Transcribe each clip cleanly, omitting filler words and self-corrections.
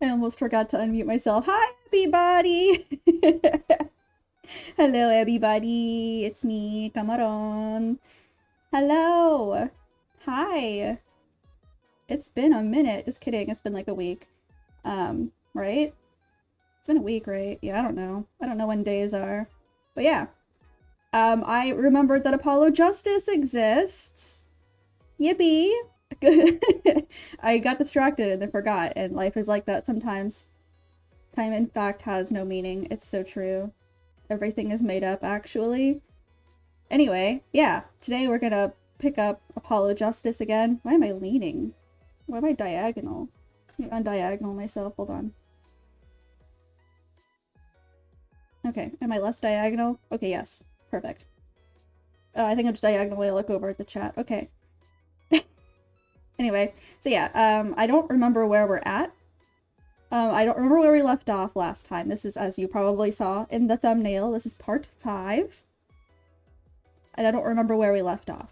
I almost forgot to unmute myself. Hi, everybody! Hello, everybody. It's me, Camaron. Hello. Hi. It's been a minute. Just kidding. It's been like a week. Right? It's been a week, right? Yeah, I don't know. I don't know when days are. But yeah. I remembered that Apollo Justice exists. Yippee! I got distracted and then forgot, and life is like that sometimes. Time, in fact, has no meaning. It's so true. Everything is made up, actually. Anyway, yeah, today we're gonna pick up Apollo Justice again. Why am I leaning? Why am I diagonal? Let me undiagonal myself, hold on. Okay, am I less diagonal? Okay, yes. Perfect. I think I'm just diagonal when I look over at the chat. Okay. Anyway, so yeah, I don't remember where we're at. I don't remember where we left off last time. This is, as you probably saw in the thumbnail, this is part 5. And I don't remember where we left off.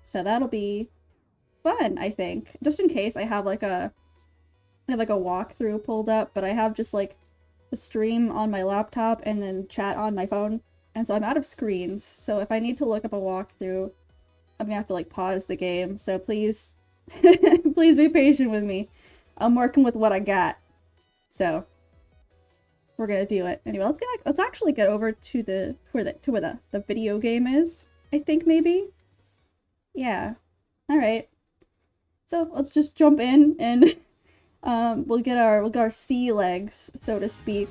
So that'll be fun, I think. Just in case I have like a walkthrough pulled up, but I have just like the stream on my laptop and then chat on my phone. And so I'm out of screens. So if I need to look up a walkthrough, I'm gonna have to like pause the game. So please, please be patient with me. I'm working with what I got. So we're gonna do it. Anyway, let's actually get over to where the video game is. I think maybe. Yeah. Alright. So let's just jump in and we'll get our sea legs, so to speak.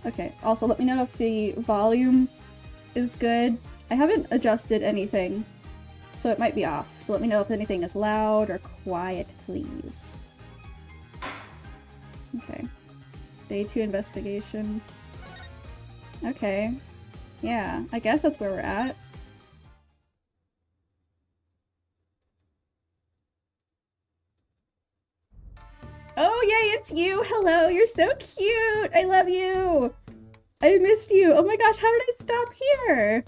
Okay, also let me know if the volume is good. I haven't adjusted anything, so it might be off. So let me know if anything is loud or quiet, please. Okay. Day 2 investigation. Okay. Yeah, I guess that's where we're at. Oh, yay, it's you! Hello, you're so cute! I love you! I missed you! Oh my gosh, how did I stop here?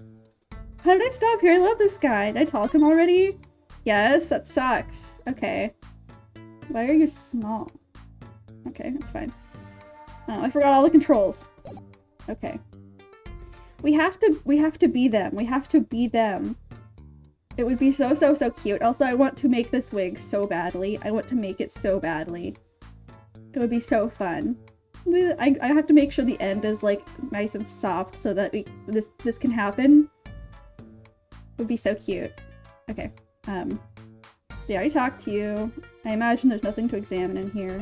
How did I stop here? I love this guy. Did I talk to him already? Yes, that sucks. Okay. Why are you small? Okay, that's fine. Oh, I forgot all the controls. Okay. We have to be them. We have to be them. It would be so cute. Also, I want to make this wig so badly. I want to make it so badly. It would be so fun. I have to make sure the end is like nice and soft so that this can happen. It would be so cute. Okay. They already talked to you. I imagine there's nothing to examine in here.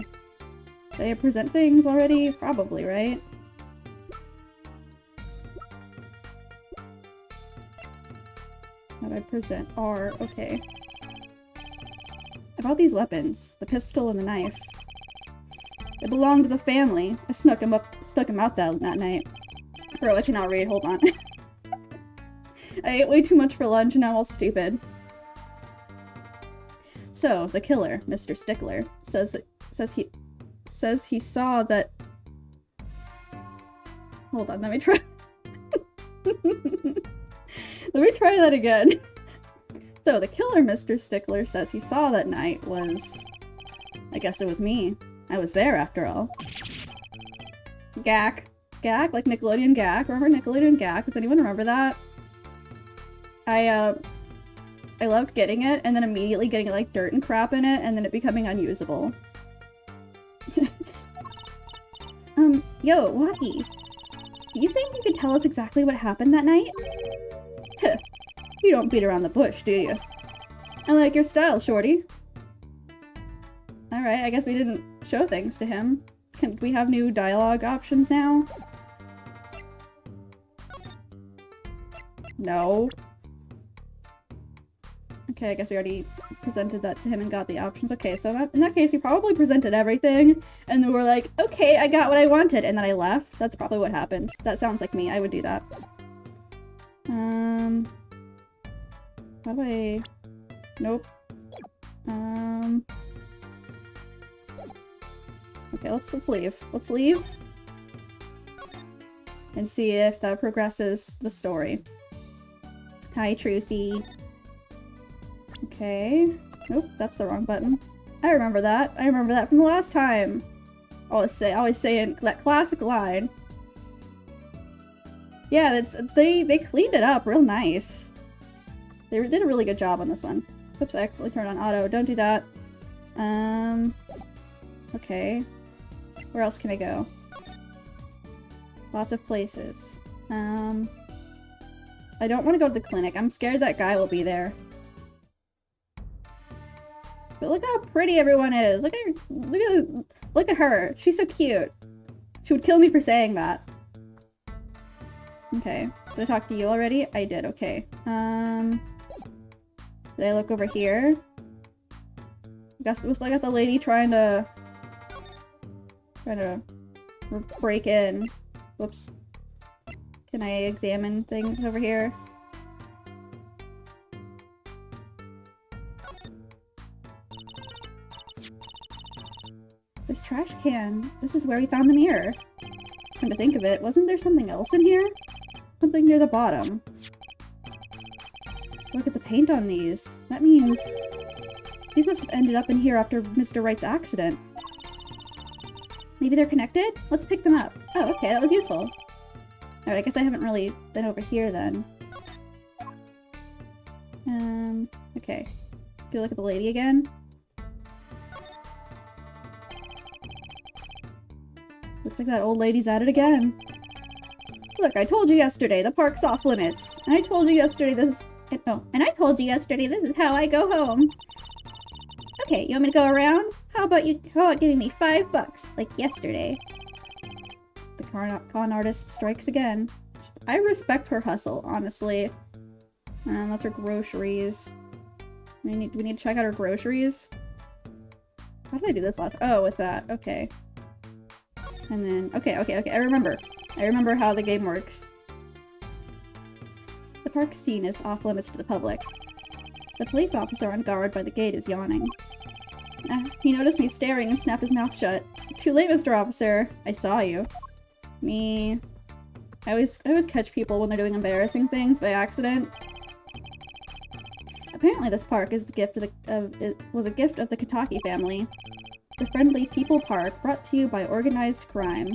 Did I present things already? Probably, right? How do I present? R. Okay. About these weapons, the pistol and the knife. They belong to the family. I stuck him out that night. Bro, I cannot read. Hold on. I ate way too much for lunch and now I'm all stupid. So, the killer, Mr. Stickler, says he saw that... Hold on, let me try... Let me try that again. So, the killer, Mr. Stickler, says he saw that night was... I guess it was me. I was there, after all. Gak. Gak? Like Nickelodeon Gak? Remember Nickelodeon Gak? Does anyone remember that? I loved getting it, and then immediately getting like dirt and crap in it, and then it becoming unusable. Yo, Wacky. Do you think you could tell us exactly what happened that night? You don't beat around the bush, do you? I like your style, shorty. Alright, I guess we didn't show things to him. Can we have new dialogue options now? No. Okay, I guess we already presented that to him and got the options. Okay, so in that case, he probably presented everything, and then we're like, okay, I got what I wanted, and then I left. That's probably what happened. That sounds like me. I would do that. How do I... Nope. Okay, let's leave. Let's leave. And see if that progresses the story. Hi, Trucy. Okay. Nope, that's the wrong button. I remember that. I remember that from the last time. always saying that classic line. Yeah, they cleaned it up real nice. They did a really good job on this one. Oops, I accidentally turned on auto. Don't do that. Okay. Where else can I go? Lots of places. I don't want to go to the clinic. I'm scared that guy will be there. But look how pretty everyone is. Look at her. She's so cute. She would kill me for saying that. Okay. Did I talk to you already? I did. Okay. Did I look over here? I guess it was like the lady trying to break in. Whoops. Can I examine things over here? This trash can. This is where we found the mirror. Come to think of it, wasn't there something else in here? Something near the bottom. Look at the paint on these. That means these must have ended up in here after Mr. Wright's accident. Maybe they're connected? Let's pick them up. Oh, okay, that was useful. Alright, I guess I haven't really been over here then. Okay. Do you look at the lady again? Looks like that old lady's at it again. Look, I told you yesterday, the park's off limits. And I told you yesterday this is how I go home. Okay, you want me to go around? How about giving me $5, like yesterday? The con artist strikes again. I respect her hustle, honestly. That's her groceries. We need to check out her groceries. How did I do this last? Oh, with that. Okay. And then okay. I remember how the game works. The park scene is off limits to the public. The police officer on guard by the gate is yawning. He noticed me staring and snapped his mouth shut. Too late, Mr. Officer. I saw you. Me. I always catch people when they're doing embarrassing things by accident. Apparently this park is was a gift of the Kataki family. The friendly people park brought to you by organized crime.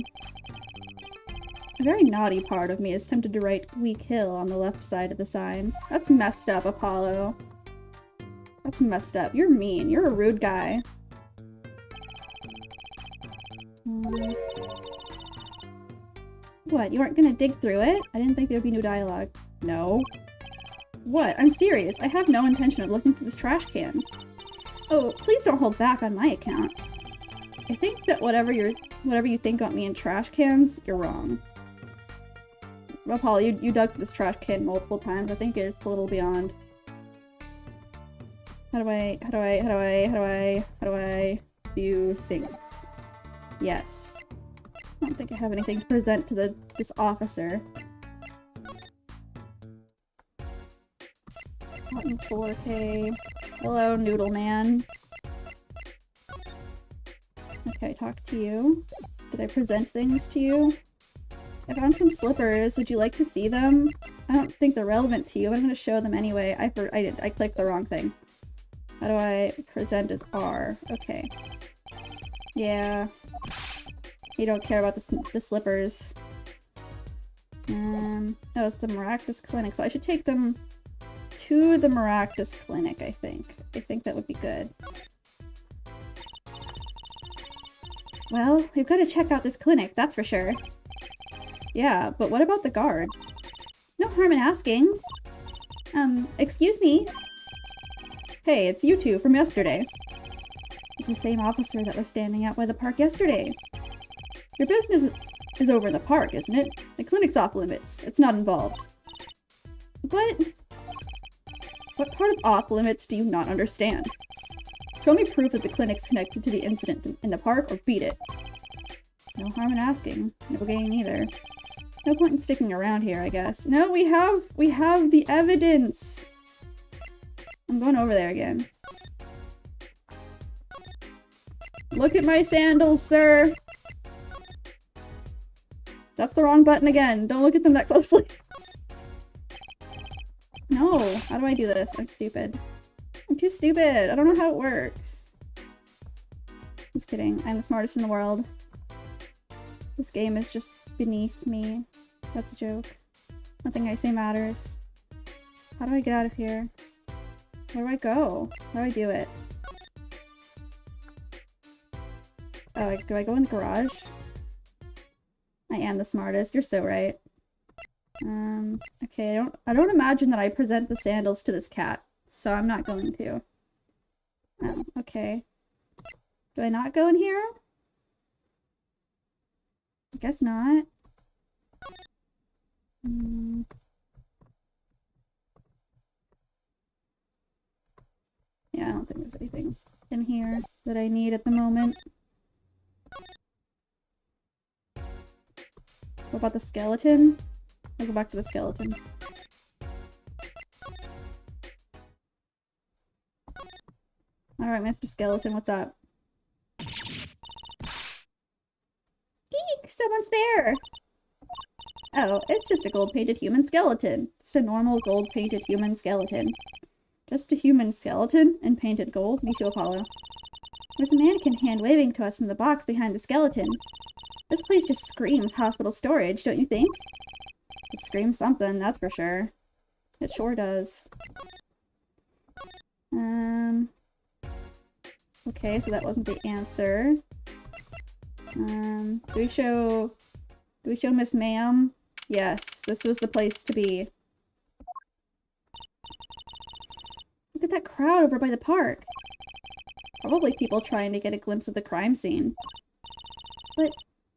A very naughty part of me is tempted to write Weak Hill on the left side of the sign. That's messed up, Apollo. That's messed up. You're mean. You're a rude guy. What? You aren't gonna dig through it? I didn't think there would be new dialogue. No. What? I'm serious. I have no intention of looking through this trash can. Oh, please don't hold back on my account. I think that whatever you think about me in trash cans, you're wrong. Well, Paul, you dug through this trash can multiple times. I think it's a little beyond. How do I do things? Yes. I don't think I have anything to present to this officer. Button 4K. Hello, Noodle Man. Okay, talk to you. Did I present things to you? I found some slippers. Would you like to see them? I don't think they're relevant to you, but I'm going to show them anyway. I clicked the wrong thing. How do I present as R? Okay. Yeah. You don't care about the slippers. Oh, it's the Maractus Clinic, so I should take them to the Maractus Clinic, I think. I think that would be good. Well, we've got to check out this clinic, that's for sure. Yeah, but what about the guard? No harm in asking. Excuse me? Hey, it's you two from yesterday. It's the same officer that was standing out by the park yesterday. Your business is over in the park, isn't it? The clinic's off limits. It's not involved. What? What part of off limits do you not understand? Show me proof that the clinic's connected to the incident in the park, or beat it. No harm in asking. No gain either. No point in sticking around here, I guess. No, we have the evidence! I'm going over there again. Look at my sandals, sir! That's the wrong button again. Don't look at them that closely. No. How do I do this? I'm stupid. I'm too stupid. I don't know how it works. Just kidding. I'm the smartest in the world. This game is just beneath me. That's a joke. Nothing I say matters. How do I get out of here? Where do I go? How do I do it? Oh, do I go in the garage? I am the smartest. You're so right. Okay, I don't imagine that I present the sandals to this cat, so I'm not going to. Oh, okay. Do I not go in here? I guess not. Yeah, I don't think there's anything in here that I need at the moment. What about the skeleton? I'll go back to the skeleton. Alright, Mr. Skeleton, what's up? Eek! Someone's there! Oh, it's just a gold-painted human skeleton. Just a normal gold-painted human skeleton. Just a human skeleton and painted gold? Me too, Apollo. There's a mannequin hand waving to us from the box behind the skeleton. This place just screams hospital storage, don't you think? It screams something, that's for sure. It sure does. Okay, so that wasn't the answer. Do we show Miss Ma'am? Yes, this was the place to be. Look at that crowd over by the park. Probably people trying to get a glimpse of the crime scene. But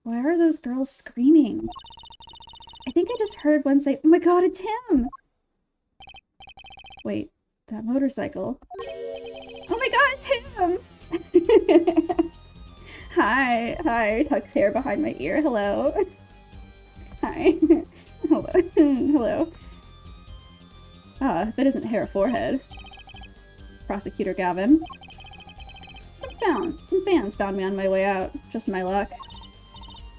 why are those girls screaming? I think I just heard one say, "Oh my god, it's him!" Wait, that motorcycle. Oh my god, it's him! Hi, tucks hair behind my ear, hello. Hi. Hello. Ah, that isn't hair forehead. Prosecutor Gavin. Some fans found me on my way out. Just my luck.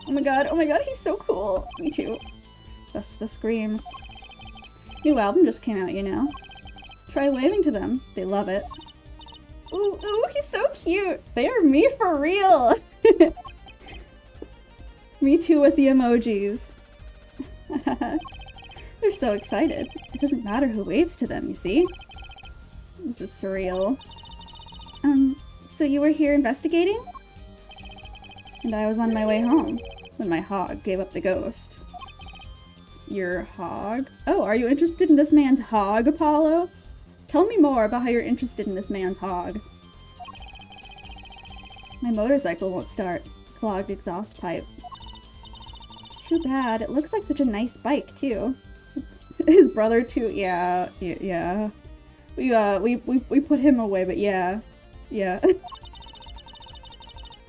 Oh my god, he's so cool. Me too. That's the screams. New album just came out, you know. Try waving to them. They love it. Ooh, he's so cute. They are me for real. Me too with the emojis. They're so excited. It doesn't matter who waves to them, you see? This is surreal. So you were here investigating? And I was on my way home when my hog gave up the ghost. Your hog? Oh, are you interested in this man's hog, Apollo? Tell me more about how you're interested in this man's hog. My motorcycle won't start. Clogged exhaust pipe. Too bad. It looks like such a nice bike, too. His brother, too. Yeah. We put him away, but yeah.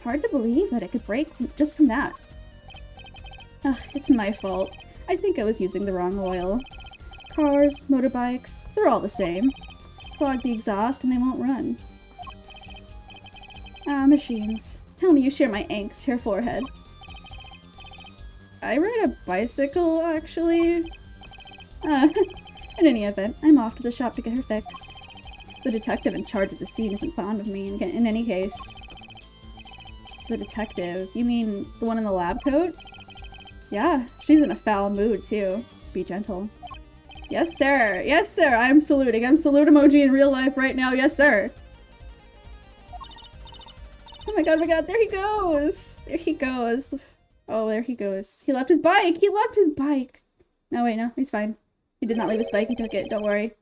Hard to believe that it could break just from that. Ugh, it's my fault. I think I was using the wrong oil. Cars, motorbikes, they're all the same. Clog the exhaust and they won't run. Ah, machines. Tell me you share my angst, hair forehead. I ride a bicycle, actually. In any event, I'm off to the shop to get her fixed. The detective in charge of the scene isn't fond of me in any case. The detective? You mean the one in the lab coat? Yeah, she's in a foul mood, too. Be gentle. Yes, sir! Yes, sir! I'm saluting. I'm salute emoji in real life right now. Yes, sir! Oh my god, there he goes! There he goes. Oh, there he goes. He left his bike! He left his bike! No, wait, no. He's fine. He did not leave his bike. He took it. Don't worry.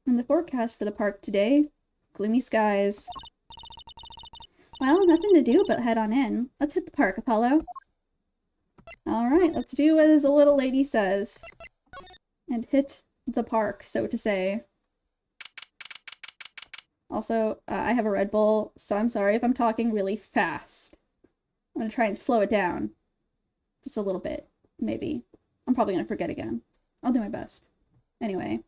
And the forecast for the park today? Gloomy skies. Well, nothing to do but head on in. Let's hit the park, Apollo. Alright, let's do as the little lady says. And hit the park, so to say. Also, I have a Red Bull, so I'm sorry if I'm talking really fast. I'm gonna try and slow it down. Just a little bit, maybe. I'm probably gonna forget again. I'll do my best. Anyway.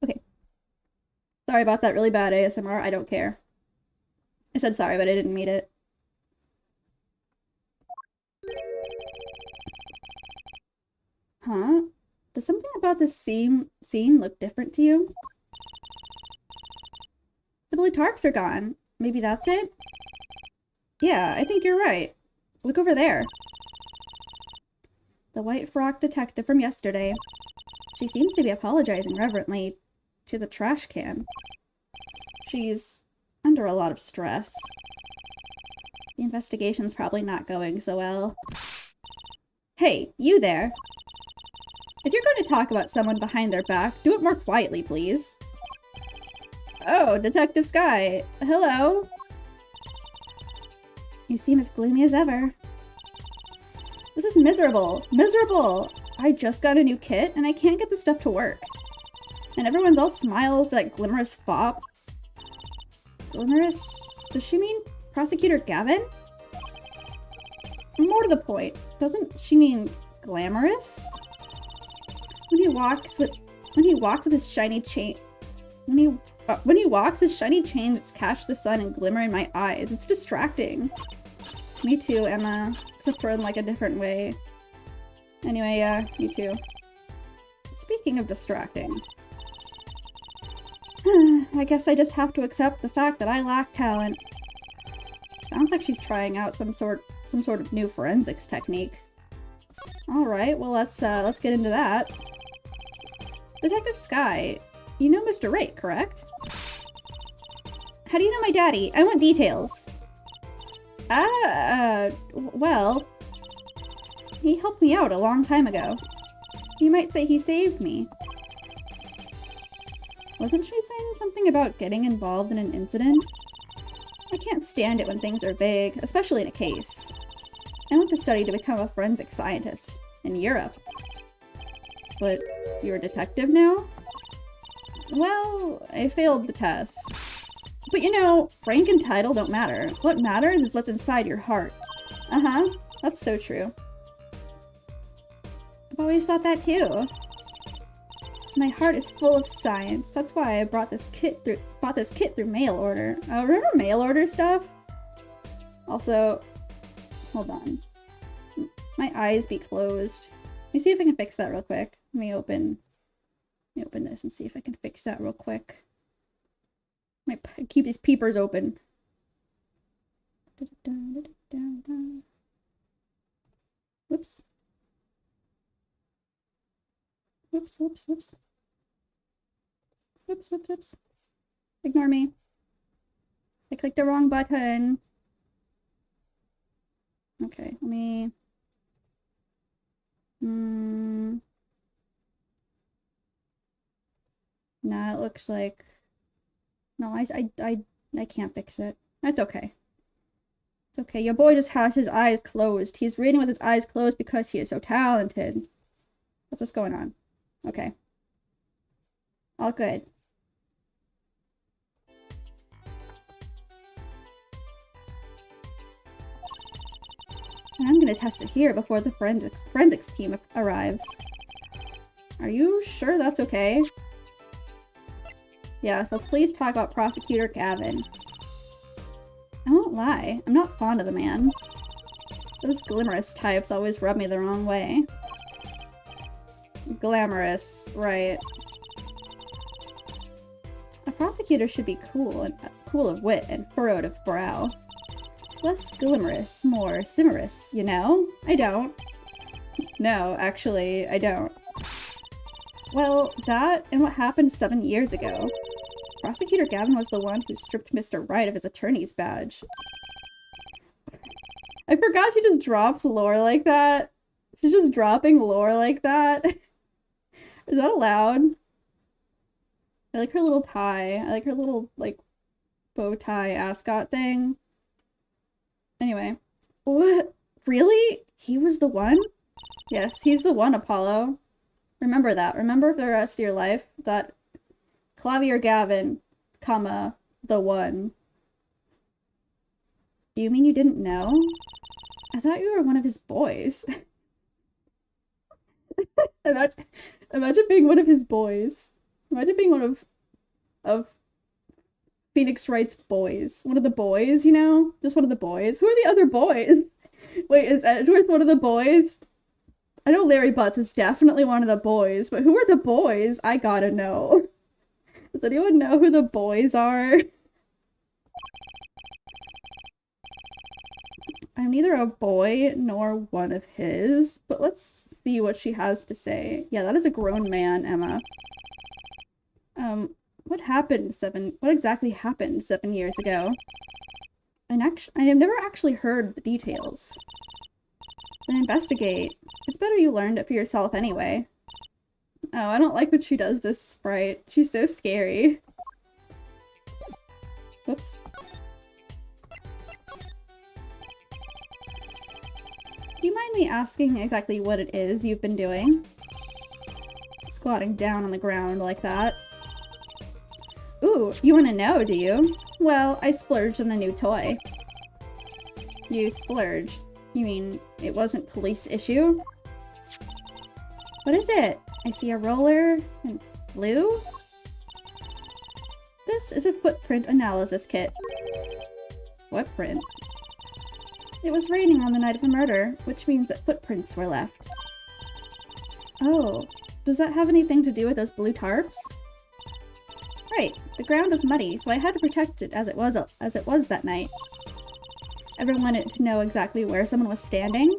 Okay. Sorry about that really bad ASMR. I don't care. I said sorry, but I didn't mean it. Huh? Does something about this scene look different to you? The blue tarps are gone. Maybe that's it? Yeah, I think you're right. Look over there. The white frock detective from yesterday. She seems to be apologizing reverently to the trash can. She's under a lot of stress. The investigation's probably not going so well. Hey, you there! If you're going to talk about someone behind their back, do it more quietly, please. Oh, Detective Sky. Hello. You seem as gloomy as ever. This is miserable. Miserable! I just got a new kit, and I can't get the stuff to work. And everyone's all smiles for that glimmerous fop. Glimmerous? Does she mean Prosecutor Gavin? More to the point, doesn't she mean glamorous? When he walks with his shiny chain, when he walks, his shiny chains catch the sun and glimmer in my eyes. It's distracting. Me too, Emma. Except for in like a different way. Anyway, yeah, me too. Speaking of distracting. I guess I just have to accept the fact that I lack talent. Sounds like she's trying out some sort of new forensics technique. Alright, well let's get into that. Detective Sky, you know Mr. Wright, correct? How do you know my daddy? I want details. Well, he helped me out a long time ago. You might say he saved me. Wasn't she saying something about getting involved in an incident? I can't stand it when things are vague, especially in a case. I went to study to become a forensic scientist in Europe. But you're a detective now? Well, I failed the test. But you know, rank and title don't matter. What matters is what's inside your heart. Uh-huh, that's so true. I've always thought that too. My heart is full of science. That's why I brought this kit through mail order. Remember mail order stuff? Also, hold on. My eyes be closed. Let me see if I can fix that real quick. Let me open this and see if I can fix that real quick. I keep these peepers open. Whoops. Whoops, whoops, whoops. Whoops, whoops, whoops. Ignore me. I clicked the wrong button. Okay, let me... Nah, it looks like... No, I can't fix it. That's okay. It's okay. Your boy just has his eyes closed. He's reading with his eyes closed because he is so talented. That's what's going on. Okay. All good. And I'm gonna test it here before the forensics team arrives. Are you sure that's okay? Yes, let's please talk about Prosecutor Gavin. I won't lie, I'm not fond of the man. Those glamorous types always rub me the wrong way. Glamorous, right. A prosecutor should be cool of wit and furrowed of brow. Less glamorous, more simmerous, you know? I don't. No, actually, I don't. Well, that and what happened 7 years ago. Prosecutor Gavin was the one who stripped Mr. Wright of his attorney's badge. I forgot she just drops lore like that. She's just dropping lore like that. Is that allowed? I like her little tie. I like her little, like, bow tie ascot thing. Anyway. What? Really? He was the one? Yes, he's the one, Apollo. Remember that. Remember for the rest of your life that Clavier Gavin, comma, the one. You mean you didn't know? I thought you were one of his boys. Imagine being one of his boys. Imagine being one of Phoenix Wright's boys. One of the boys, you know? Just one of the boys. Who are the other boys? Wait, is Edgeworth one of the boys? I know Larry Butts is definitely one of the boys, but who are the boys? I gotta know. Does anyone know who the boys are? I'm neither a boy nor one of his, but let's see what she has to say. Yeah, that is a grown man, Emma. What exactly happened 7 years ago? I have never actually heard the details. Then investigate. It's better you learned it for yourself anyway. Oh, I don't like when she does this sprite. She's so scary. Whoops. Do you mind me asking exactly what it is you've been doing? Squatting down on the ground like that. Ooh, you want to know, do you? Well, I splurged on a new toy. You splurged? You mean it wasn't police issue? What is it? I see a roller and blue? This is a footprint analysis kit. What print? It was raining on the night of the murder, which means that footprints were left. Oh, does that have anything to do with those blue tarps? Right, the ground was muddy, so I had to protect it as it was that night. Ever wanted to know exactly where someone was standing?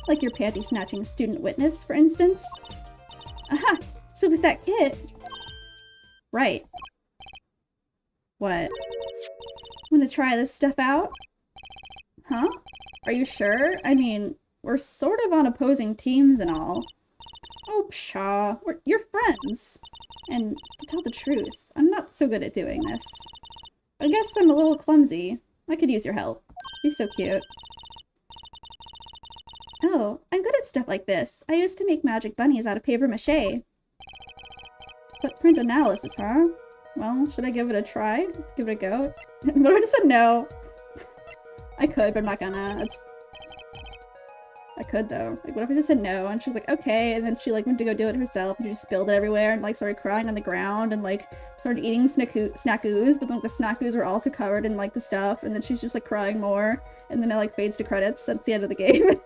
Like your panty-snatching student witness, for instance? Aha! So with that kit... Right. What? Wanna try this stuff out? Huh? Are you sure? I mean, we're sort of on opposing teams and all. Oh, pshaw. You're friends. And to tell the truth, I'm not so good at doing this. I guess I'm a little clumsy. I could use your help. He's so cute. Oh, I'm good at stuff like this. I used to make magic bunnies out of paper mache. Footprint analysis, huh? Well, should I give it a try? Give it a go? What if I just said no? I could, but I'm not gonna. I could, though. Like, what if I just said no? And she was like, okay, and then she, like, went to go do it herself, and she just spilled it everywhere, and, like, started crying on the ground, and, like, started eating snackoos, but, like, the snackoos were also covered in, like, the stuff, and then she's just, like, crying more, and then it, like, fades to credits. That's the end of the game.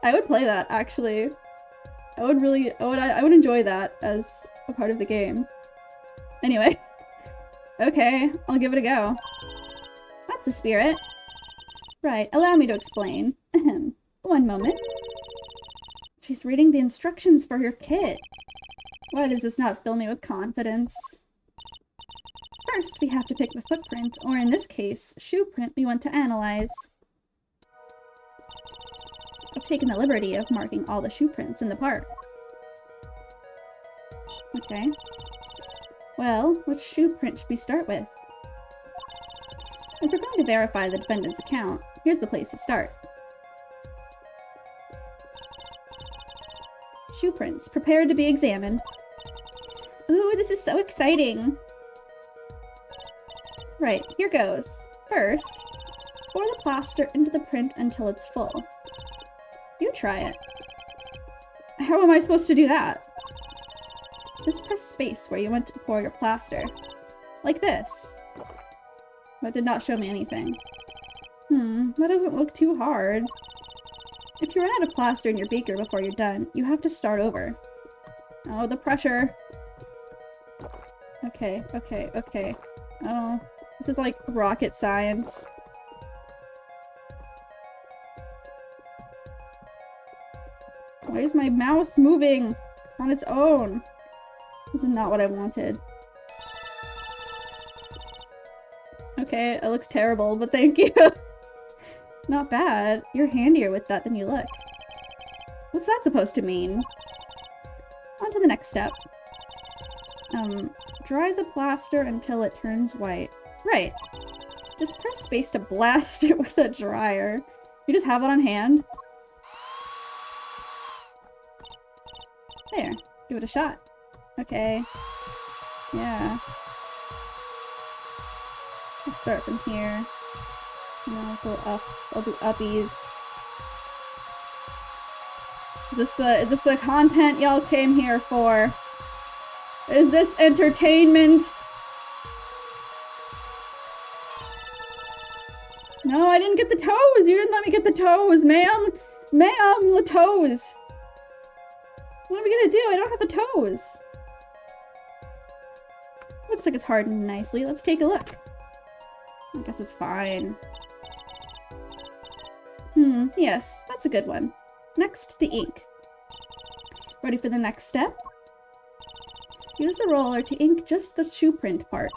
I would play that, actually. I would enjoy that as a part of the game. Anyway. Okay, I'll give it a go. That's the spirit. Right, allow me to explain. Ahem. One moment. She's reading the instructions for your kit. Why does this not fill me with confidence? First, we have to pick the footprint, or in this case, shoe print we want to analyze. I've taken the liberty of marking all the shoe prints in the park. Okay. Well, which shoe print should we start with? If we're going to verify the defendant's account, here's the place to start. Shoe prints, prepared to be examined. Ooh, this is so exciting! Right, here goes. First, pour the plaster into the print until it's full. You try it. How am I supposed to do that? Just press space where you want to pour your plaster. Like this. That did not show me anything. That doesn't look too hard. If you run out of plaster in your beaker before you're done, you have to start over. Oh, the pressure. Okay. Oh, this is like rocket science. Why is my mouse moving on its own? This is not what I wanted. Okay, it looks terrible, but thank you. Not bad. You're handier with that than you look. What's that supposed to mean? On to the next step. Dry the plaster until it turns white. Right. Just press space to blast it with a dryer. You just have it on hand? There. Give it a shot. Okay. Yeah. Let's start from here. And then I'll go up. So I'll do uppies. Is this the content y'all came here for? Is this entertainment? No, I didn't get the toes! You didn't let me get the toes, ma'am! Ma'am, the toes! What are we gonna do? I don't have the toes! Looks like it's hardened nicely. Let's take a look. I guess it's fine. Yes, that's a good one. Next, the ink. Ready for the next step? Use the roller to ink just the shoe print part.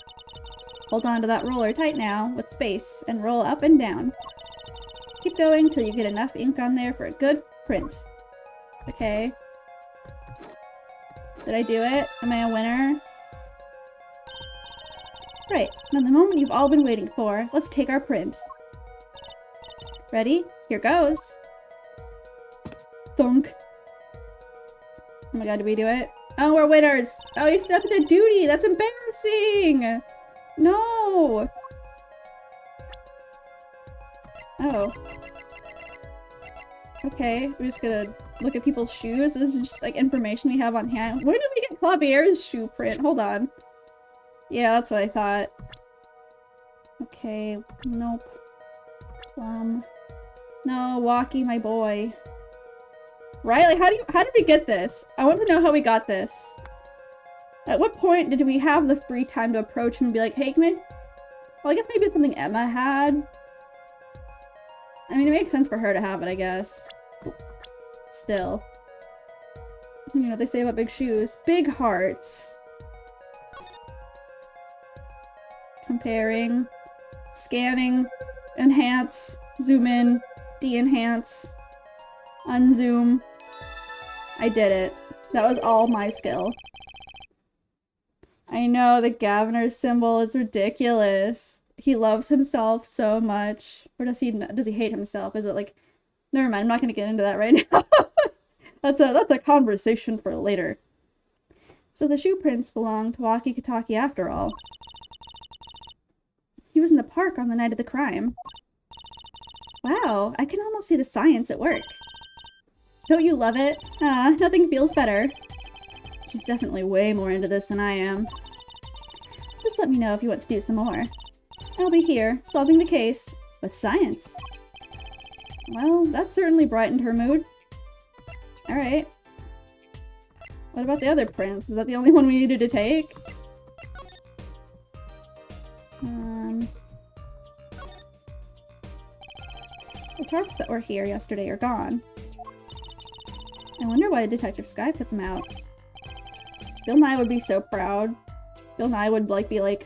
Hold on to that roller tight now, with space, and roll up and down. Keep going till you get enough ink on there for a good print. Okay. Did I do it? Am I a winner? Right, now the moment you've all been waiting for, let's take our print. Ready? Here goes! Thunk. Oh my god, did we do it? Oh, we're winners! Oh, he stepped into duty! That's embarrassing! No! Oh. Okay, we're just gonna look at people's shoes. This is just like information we have on hand. Where did we get Clavier's shoe print? Hold on. Yeah, that's what I thought. Okay, nope. No, Walkie, my boy. Right? Like, how did we get this? I want to know how we got this. At what point did we have the free time to approach him and be like, hey, come in? Well, I guess maybe it's something Emma had. I mean, it makes sense for her to have it, I guess. Still. You know what they say about big shoes? Big hearts. Comparing. Scanning. Enhance. Zoom in. De-enhance. Unzoom. I did it. That was all my skill. I know, the Governor symbol is ridiculous. He loves himself so much. Or does he hate himself? Is it like... Never mind, I'm not gonna get into that right now. That's a conversation for later. So the shoe prints belong to Walkie Kataki after all. He was in the park on the night of the crime. Wow, I can almost see the science at work. Don't you love it? Ah, nothing feels better. She's definitely way more into this than I am. Just let me know if you want to do some more. I'll be here, solving the case, with science. Well, that certainly brightened her mood. Alright. What about the other prints? Is that the only one we needed to take? The tarps that were here yesterday are gone. I wonder why Detective Sky put them out. Bill Nye would be so proud. Bill Nye would be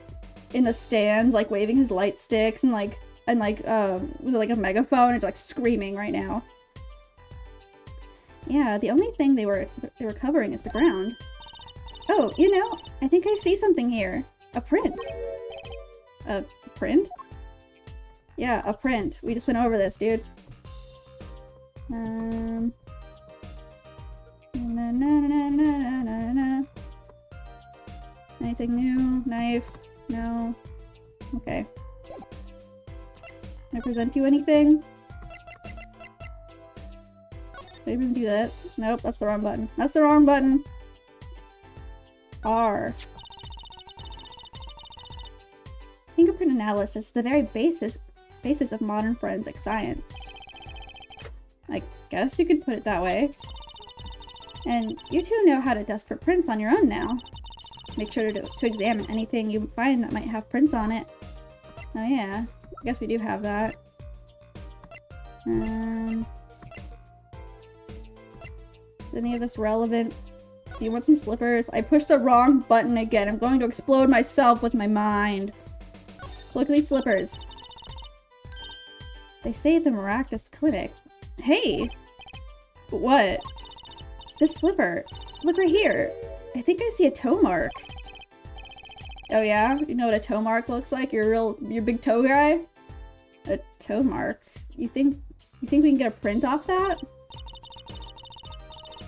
in the stands, like waving his light sticks and with like a megaphone and like screaming right now. Yeah, the only thing they were covering is the ground. Oh, you know, I think I see something here. A print. A print? Yeah, a print. We just went over this, dude. Anything new? Knife? No. Okay. Can I present you anything? Did I even do that? Nope, that's the wrong button. That's the wrong button! R. Fingerprint analysis is the very basis of modern forensic science. I guess you could put it that way. And you two know how to dust for prints on your own now. Make sure to examine anything you find that might have prints on it. Oh yeah, I guess we do have that. Is any of this relevant? Do you want some slippers? I pushed the wrong button again. I'm going to explode myself with my mind. Look at these slippers. They say the Maractus Clinic. Hey! What? This slipper. Look right here. I think I see a toe mark. Oh yeah? You know what a toe mark looks like? Your big toe guy? A toe mark. You think we can get a print off that?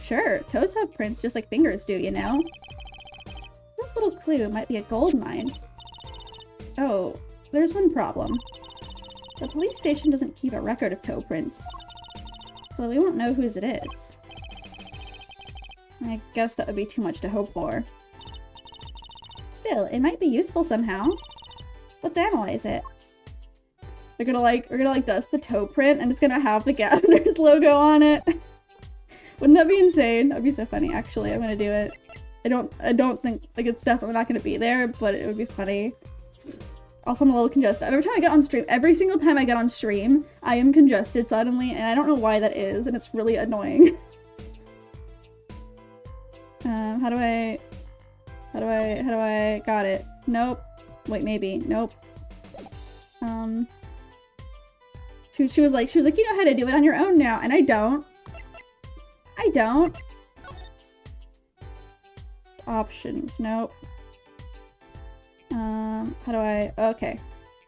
Sure, toes have prints just like fingers do, you know? This little clue might be a gold mine. Oh, there's one problem. The police station doesn't keep a record of toe prints, so we won't know whose it is. I guess that would be too much to hope for. Still, it might be useful somehow. Let's analyze it. We're gonna dust the toe print and it's gonna have the Governor's logo on it. Wouldn't that be insane? That'd be so funny. Actually, I'm gonna do it. I don't think, like, it's definitely not gonna be there, but it would be funny. Also, I'm a little congested. Every time I get on stream, every single time I get on stream, I am congested suddenly, and I don't know why that is, and it's really annoying. How do I, got it. Nope. Wait, maybe. Nope. She was like, you know how to do it on your own now, and I don't. I don't. Options, nope. How do I, okay.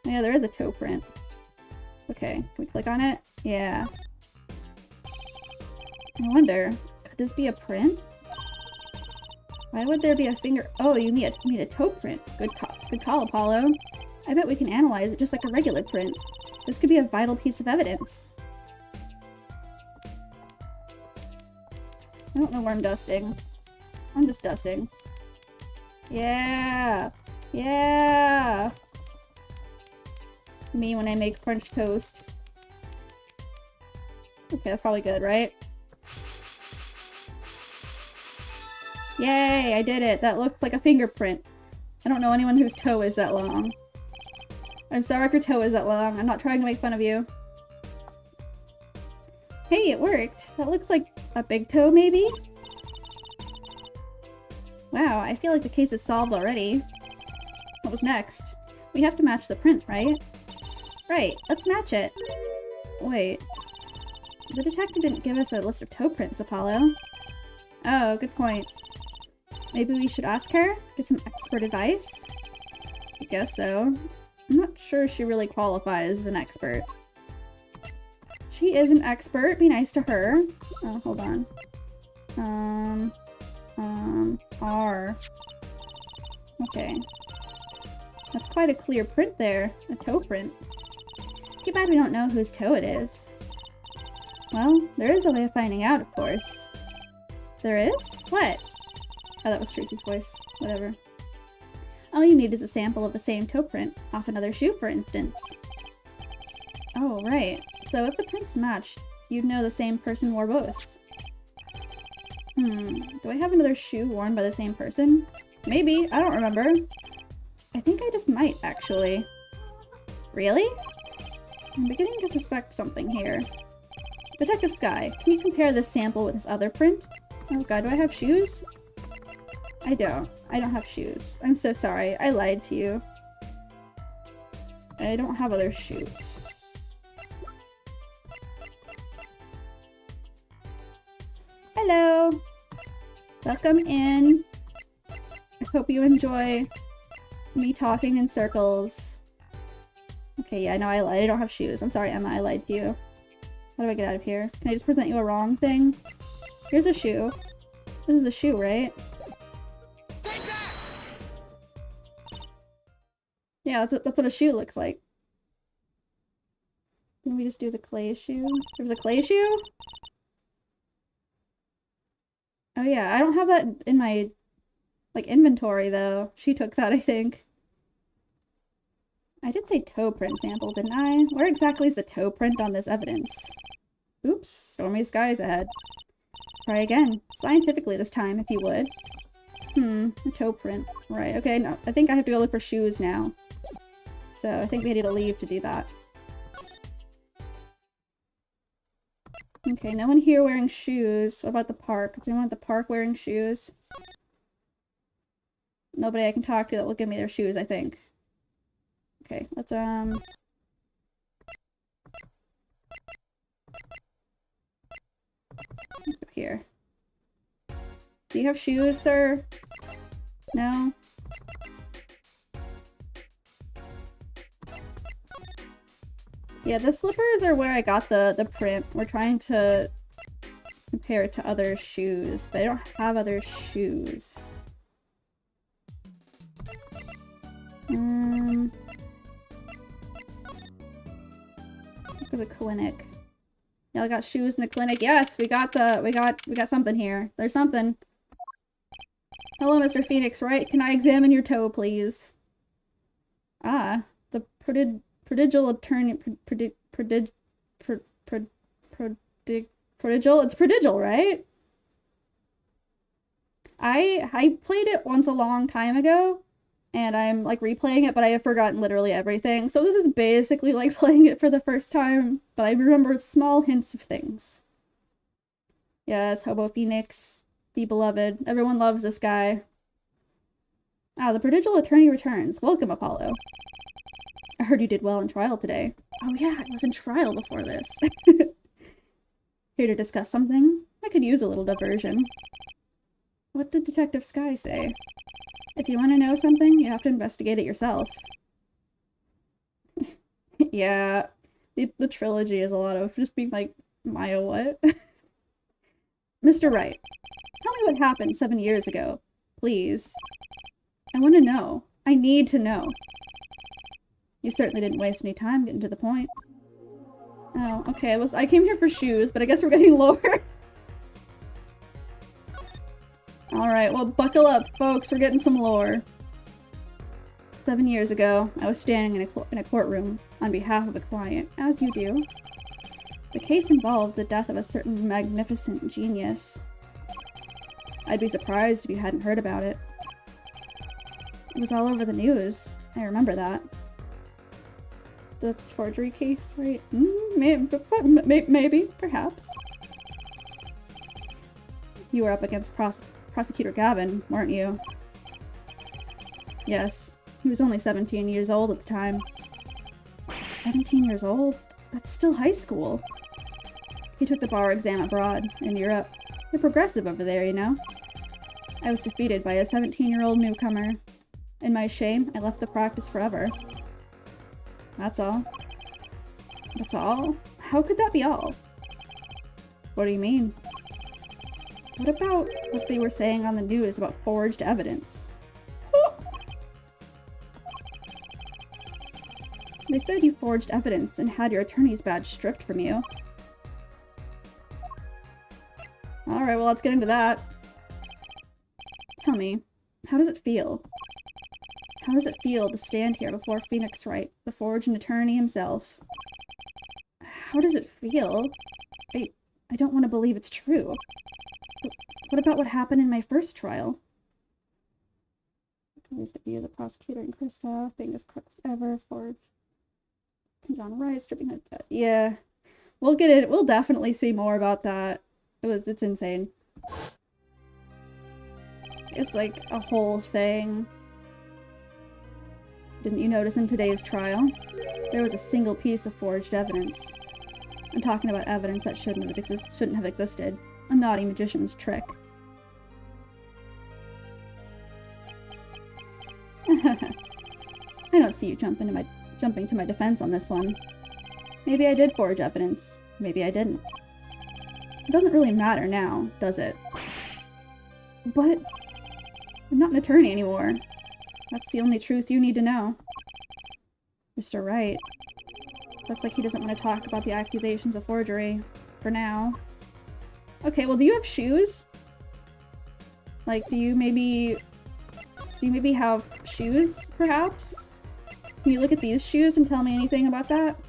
Yeah, there is a toe print. Okay, can we click on it? Yeah. I wonder, could this be a print? Why would there be a finger? Oh, you mean a toe print. Good call, Apollo. I bet we can analyze it just like a regular print. This could be a vital piece of evidence. I don't know where I'm dusting. I'm just dusting. Yeah! Yeah! Me when I make French toast. Okay, that's probably good, right? Yay, I did it. That looks like a fingerprint. I don't know anyone whose toe is that long. I'm sorry if your toe is that long. I'm not trying to make fun of you. Hey, it worked. That looks like a big toe, maybe? Wow, I feel like the case is solved already. What was next? We have to match the print, right? Right, let's match it. Wait. The detective didn't give us a list of toe prints, Apollo. Oh, good point. Maybe we should ask her? Get some expert advice? I guess so. I'm not sure she really qualifies as an expert. She is an expert. Be nice to her. Oh, hold on. R. Okay. That's quite a clear print there. A toe print. Too bad we don't know whose toe it is. Well, there is a way of finding out, of course. There is? What? Oh, that was Tracy's voice. Whatever. All you need is a sample of the same toe print, off another shoe, for instance. Oh, right. So if the prints matched, you'd know the same person wore both. Do I have another shoe worn by the same person? Maybe. I don't remember. I think I just might, actually. Really? I'm beginning to suspect something here. Detective Sky, can you compare this sample with this other print? Oh god, do I have shoes? I don't. I don't have shoes. I'm so sorry. I lied to you. I don't have other shoes. Hello! Welcome in. I hope you enjoy me talking in circles. Okay, yeah, no, I lied. I don't have shoes. I'm sorry, Emma. I lied to you. How do I get out of here? Can I just present you a wrong thing? Here's a shoe. This is a shoe, right? Yeah, that's what a shoe looks like. Can we just do the clay shoe? There was a clay shoe? Oh yeah, I don't have that in my, like, inventory, though. She took that, I think. I did say toe print sample, didn't I? Where exactly is the toe print on this evidence? Oops, stormy skies ahead. Try again. Scientifically this time, if you would. A toe print. Right, okay, no. I think I have to go look for shoes now. So I think we need to leave to do that. Okay, no one here wearing shoes. What about the park? Is anyone at the park wearing shoes? Nobody I can talk to that will give me their shoes, I think. Okay, let's go here. Do you have shoes, sir? No? Yeah, the slippers are where I got the print. We're trying to compare it to other shoes, but I don't have other shoes. Look at the clinic. Yeah, I got shoes in the clinic. Yes, we got something here. There's something. Hello, Mr. Phoenix, right? Can I examine your toe, please? Ah, the prodigal attorney, prodigal, it's prodigal, right? I played it once a long time ago, and I'm like replaying it, but I have forgotten literally everything. So this is basically like playing it for the first time, but I remember small hints of things. Yes, Hobo Phoenix, the beloved. Everyone loves this guy. Ah, the prodigal attorney returns. Welcome, Apollo. I heard you did well in trial today. Oh yeah, I was in trial before this. Here to discuss something? I could use a little diversion. What did Detective Sky say? If you want to know something, you have to investigate it yourself. Yeah, the trilogy is a lot of just being like, Maya, what? Mr. Wright, tell me what happened 7 years ago, please. I want to know. I need to know. You certainly didn't waste any time getting to the point. Oh, okay. I came here for shoes, but I guess we're getting lore. Alright, well, buckle up, folks. We're getting some lore. 7 years ago, I was standing in a courtroom on behalf of a client, as you do. The case involved the death of a certain magnificent genius. I'd be surprised if you hadn't heard about it. It was all over the news. I remember that. That's forgery case, right? Maybe, perhaps. You were up against Prosecutor Gavin, weren't you? Yes. He was only 17 years old at the time. 17 years old? That's still high school. He took the bar exam abroad, in Europe. They're progressive over there, you know? I was defeated by a 17-year-old newcomer. In my shame, I left the practice forever. That's all. That's all? How could that be all? What do you mean? What about what they were saying on the news about forged evidence? They said you forged evidence and had your attorney's badge stripped from you. Alright, well, let's get into that. Tell me, how does it feel? How does it feel to stand here before Phoenix Wright, the forged attorney himself? How does it feel? I don't want to believe it's true. But what about what happened in my first trial? There's the view of the prosecutor and Kristoff being as crooks ever forged. John Wright stripping her dead. Yeah. We'll get it. We'll definitely see more about that. It's insane. It's like a whole thing. Didn't you notice in today's trial? There was a single piece of forged evidence. I'm talking about evidence that shouldn't have existed. A naughty magician's trick. I don't see you jumping to my defense on this one. Maybe I did forge evidence. Maybe I didn't. It doesn't really matter now, does it? But I'm not an attorney anymore. That's the only truth you need to know. Mr. Wright. Looks like he doesn't want to talk about the accusations of forgery. For now. Okay, well, do you have shoes? Like, do you maybe have shoes, perhaps? Can you look at these shoes and tell me anything about that?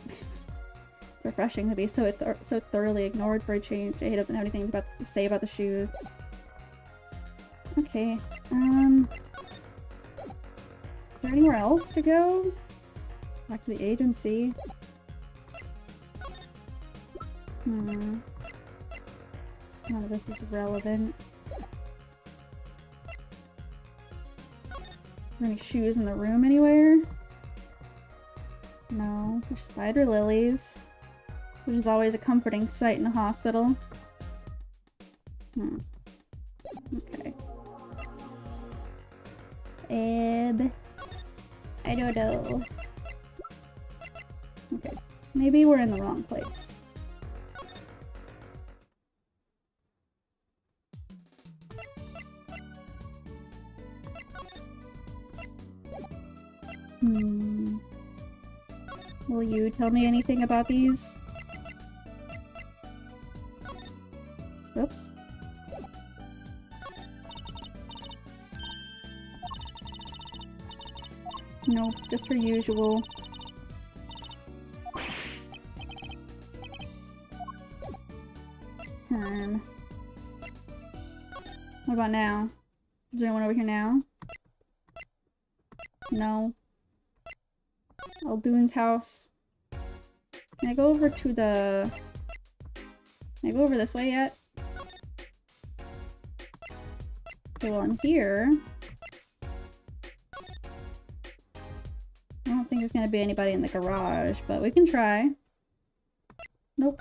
It's refreshing to be so thoroughly ignored for a change. He doesn't have anything to say about the shoes. Okay, is there anywhere else to go? Back to the agency. None of this is relevant. Are there any shoes in the room anywhere? No. There's spider lilies, which is always a comforting sight in a hospital. Okay. I don't know. Okay. Maybe we're in the wrong place. Will you tell me anything about these? Oops. Nope, just her usual. What about now? Is there anyone over here now? No. Alboon's house. Can I go over to the... Can I go over this way yet? Okay, well, in here... I don't think there's gonna be anybody in the garage, but we can try. Nope.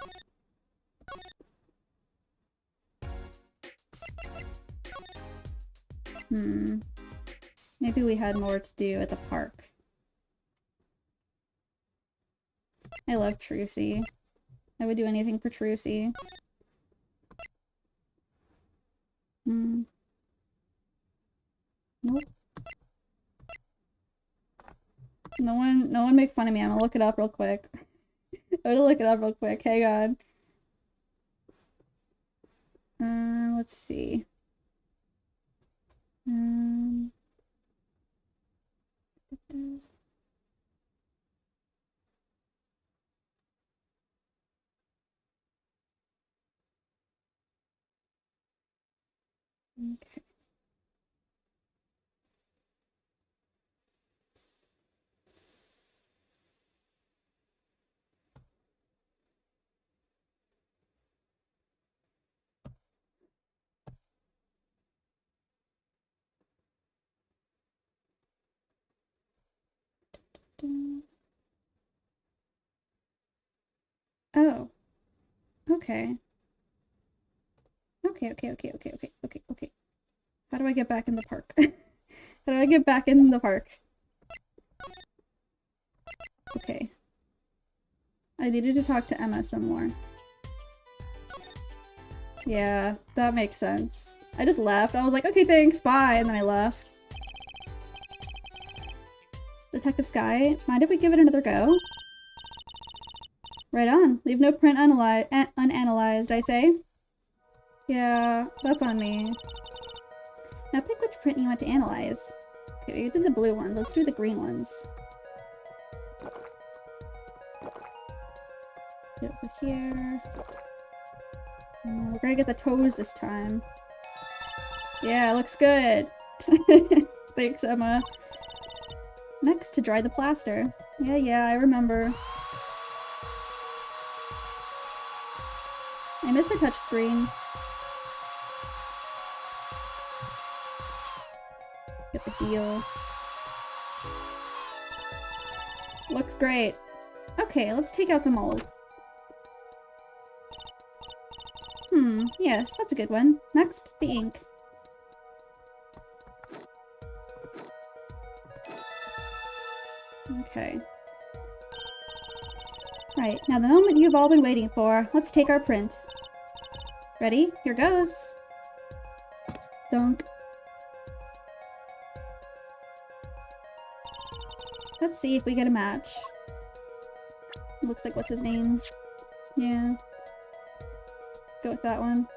Maybe we had more to do at the park. I love Trucy. I would do anything for Trucy. Nope. No one make fun of me. I'm gonna look it up real quick. I'm gonna look it up real quick. Hang on. Let's see. Okay. Oh. Okay. Okay. How do I get back in the park? How do I get back in the park? Okay. I needed to talk to Emma some more. Yeah, that makes sense. I just left. I was like, okay, thanks, bye, and then I left. Detective Sky, mind if we give it another go? Right on. Leave no print unanalyzed, I say. Yeah, that's on me. Now pick which print you want to analyze. Okay, we did the blue ones. Let's do the green ones. Get over here. We're gonna get the toes this time. Yeah, looks good. Thanks, Emma. Next, to dry the plaster. Yeah, I remember. I miss my touch screen. Get the deal. Looks great. Okay, let's take out the mold. Yes, that's a good one. Next, the ink. Okay. Right, now the moment you've all been waiting for. Let's take our print. Ready? Here goes. Dunk. Let's see if we get a match. Looks like what's his name? Yeah. Let's go with that one.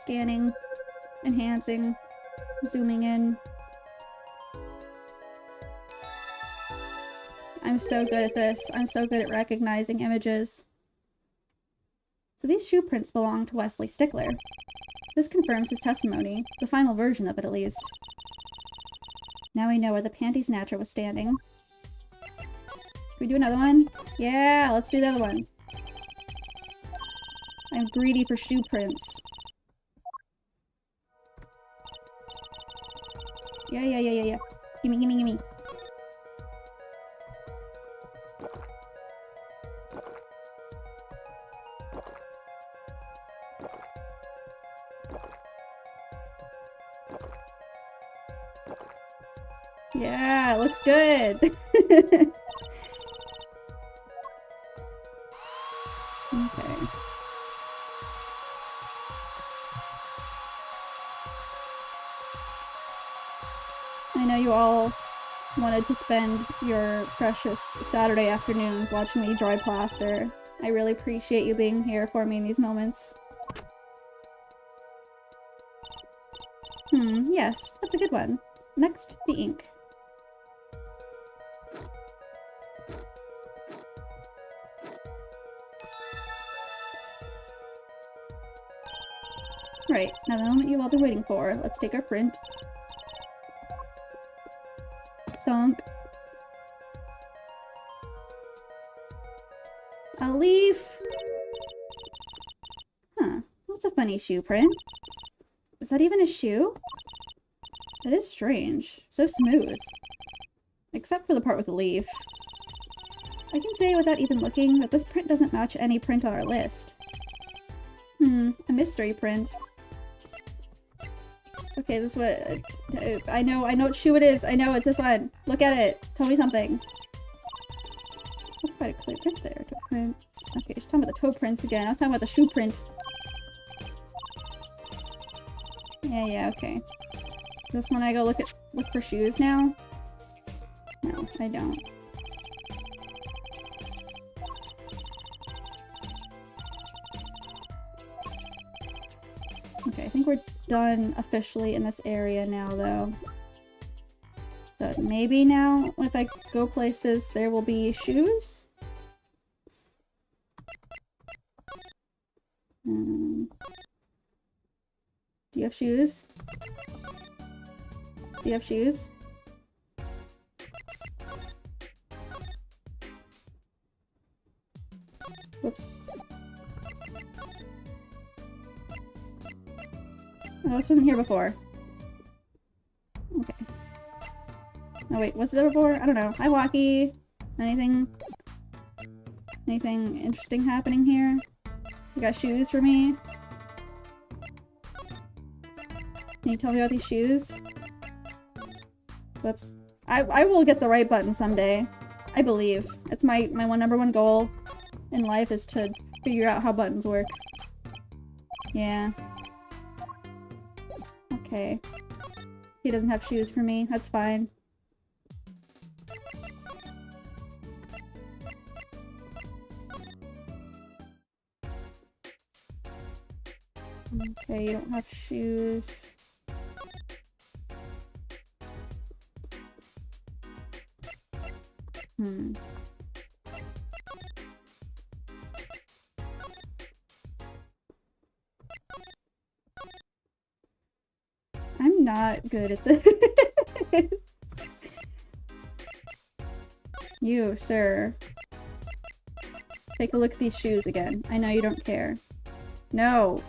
Scanning. Enhancing. Zooming in. I'm so good at this. I'm so good at recognizing images. So these shoe prints belong to Wesley Stickler. This confirms his testimony, the final version of it at least. Now we know where the panty snatcher was standing. Can we do another one? Yeah, let's do the other one. I'm greedy for shoe prints. Yeah. Gimme. Yeah, it looks good. Okay. I know you all wanted to spend your precious Saturday afternoons watching me dry plaster. I really appreciate you being here for me in these moments. Yes, that's a good one. Next, the ink. Right, now the moment you've all been waiting for. Let's take our print. Thunk. A leaf! Huh, that's a funny shoe print. Is that even a shoe? That is strange. So smooth. Except for the part with the leaf. I can say without even looking that this print doesn't match any print on our list. A mystery print. Okay, this is what... I know what shoe it is. I know it's this one. Look at it. Tell me something. That's quite a clear print there. Toe print. Okay, she's talking about the toe prints again. I'm talking about the shoe print. Yeah, okay. This one I go look for shoes now? No, I don't. Okay, I think we're done officially in this area now, though. So maybe now, if I go places, there will be shoes? Do you have shoes? Do you have shoes? Whoops. Oh, this wasn't here before. Okay. Oh wait, was it there before? I don't know. Hi, Walkie. Anything interesting happening here? You got shoes for me? Can you tell me about these shoes? Whoops. I will get the right button someday. I believe. It's my number one goal in life is to figure out how buttons work. Yeah. Okay. He doesn't have shoes for me. That's fine. Okay, you don't have shoes. I'm not good at this. You, sir. Take a look at these shoes again. I know you don't care. No!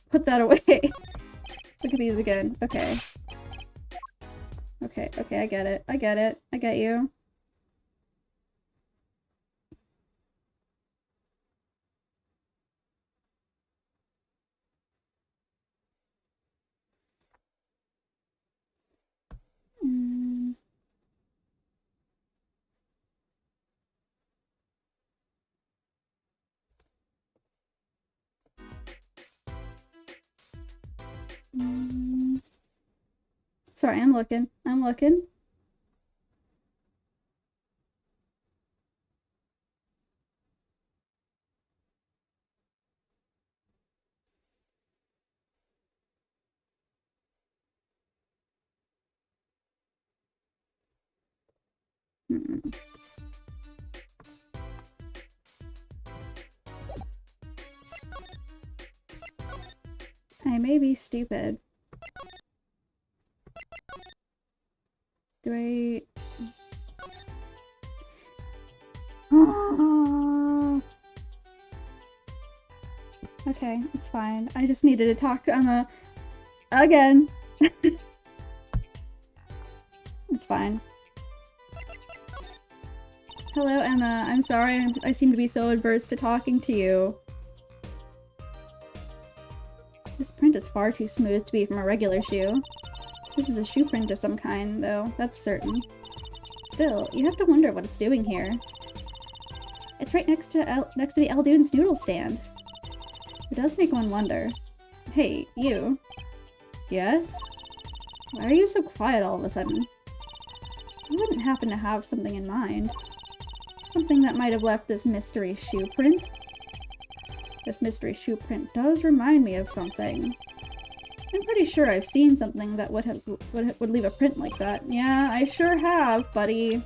Put that away! Look at these again. Okay. Okay, I get it. I get it. I get you. Sorry, I'm looking. I'm looking. I may be stupid. Do I... Okay, it's fine. I just needed to talk to Emma again. It's fine. Hello, Emma. I'm sorry I seem to be so adverse to talking to you. This print is far too smooth to be from a regular shoe. This is a shoe print of some kind, though. That's certain. Still, you have to wonder what it's doing here. It's right next to the Eldoon's noodle stand. It does make one wonder. Hey, you. Yes? Why are you so quiet all of a sudden? You wouldn't happen to have something in mind. Something that might have left this mystery shoe print? This mystery shoe print does remind me of something. I'm pretty sure I've seen something that would leave a print like that. Yeah, I sure have, buddy.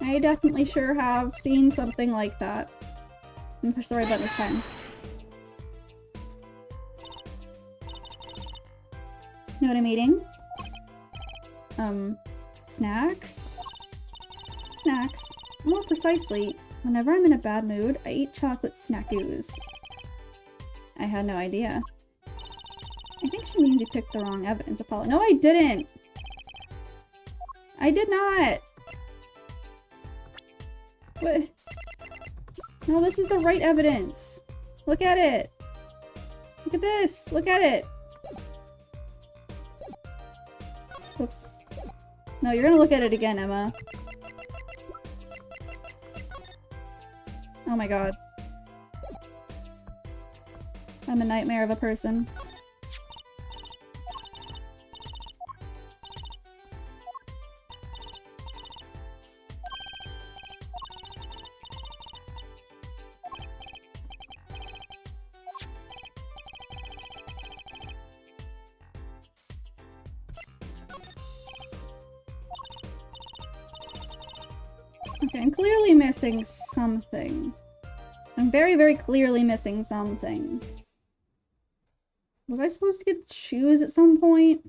I definitely sure have seen something like that. I'm push the right button this time. Know what I'm eating? Snacks? Snacks. More precisely, whenever I'm in a bad mood, I eat chocolate snackoos. I had no idea. I think she means you picked the wrong evidence, Apollo. No, I didn't! I did not! What? No, this is the right evidence. Look at it. Look at this. Look at it. Whoops. No, you're gonna look at it again, Emma. Oh my god. I'm a nightmare of a person. Okay, I'm clearly missing something. I'm very, very clearly missing something. Was I supposed to get shoes at some point?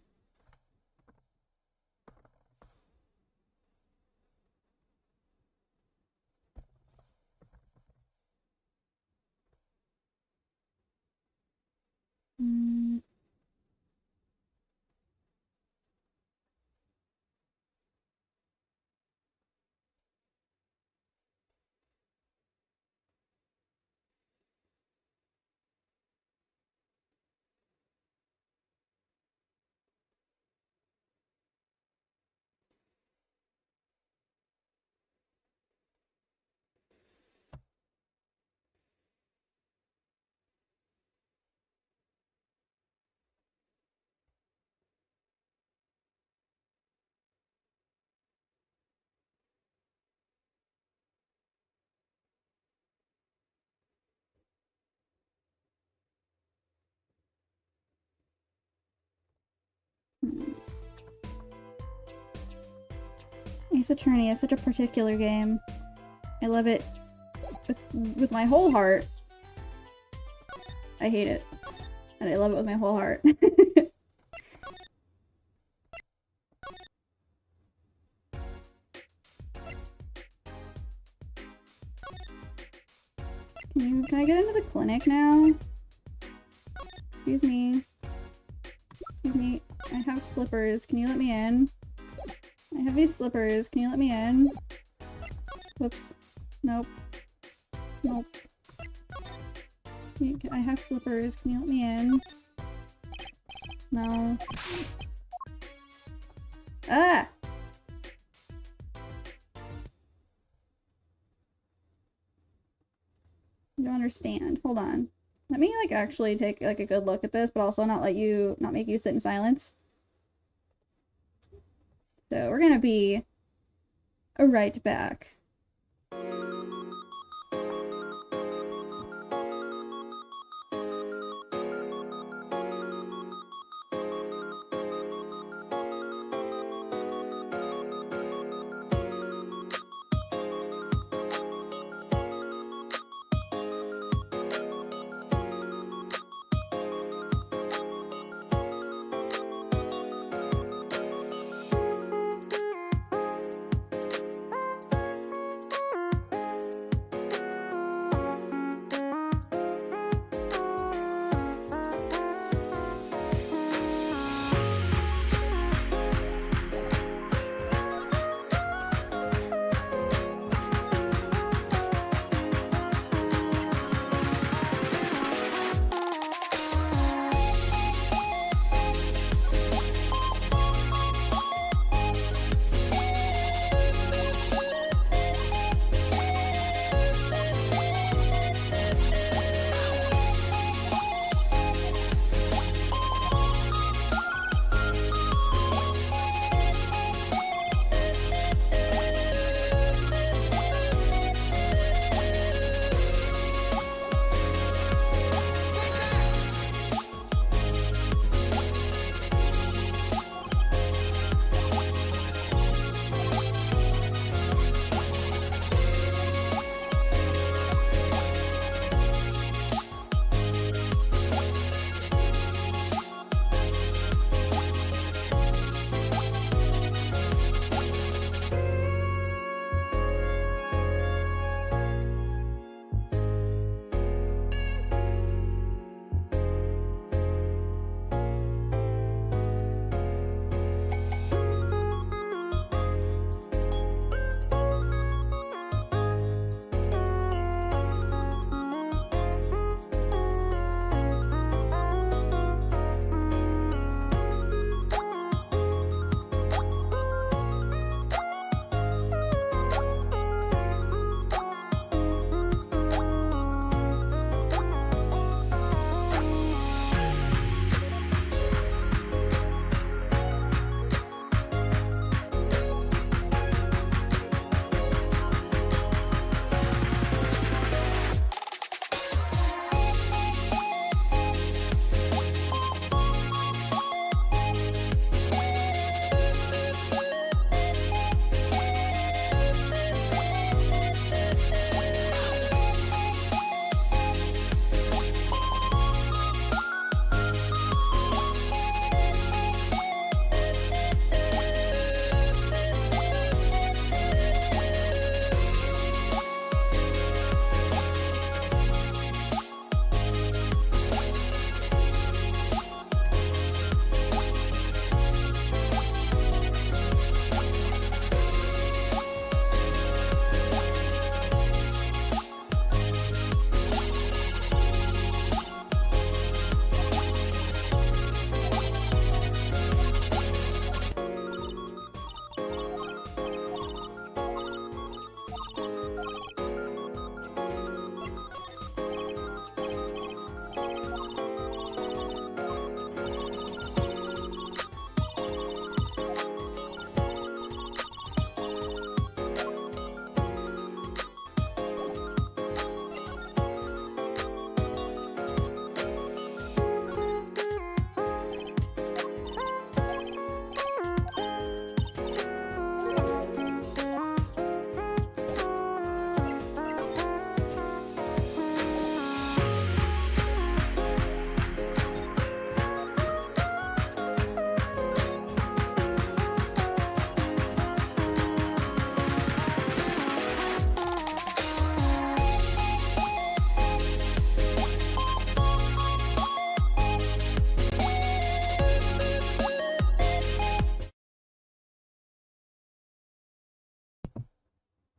Ace Attorney is such a particular game. I love it with my whole heart. I hate it. And I love it with my whole heart. Can I get into the clinic now? Excuse me. Excuse me. I have slippers. Can you let me in? I have these slippers. Can you let me in? Whoops. Nope. Nope. I have slippers. Can you let me in? No. Ah! I don't understand. Hold on. Let me, like, actually take, like, a good look at this, but also not make you sit in silence. So, we're gonna be right back.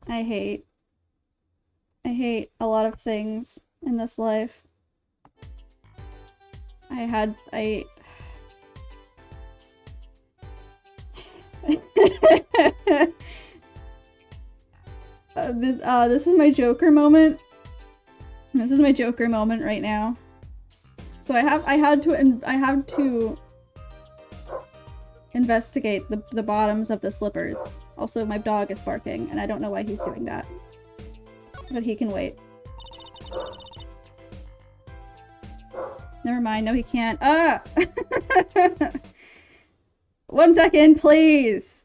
I hate a lot of things in this life. This is my Joker moment. This is my Joker moment right now. So I had to investigate the bottoms of the slippers. Also, my dog is barking, and I don't know why he's doing that. But he can wait. Never mind, no he can't. Ah! 1 second, please!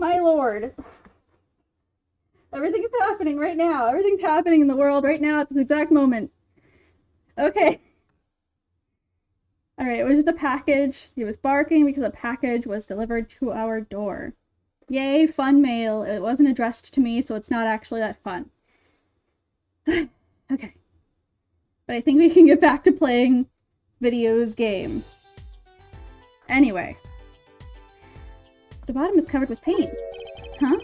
My lord. Everything is happening right now. Everything's happening in the world right now at this exact moment. Okay. Alright, it was just a package. He was barking because a package was delivered to our door. Yay, fun mail. It wasn't addressed to me, so it's not actually that fun. Okay. But I think we can get back to playing Video's game. Anyway. The bottom is covered with paint. Huh?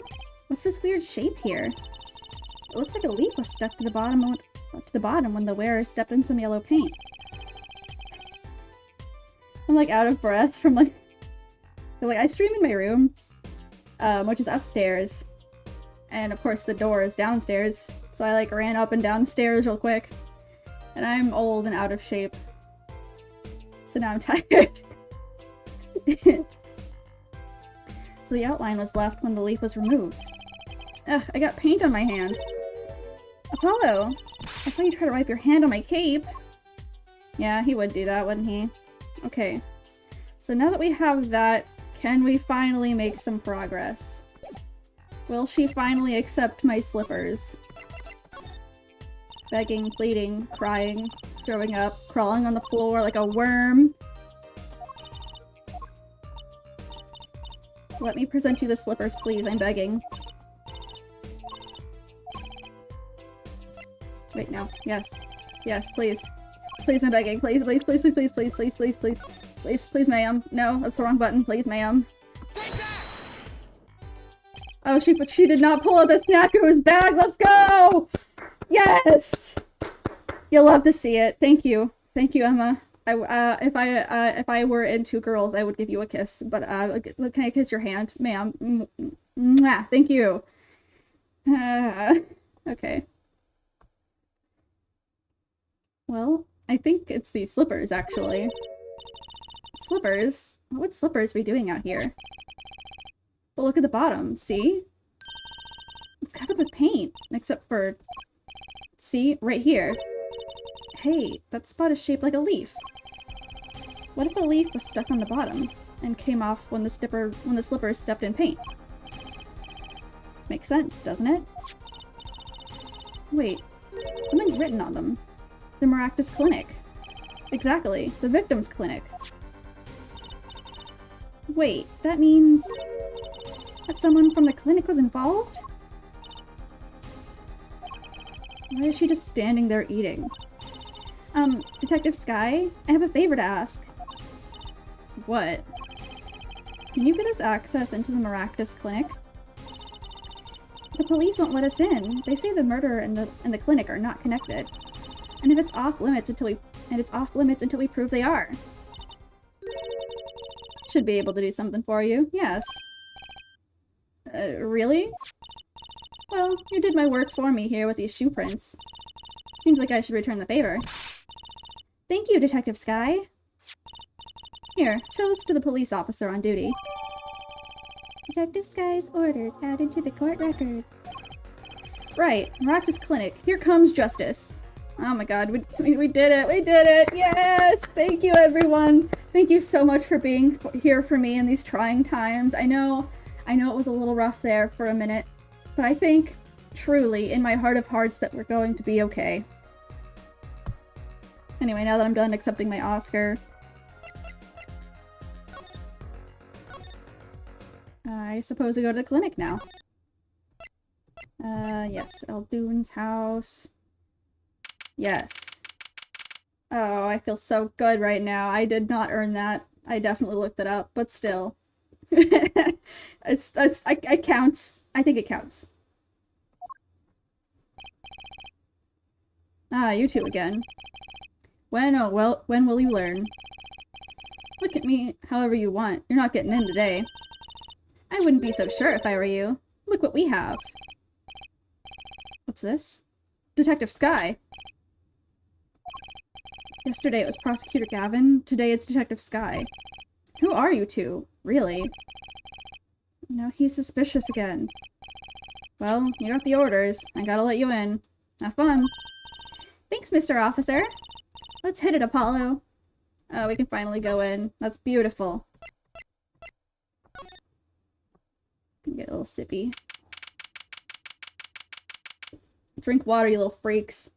What's this weird shape here? It looks like a leaf was stuck to the bottom when the wearer stepped in some yellow paint. I'm like out of breath from like I stream in my room, which is upstairs, and of course the door is downstairs, so I like ran up and down the stairs real quick, and I'm old and out of shape, so now I'm tired. So the outline was left when the leaf was removed. Ugh, I got paint on my hand. Apollo, I saw you try to wipe your hand on my cape. Yeah, he would do that, wouldn't he? Okay. So now that we have that, can we finally make some progress? Will she finally accept my slippers? Begging, pleading, crying, throwing up, crawling on the floor like a worm. Let me present you the slippers, please. I'm begging. Wait, no. Yes. Yes, please. Please, I'm begging. Please, please, please, please, please, please, please, please, please. Please, please, ma'am. No, that's the wrong button. Please, ma'am. Oh, she did not pull out the Snackoos bag. Let's go! Yes! You'll love to see it. Thank you. Thank you, Emma. If I were into girls, I would give you a kiss. But can I kiss your hand, ma'am? Mwah, thank you. Okay. Well, I think it's these slippers, actually. Slippers? What slippers are we doing out here? But look at the bottom. See? It's covered with paint, except for... See? Right here. Hey, that spot is shaped like a leaf. What if a leaf was stuck on the bottom and came off when the slippers stepped in paint? Makes sense, doesn't it? Wait, something's written on them. The Maractus Clinic. Exactly, the victim's clinic. Wait, that means that someone from the clinic was involved? Why is she just standing there eating? Detective Sky, I have a favor to ask. What? Can you get us access into the Maractus Clinic? The police won't let us in. They say the murder and the clinic are not connected. And if it's off limits until we prove they are. should be able to do something for you, yes. Really? Well, you did my work for me here with these shoe prints. Seems like I should return the favor. Thank you, Detective Sky. Here, show this to the police officer on duty. Detective Sky's orders added to the court record. Right, Maractus Clinic. Here comes justice. Oh my god, we did it! We did it! Yes! Thank you, everyone! Thank you so much for being here for me in these trying times. I know it was a little rough there for a minute, but I think, truly, in my heart of hearts, that we're going to be okay. Anyway, now that I'm done accepting my Oscar, I suppose we go to the clinic now. Yes, Eldoon's house. Yes. Oh, I feel so good right now. I did not earn that. I definitely looked it up, but still. It counts. I think it counts. Ah, you two again. When will you learn? Look at me however you want. You're not getting in today. I wouldn't be so sure if I were you. Look what we have. What's this? Detective Sky. Yesterday it was Prosecutor Gavin. Today it's Detective Sky. Who are you two? Really? Now he's suspicious again. Well, you got the orders. I gotta let you in. Have fun. Thanks, Mr. Officer. Let's hit it, Apollo. Oh, we can finally go in. That's beautiful. Can get a little sippy. Drink water, you little freaks.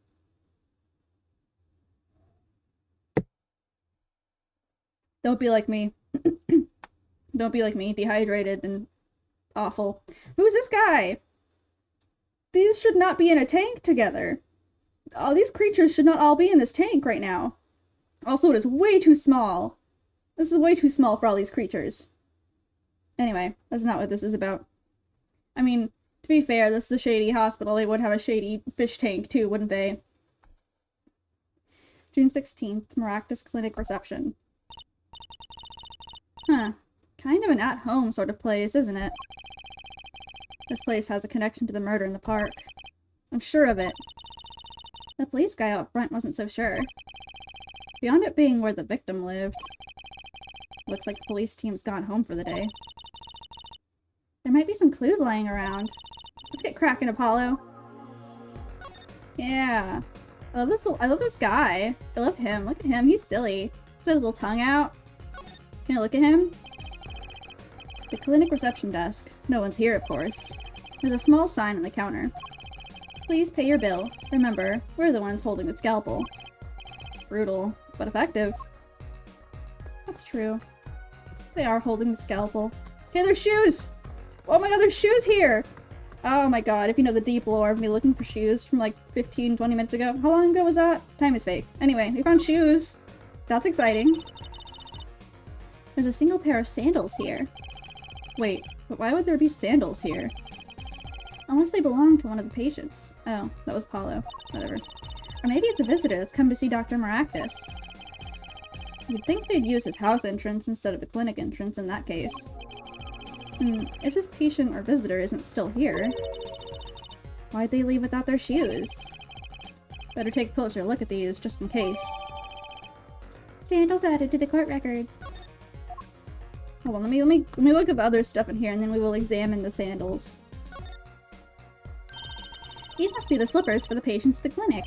Don't be like me. Don't be like me, dehydrated and awful. Who's this guy? These should not be in a tank together. All these creatures should not all be in this tank right now. Also, it is way too small. This is way too small for all these creatures. Anyway, that's not what this is about. I mean, to be fair, this is a shady hospital. They would have a shady fish tank too, wouldn't they? June 16th, Maractus Clinic reception. Huh. Kind of an at-home sort of place, isn't it? This place has a connection to the murder in the park. I'm sure of it. The police guy out front wasn't so sure. Beyond it being where the victim lived, looks like the police team's gone home for the day. There might be some clues lying around. Let's get cracking, Apollo. Yeah. I love this guy. I love him. Look at him. He's silly. He's got his little tongue out. Can I look at him? The clinic reception desk. No one's here, of course. There's a small sign on the counter. Please pay your bill. Remember, we're the ones holding the scalpel. Brutal, but effective. That's true. They are holding the scalpel. Hey, there's shoes! Oh my god, there's shoes here! Oh my god, if you know the deep lore of me looking for shoes from like 15, 20 minutes ago. How long ago was that? Time is fake. Anyway, we found shoes. That's exciting. There's a single pair of sandals here. Wait, but why would there be sandals here? Unless they belong to one of the patients. Oh, that was Paulo. Whatever. Or maybe it's a visitor that's come to see Dr. Maractus. You'd think they'd use his house entrance instead of the clinic entrance in that case. If this patient or visitor isn't still here, why'd they leave without their shoes? Better take a closer look at these, just in case. Sandals added to the court record. Hold on, let me look at the other stuff in here, and then we will examine the sandals. These must be the slippers for the patients at the clinic.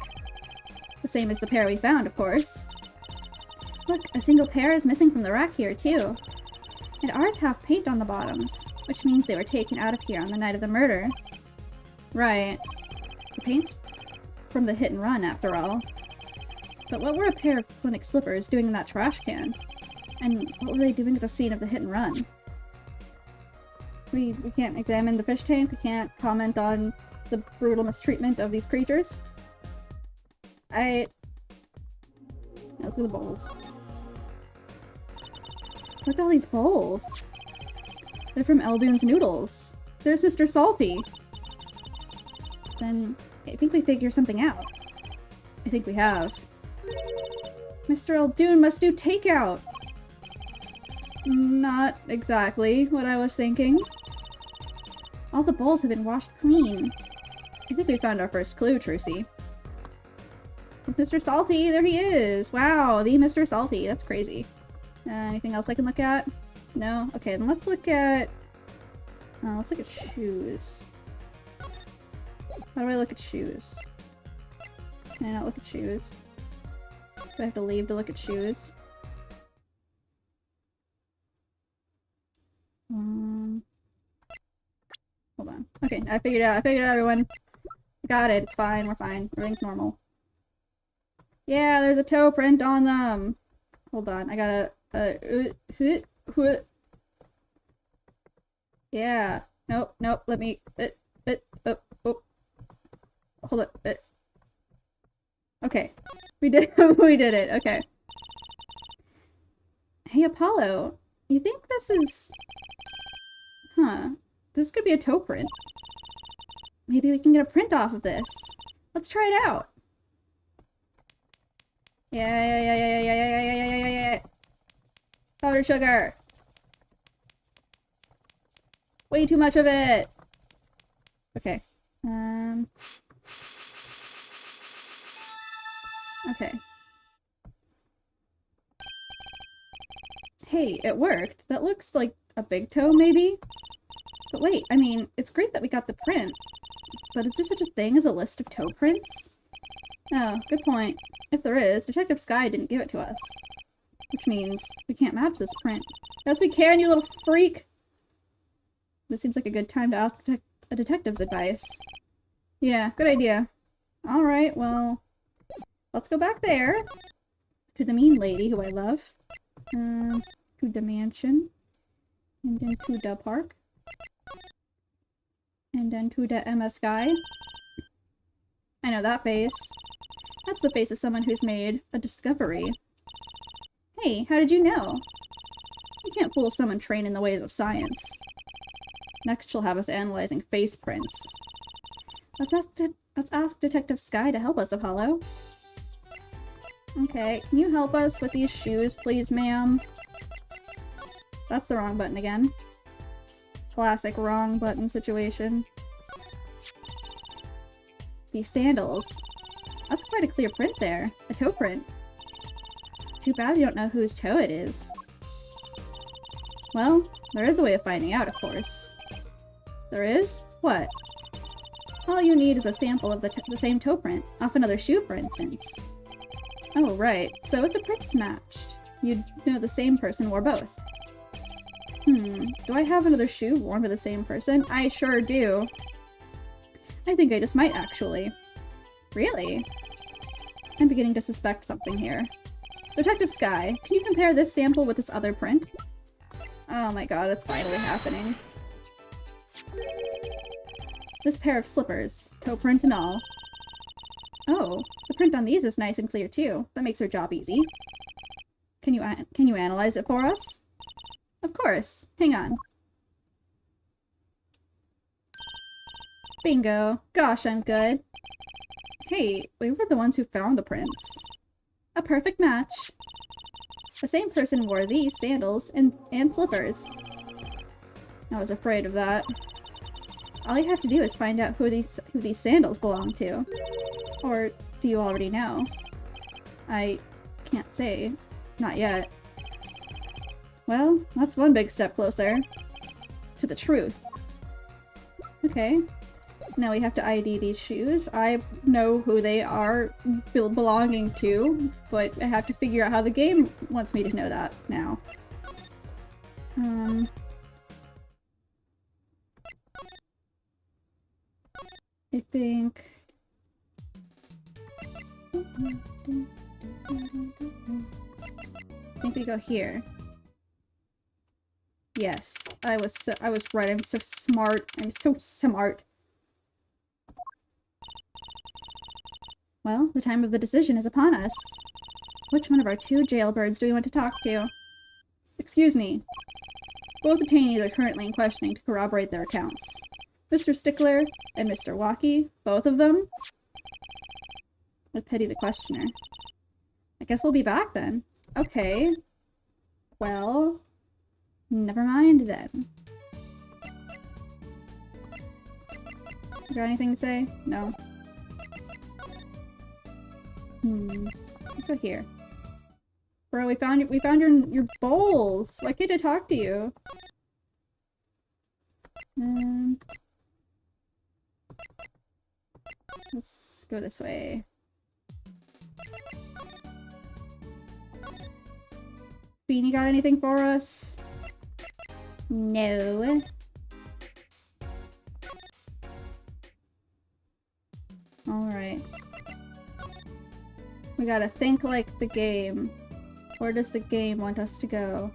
The same as the pair we found, of course. Look, a single pair is missing from the rack here, too. And ours have paint on the bottoms, which means they were taken out of here on the night of the murder. Right. The paint's from the hit and run, after all. But what were a pair of clinic slippers doing in that trash can? And what were they doing at the scene of the hit and run? We can't examine the fish tank, we can't comment on the brutal mistreatment of these creatures. Let's do the bowls. Look at all these bowls. They're from Eldoon's Noodles. There's Mr. Salty. Then, I think we figured something out. I think we have. Mr. Eldoon must do takeout! Not exactly what I was thinking. All the bowls have been washed clean. I think we found our first clue, Trucy. Mr. Salty, there he is! Wow, the Mr. Salty, that's crazy. Anything else I can look at? No? Okay, then let's look at shoes. How do I look at shoes? Can I not look at shoes? Do I have to leave to look at shoes? Hold on. Okay, I figured it out. I figured it out, everyone. Got it. It's fine. We're fine. Everything's normal. Yeah, there's a toe print on them. Hold on. I gotta... yeah. Nope. Nope. Let me... oh. Hold on. Okay. We did we did it. Okay. Hey, Apollo. You think this is... Huh. This could be a toe print. Maybe we can get a print off of this. Let's try it out. Yeah. Powdered sugar. Way too much of it. Okay. Okay. Hey, it worked. That looks like a big toe, maybe? But wait, I mean, it's great that we got the print. But is there such a thing as a list of toe prints? Oh, good point. If there is, Detective Sky didn't give it to us. Which means we can't match this print. Yes, we can, you little freak! This seems like a good time to ask a detective's advice. Yeah, good idea. Alright, well... let's go back there. To the mean lady who I love. To the mansion. And then to the park. And then to the MS Sky. I know that face. That's the face of someone who's made a discovery. Hey, how did you know? You can't fool someone trained in the ways of science. Next she'll have us analyzing face prints. Let's ask Detective Sky to help us, Apollo. Okay, can you help us with these shoes, please, ma'am? That's the wrong button again. Classic wrong button situation. These sandals. That's quite a clear print there. A toe print. Too bad you don't know whose toe it is. Well, there is a way of finding out, of course. There is? What? All you need is a sample of the same toe print, off another shoe, for instance. Oh, right. So if the prints matched, you'd know the same person wore both. Do I have another shoe worn by the same person? I sure do. I think I just might, actually. Really? I'm beginning to suspect something here. Detective Sky, can you compare this sample with this other print? Oh my god, it's finally happening. This pair of slippers, toe print and all. Oh, the print on these is nice and clear too. That makes her job easy. Can you analyze it for us? Of course. Hang on. Bingo. Gosh, I'm good. Hey, we were the ones who found the prints. A perfect match. The same person wore these sandals and slippers. I was afraid of that. All you have to do is find out who these sandals belong to. Or do you already know? I can't say. Not yet. Well, that's one big step closer to the truth. Okay. Now we have to ID these shoes. I know who they are belonging to, but I have to figure out how the game wants me to know that now. I think... I think we go here. Yes, I was right. I'm so smart. I'm so smart. Well, the time of the decision is upon us. Which one of our two jailbirds do we want to talk to? Excuse me. Both detainees are currently in questioning to corroborate their accounts. Mr. Stickler and Mr. Walkie, both of them? I pity the questioner. I guess we'll be back then. Okay. Well... Never mind then. You got anything to say? No. Let's go here. Bro, we found your bowls. Why can't I talk to you? Let's go this way. Beanie got anything for us? No. Alright. We gotta think like the game. Where does the game want us to go?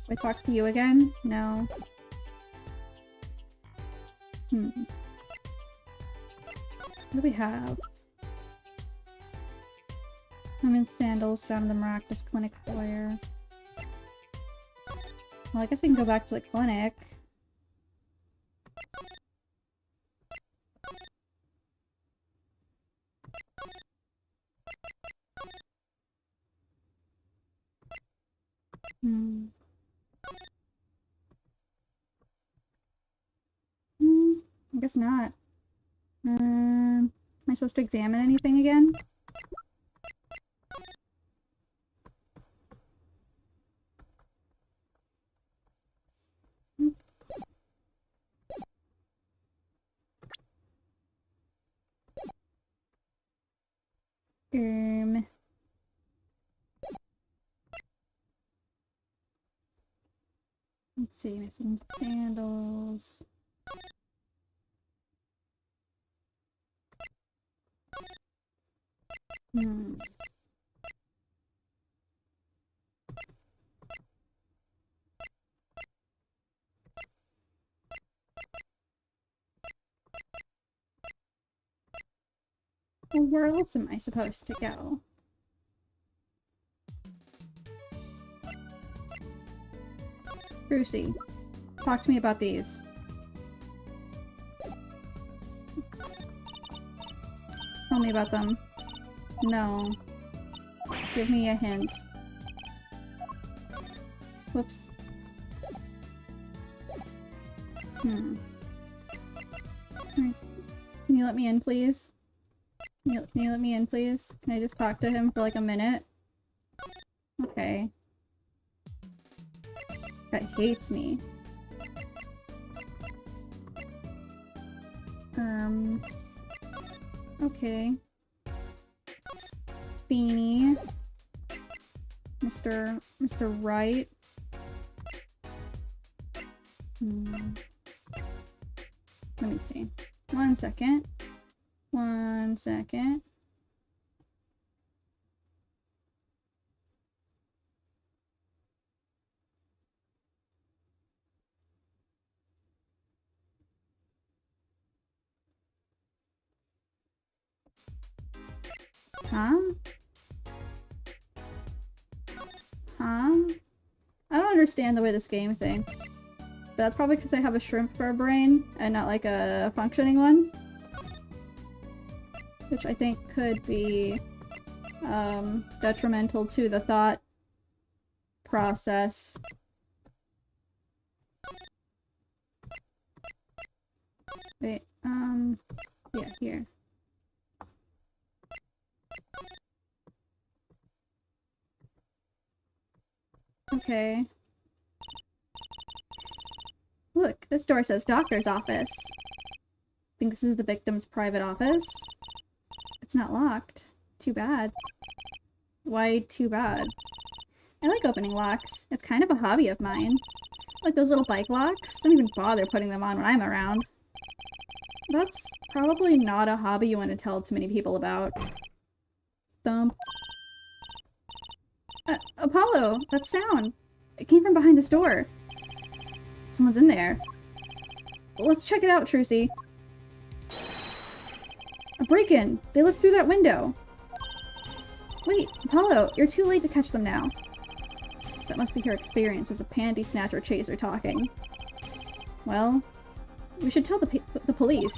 I talk to you again? No. What do we have? I'm in sandals down in the miraculous clinic foyer. Well, I guess we can go back to the clinic. I guess not. Am I supposed to examine anything again? Let's see, missing sandals. Well, where else am I supposed to go? Brucey, talk to me about these. Tell me about them. No. Give me a hint. Whoops. Can you let me in, please? Can you let me in, please? Can I just talk to him for like a minute? Okay. That hates me. Okay. Beanie. Mr. Wright. Let me see. 1 second. 1 second. Huh? I don't understand the way this game thinks. But that's probably because I have a shrimp for a brain and not like a functioning one. Which I think could be detrimental to the thought process. Wait, yeah, here. Okay. Look, this door says doctor's office. Think this is the victim's private office? It's not locked. Too bad. Why too bad? I like opening locks. It's kind of a hobby of mine. Like those little bike locks? Don't even bother putting them on when I'm around. That's probably not a hobby you want to tell too many people about. Thump. Apollo! That sound! It came from behind this door. Someone's in there. Let's check it out, Trucy. A break-in! They looked through that window! Wait, Apollo, you're too late to catch them now. That must be her experience as a panty snatcher chaser talking. Well, we should tell the police.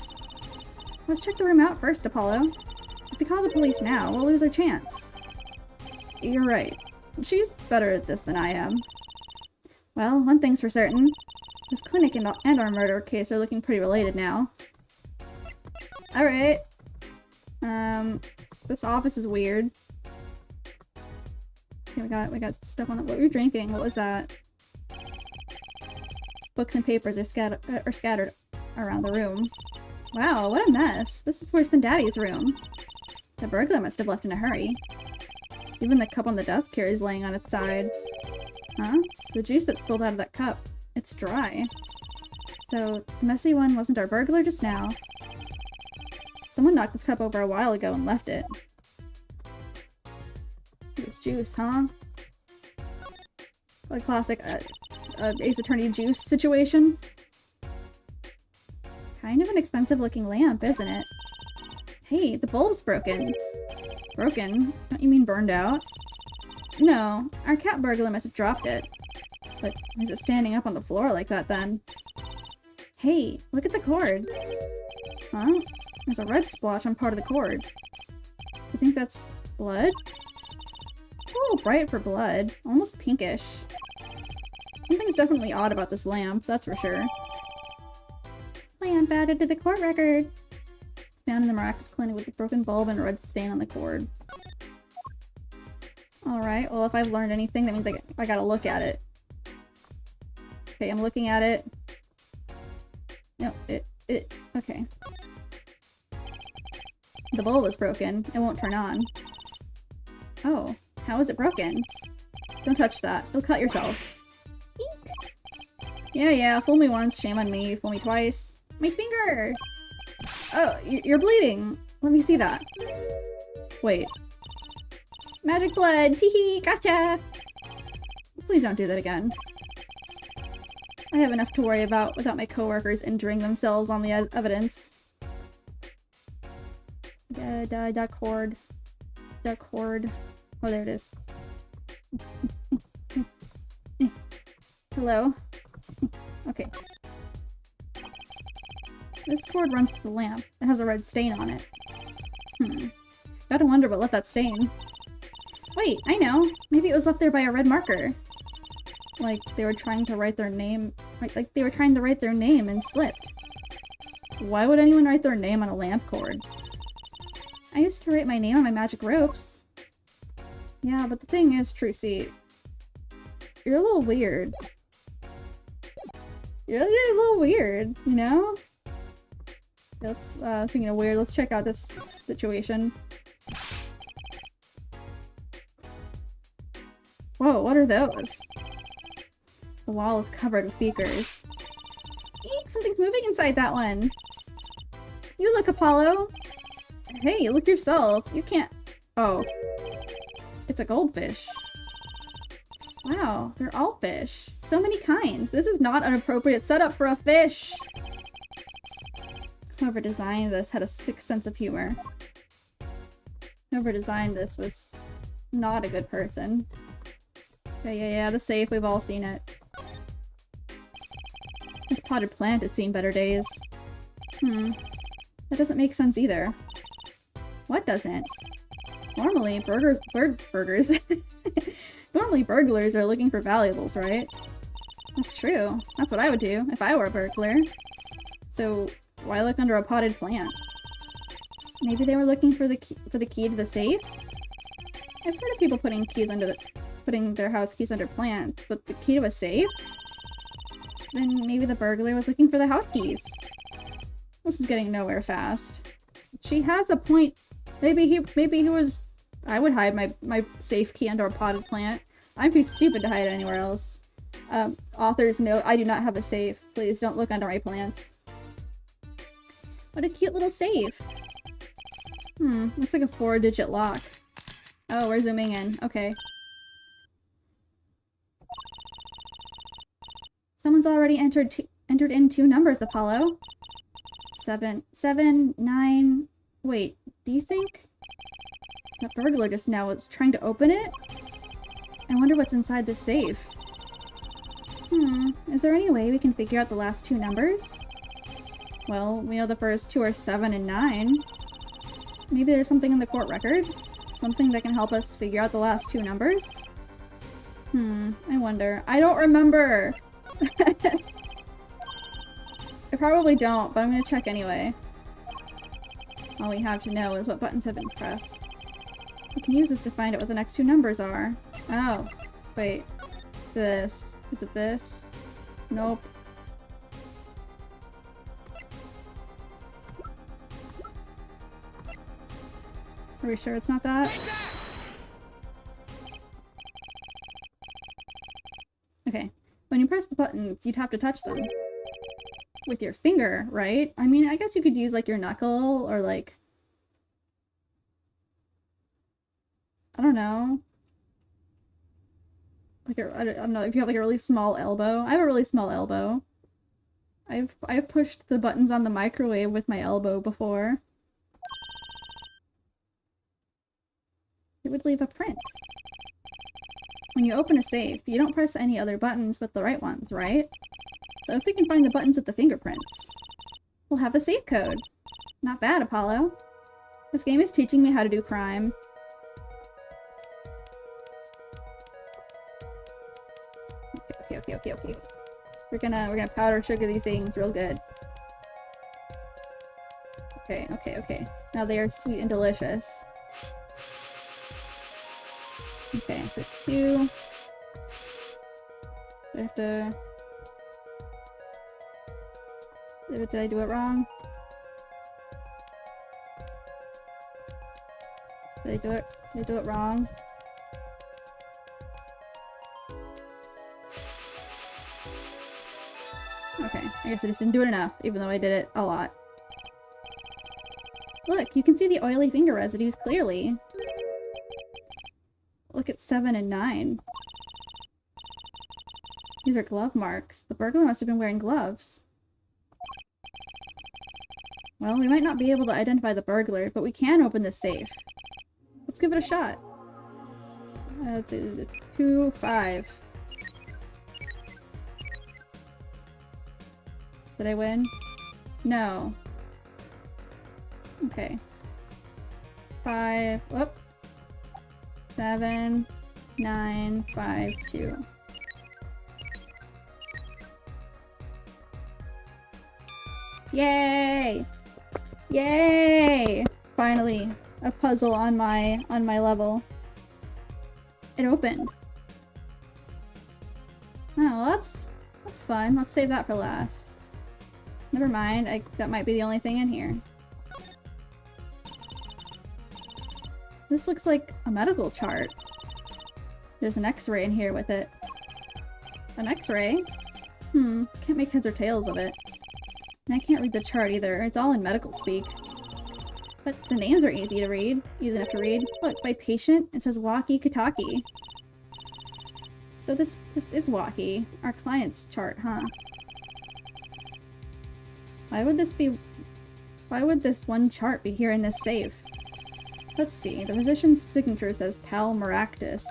Let's check the room out first, Apollo. If we call the police now, we'll lose our chance. You're right. She's better at this than I am. Well, one thing's for certain. This clinic and our murder case are looking pretty related now. Alright. This office is weird. Okay, we got stuff on it. What were you drinking? What was that? Books and papers are scattered around the room. Wow, what a mess. This is worse than Daddy's room. The burglar must have left in a hurry. Even the cup on the desk here is laying on its side. Huh? The juice that spilled out of that cup. It's dry. So, the messy one wasn't our burglar just now. Someone knocked this cup over a while ago and left it. It was juice, huh? Like classic Ace Attorney juice situation. Kind of an expensive looking lamp, isn't it? Hey, the bulb's broken. Broken? Don't you mean burned out? No, our cat burglar must have dropped it. But is it standing up on the floor like that then? Hey, look at the cord. Huh? There's a red splotch on part of the cord. You think that's blood? It's a little bright for blood. Almost pinkish. Something's definitely odd about this lamp, that's for sure. Lamp added to the court record. Found in the miraculous clinic with a broken bulb and a red stain on the cord. Alright, well if I've learned anything, that means I gotta look at it. Okay, I'm looking at it. No, okay. The bulb is broken. It won't turn on. Oh, how is it broken? Don't touch that. You'll cut yourself. Eek. Yeah, fool me once, shame on me. Fool me twice. My finger! Oh, you're bleeding. Let me see that. Wait. Magic blood! Teehee! Gotcha! Please don't do that again. I have enough to worry about without my coworkers injuring themselves on the evidence. That cord. That cord. Oh, there it is. Hello? Okay. This cord runs to the lamp. It has a red stain on it. Gotta wonder what left that stain. Wait, I know! Maybe it was left there by a red marker. Like, they were trying to write their name... Like they were trying to write their name and slipped. Why would anyone write their name on a lamp cord? I used to write my name on my magic ropes. Yeah, but the thing is, Trucy, you're a little weird. You're a little weird, you know? That's, speaking of weird, let's check out this situation. Whoa, what are those? The wall is covered with beakers. Eek, something's moving inside that one! You look, Apollo! Hey, look yourself! You can't... Oh. It's a goldfish. Wow, they're all fish. So many kinds. This is not an appropriate setup for a fish! Whoever designed this had a sick sense of humor. Whoever designed this was not a good person. Yeah, the safe, we've all seen it. This potted plant has seen better days. That doesn't make sense either. What doesn't? Normally, burgers. Normally burglars are looking for valuables, right? That's true. That's what I would do if I were a burglar. So, why look under a potted plant? Maybe they were looking for the key to the safe? I've heard of people putting their house keys under plants, but the key to a safe? Then maybe the burglar was looking for the house keys. This is getting nowhere fast. She has a point. Maybe he was... I would hide my safe key under a potted plant. I'm too stupid to hide it anywhere else. Author's note, I do not have a safe. Please don't look under my plants. What a cute little safe. Looks like a 4-digit lock. Oh, we're zooming in. Okay. Someone's already entered in 2 numbers, Apollo. 7, 9... Wait, do you think that burglar just now was trying to open it? I wonder what's inside the safe. Is there any way we can figure out the last 2 numbers? Well, we know the first two are 7 and 9. Maybe there's something in the court record? Something that can help us figure out the last two numbers? I wonder. I don't remember! I probably don't, but I'm gonna check anyway. All we have to know is what buttons have been pressed. We can use this to find out what the next two numbers are. Oh. Wait. This. Is it this? Nope. Are we sure it's not that? Okay. When you press the buttons, you'd have to touch them. With your finger, right? I mean, I guess you could use, like, your knuckle, or, like... I don't know. Like, I don't know, if you have, like, a really small elbow. I have a really small elbow. I've pushed the buttons on the microwave with my elbow before. It would leave a print. When you open a safe, you don't press any other buttons but the right ones, right? So if we can find the buttons with the fingerprints, we'll have a safe code. Not bad, Apollo. This game is teaching me how to do crime. Okay. We're gonna powder sugar these things real good. Okay. Now they are sweet and delicious. Okay, so 2. I have to... Did I do it wrong? Did I do it wrong? Okay, I guess I just didn't do it enough, even though I did it a lot. Look, you can see the oily finger residues clearly. Look at 7 and 9. These are glove marks. The burglar must have been wearing gloves. Well, we might not be able to identify the burglar, but we can open this safe. Let's give it a shot. 2, 5. Did I win? No. Okay. 5. Whoop. 7, 9, 5, 2. Yay! Yay! Finally, a puzzle on my level. It opened. Oh, well, that's fun. Let's save that for last. Never mind. That might be the only thing in here. This looks like a medical chart. There's an X-ray in here with it. An X-ray? Can't make heads or tails of it. And I can't read the chart either. It's all in medical speak. But the names are easy to read. Easy enough to read. Look, by patient, it says walkie-talkie. So this is Walkie, our client's chart, huh? Why would this one chart be here in this safe? Let's see. The physician's signature says Pal Maractus.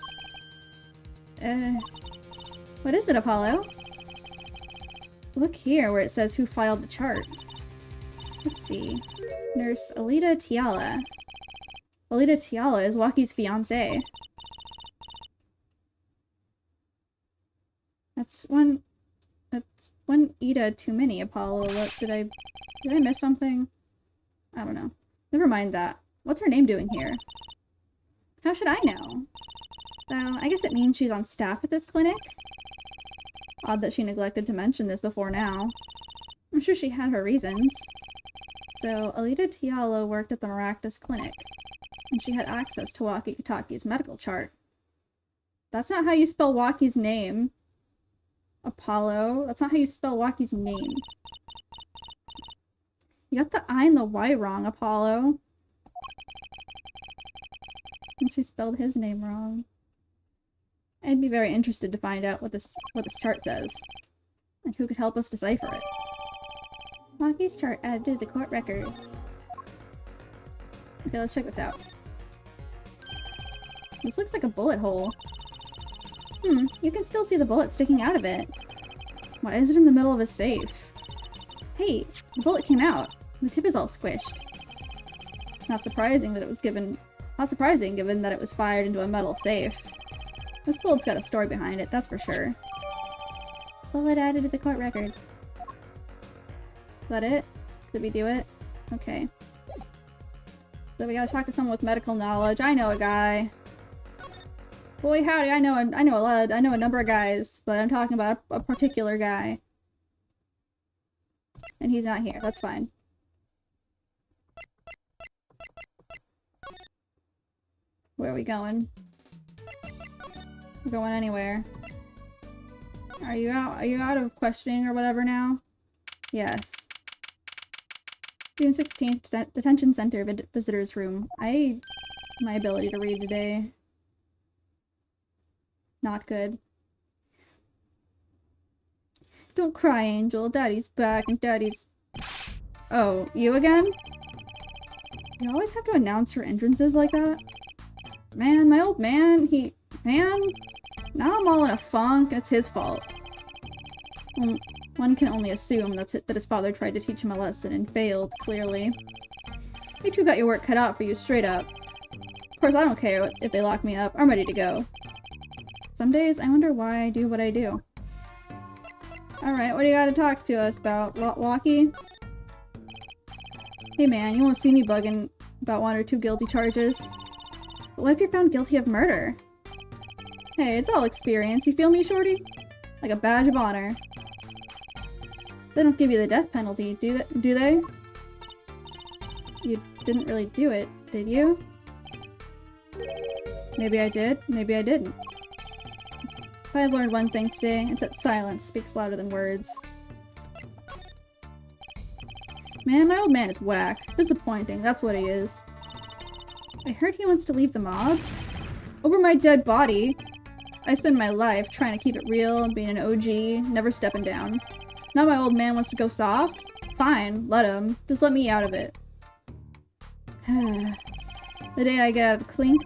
What is it, Apollo? Look here where it says who filed the chart. Let's see. Nurse Alita Tiala. Alita Tiala is Walkie's fiancée. That's one Ida too many, Apollo. What did I miss something? I don't know. Never mind that. What's her name doing here? How should I know? Well, I guess it means she's on staff at this clinic. Odd that she neglected to mention this before now. I'm sure she had her reasons. So, Alita Tiala worked at the Maractus Clinic, and she had access to Walkie-Talkie's medical chart. That's not how you spell Walkie's name, Apollo. That's not how you spell Walkie's name. You got the I and the Y wrong, Apollo. And she spelled his name wrong. I'd be very interested to find out what this chart says, and who could help us decipher it. Walkie's chart added to the court record. Okay, let's check this out. This looks like a bullet hole. You can still see the bullet sticking out of it. Why is it in the middle of a safe? Hey, the bullet came out. The tip is all squished. Not surprising that it was given... Not surprising, given that it was fired into a metal safe. This bullet's got a story behind it, that's for sure. Bullet added to the court record. Is that it? Did we do it? Okay. So we gotta talk to someone with medical knowledge. I know a guy. Boy howdy, I know a number of guys, but I'm talking about a particular guy. And he's not here, that's fine. Where are we going? We're going anywhere. Are you out of questioning or whatever now? Yes. June 16th, Detention Center Visitors Room. My ability to read today. Not good. Don't cry, Angel. Daddy's back and Daddy's... Oh, you again? You always have to announce your entrances like that? Man, my old man, Man, now I'm all in a funk. It's his fault. One can only assume that his father tried to teach him a lesson and failed, clearly. You two got your work cut out for you, straight up. Of course, I don't care if they lock me up. I'm ready to go. Some days, I wonder why I do what I do. Alright, what do you gotta talk to us about, Walkie? Hey man, you won't see me bugging about 1 or 2 guilty charges. But what if you're found guilty of murder? Hey, it's all experience. You feel me, shorty? Like a badge of honor. They don't give you the death penalty, do they? You didn't really do it, did you? Maybe I did, maybe I didn't. If I've learned one thing today, it's that silence speaks louder than words. Man, my old man is whack. Disappointing, that's what he is. I heard he wants to leave the mob. Over my dead body. I spend my life trying to keep it real, being an OG, never stepping down. Now my old man wants to go soft? Fine, let him. Just let me out of it. The day I get out of the clink,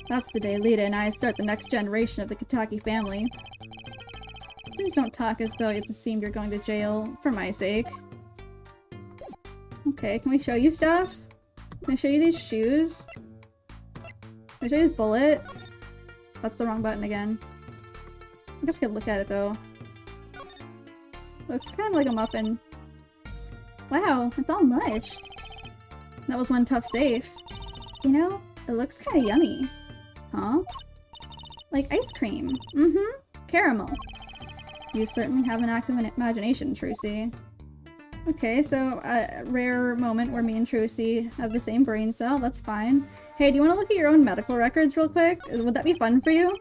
that's the day Lita and I start the next generation of the Kitaki family. Please don't talk as though it's assumed you're going to jail, for my sake. Okay, can we show you stuff? Can I show you these shoes? Can I show you this bullet? That's the wrong button again. I guess I could look at it though. Looks kind of like a muffin. Wow, it's all mushed. That was one tough safe. You know, it looks kind of yummy. Huh? Like ice cream. Mm-hmm. Caramel. You certainly have an active imagination, Trucy. Okay, so a rare moment where me and Trucy have the same brain cell. That's fine. Hey, do you want to look at your own medical records real quick? Would that be fun for you?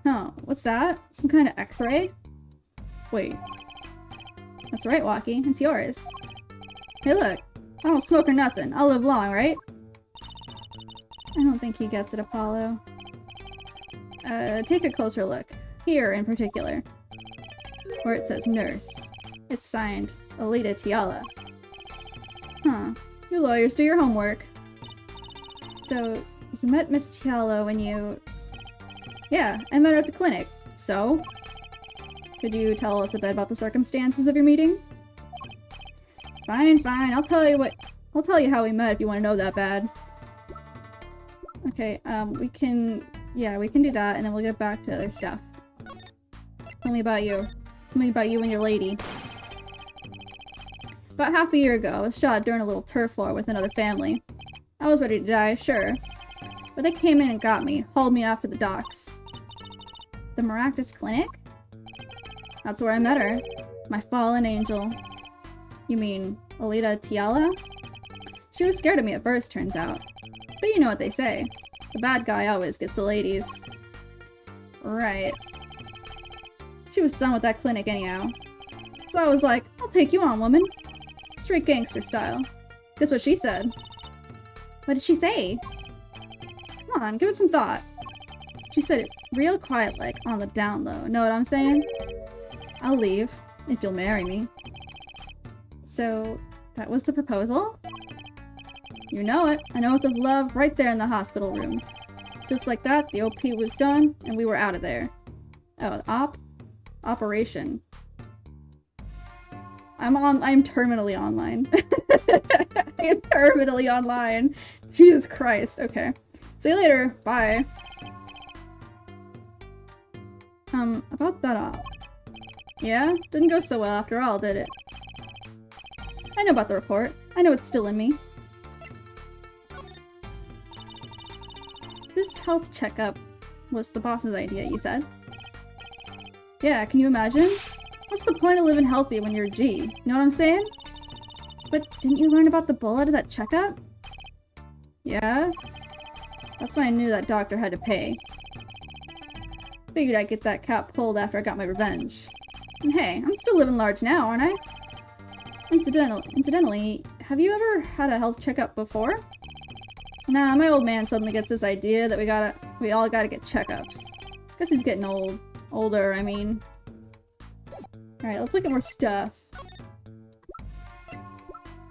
Huh, what's that? Some kind of x-ray? Wait. That's right, Walkie. It's yours. Hey look, I don't smoke or nothing. I'll live long, right? I don't think he gets it, Apollo. Take a closer look. Here, in particular. Where it says nurse. It's signed, Alita Tiala. Huh. You lawyers do your homework. So, you met Miss Tiala when you... Yeah, I met her at the clinic. So? Could you tell us a bit about the circumstances of your meeting? Fine, fine. I'll tell you how we met if you want to know that bad. Okay, we can do that, and then we'll get back to other stuff. Tell me about you. Tell me about you and your lady. About half a year ago, I was shot during a little turf war with another family. I was ready to die, sure. But they came in and got me, hauled me off to the docks. The Maractus Clinic? That's where I met her. My fallen angel. You mean, Alita Tiala? She was scared of me at first, turns out. But you know what they say. The bad guy always gets the ladies. Right. She was done with that clinic anyhow. So I was like, I'll take you on, woman. Straight gangster style. Guess what she said? What did she say? Come on, give it some thought. She said it real quiet, like, on the down low. Know what I'm saying? I'll leave, if you'll marry me. So, that was the proposal? You know it. An oath of love right there in the hospital room. Just like that, the OP was done, and we were out of there. Oh, operation. I'm terminally online. I am terminally online. Jesus Christ. Okay. See you later. Bye. About that yeah? Didn't go so well after all, did it? I know about the report. I know it's still in me. This health checkup was the boss's idea, you said? Yeah, can you imagine? What's the point of living healthy when you're a G? You know what I'm saying? But didn't you learn about the bullet of that checkup? Yeah? That's why I knew that doctor had to pay. Figured I'd get that cap pulled after I got my revenge. And hey, I'm still living large now, aren't I? Incidentally, have you ever had a health checkup before? Nah, my old man suddenly gets this idea that we all gotta get checkups. Guess he's getting older, I mean. Alright, let's look at more stuff.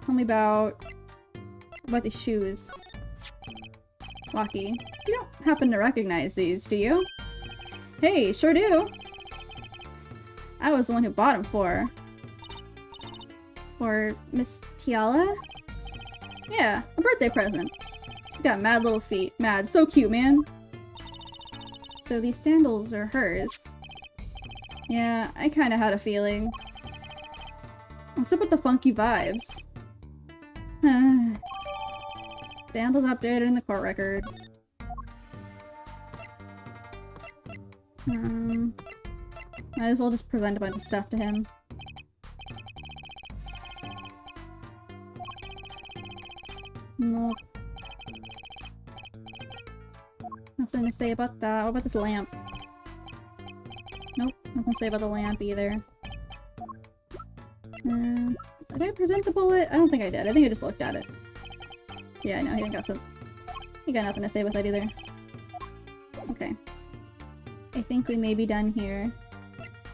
Tell me about these shoes. Lucky. You don't happen to recognize these, do you? Hey, sure do! I was the one who bought them for her. For Miss Tiala? Yeah, a birthday present. She's got mad little feet. Mad. So cute, man. So these sandals are hers. Yeah, I kinda had a feeling. What's up with the funky vibes? Sandals updated in the court record. Might as well just present a bunch of stuff to him. Nope. Nothing to say about that. What about this lamp? Nope, nothing to say about the lamp either. Did I present the bullet? I don't think I did. I think I just looked at it. Yeah, no, he got nothing to say with that either. Okay. I think we may be done here.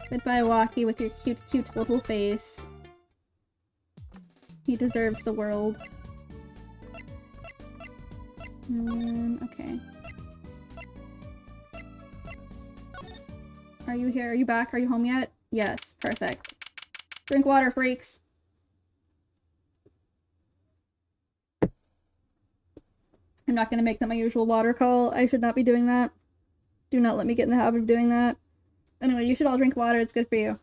Goodbye, Walkie, with your cute, cute little face. He deserves the world. Okay. Are you here? Are you back? Are you home yet? Yes, perfect. Drink water, freaks! I'm not gonna make that my usual water call. I should not be doing that. Do not let me get in the habit of doing that. Anyway, you should all drink water. It's good for you.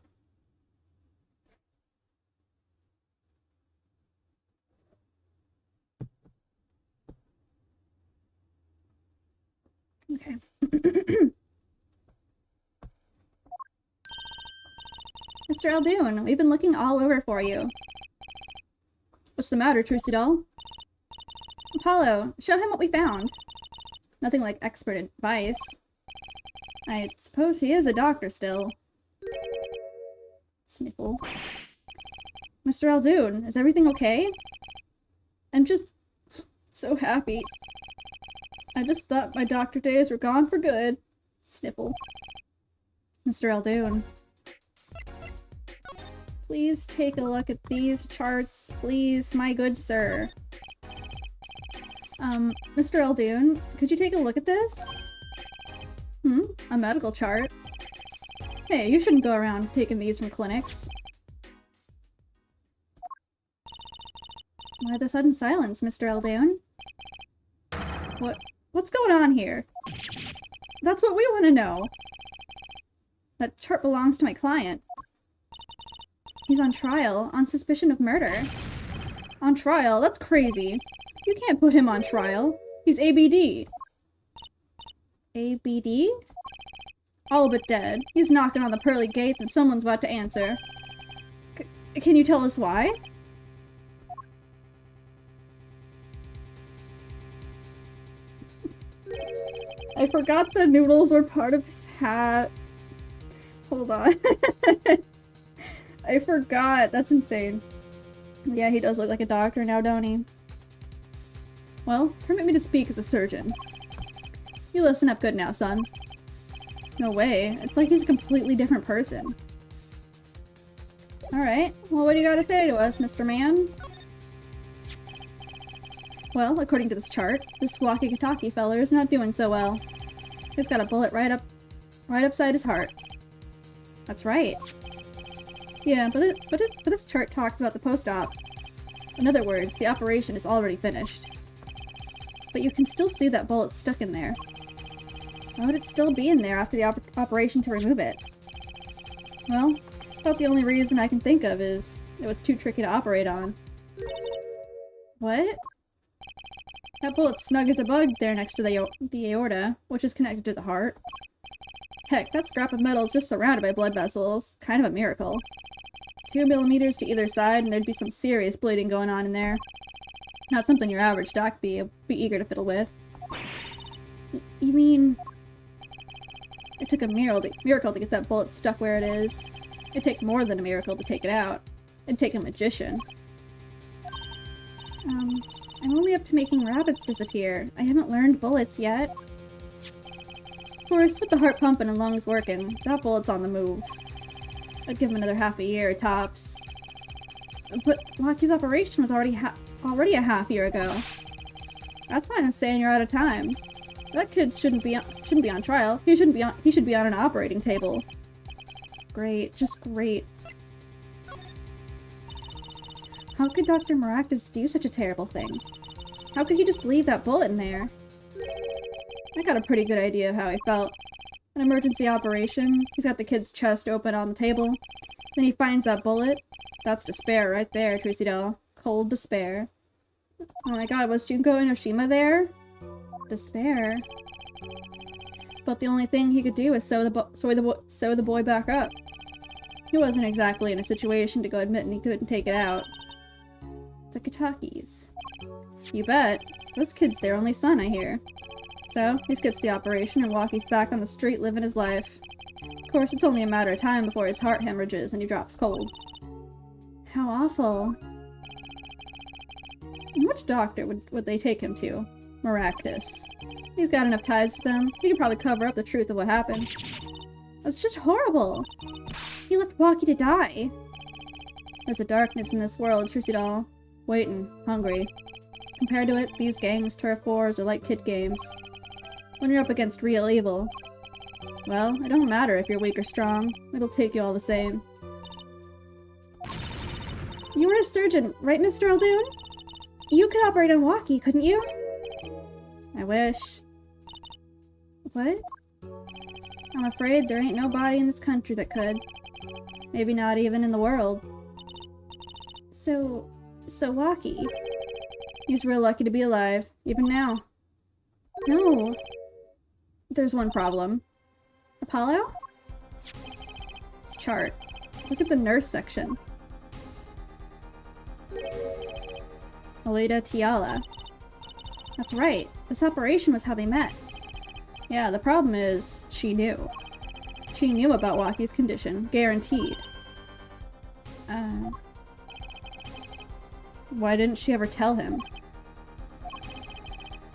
Okay. Mr. Aldoon, we've been looking all over for you. What's the matter, Trucy doll? Apollo, show him what we found. Nothing like expert advice. I suppose he is a doctor still. Sniffle. Mr. Aldoon, is everything okay? I'm just so happy. I just thought my doctor days were gone for good. Sniffle. Mr. Aldoon. Please take a look at these charts, please, my good sir. Mr. Aldoon, could you take a look at this? A medical chart? Hey, you shouldn't go around taking these from clinics. Why the sudden silence, Mr. Aldoon? What's going on here? That's what we want to know. That chart belongs to my client. He's on trial on suspicion of murder. On trial? That's crazy. You can't put him on trial. He's ABD. ABD? All but dead. He's knocking on the pearly gates and someone's about to answer. Can you tell us why? I forgot the noodles were part of his hat. Hold on. I forgot. That's insane. Yeah, he does look like a doctor now, don't he? Well, permit me to speak as a surgeon. You listen up good now, son. No way. It's like he's a completely different person. Alright. Well, what do you gotta say to us, Mr. Man? Well, according to this chart, this walkie-talkie feller is not doing so well. He's got a bullet right upside his heart. That's right. Yeah, but this chart talks about the post-op. In other words, the operation is already finished. But you can still see that bullet stuck in there. Why would it still be in there after the operation to remove it? Well, about the only reason I can think of is it was too tricky to operate on. What? That bullet's snug as a bug there next to the aorta, which is connected to the heart. Heck, that scrap of metal is just surrounded by blood vessels. Kind of a miracle. 2 millimeters to either side, and there'd be some serious bleeding going on in there. Not something your average doc be eager to fiddle with. You mean... It took a miracle to get that bullet stuck where it is. It'd take more than a miracle to take it out. It'd take a magician. I'm only up to making rabbits disappear. I haven't learned bullets yet. Of course, with the heart pumping and lungs working, that bullet's on the move. I'd give him another half a year, tops. But Lockie's operation was already a half year ago. That's why I'm saying you're out of time. That kid shouldn't be on trial. He should be on an operating table. Great, just great. How could Dr. Maractus do such a terrible thing? How could he just leave that bullet in there? I got a pretty good idea of how he felt. An emergency operation, he's got the kid's chest open on the table. Then he finds that bullet. That's despair right there, Tracy doll. Cold despair. Oh my god, was Junko Inoshima there? Despair. But the only thing he could do was sew the boy back up. He wasn't exactly in a situation to go admitting he couldn't take it out. The Katakis. You bet. This kid's their only son, I hear. So, he skips the operation and Walkie's back on the street living his life. Of course, it's only a matter of time before his heart hemorrhages and he drops cold. How awful. And which doctor would they take him to? Maractus. He's got enough ties to them. He could probably cover up the truth of what happened. That's just horrible. He left Walkie to die. There's a darkness in this world, Trissy doll. Waiting, hungry. Compared to it, these games, turf wars, are like kid games. When you're up against real evil, well, it don't matter if you're weak or strong. It'll take you all the same. You were a surgeon, right, Mr. Aldoon? You could operate on Walkie, couldn't you? I wish. What? I'm afraid there ain't nobody in this country that could. Maybe not even in the world. So Walkie. He's real lucky to be alive, even now. No. There's one problem. Apollo? This chart. Look at the nurse section. Alida Tiala. That's right. This operation was how they met. Yeah, the problem is, she knew. She knew about Walkie's condition. Guaranteed. Why didn't she ever tell him?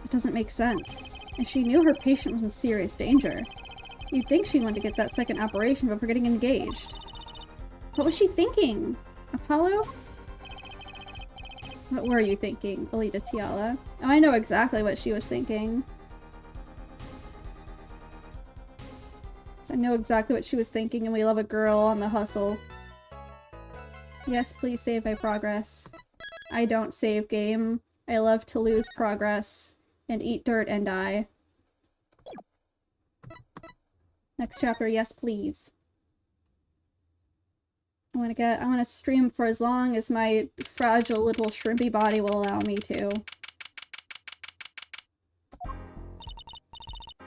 It doesn't make sense. If she knew her patient was in serious danger, you'd think she'd want to get that second operation before getting engaged. What was she thinking? Apollo? What were you thinking, Alida Tiala? Oh, I know exactly what she was thinking. I know exactly what she was thinking, and we love a girl on the hustle. Yes, please save my progress. I don't save game. I love to lose progress. And eat dirt and die. Next chapter, yes please. I wanna stream for as long as my fragile little shrimpy body will allow me to.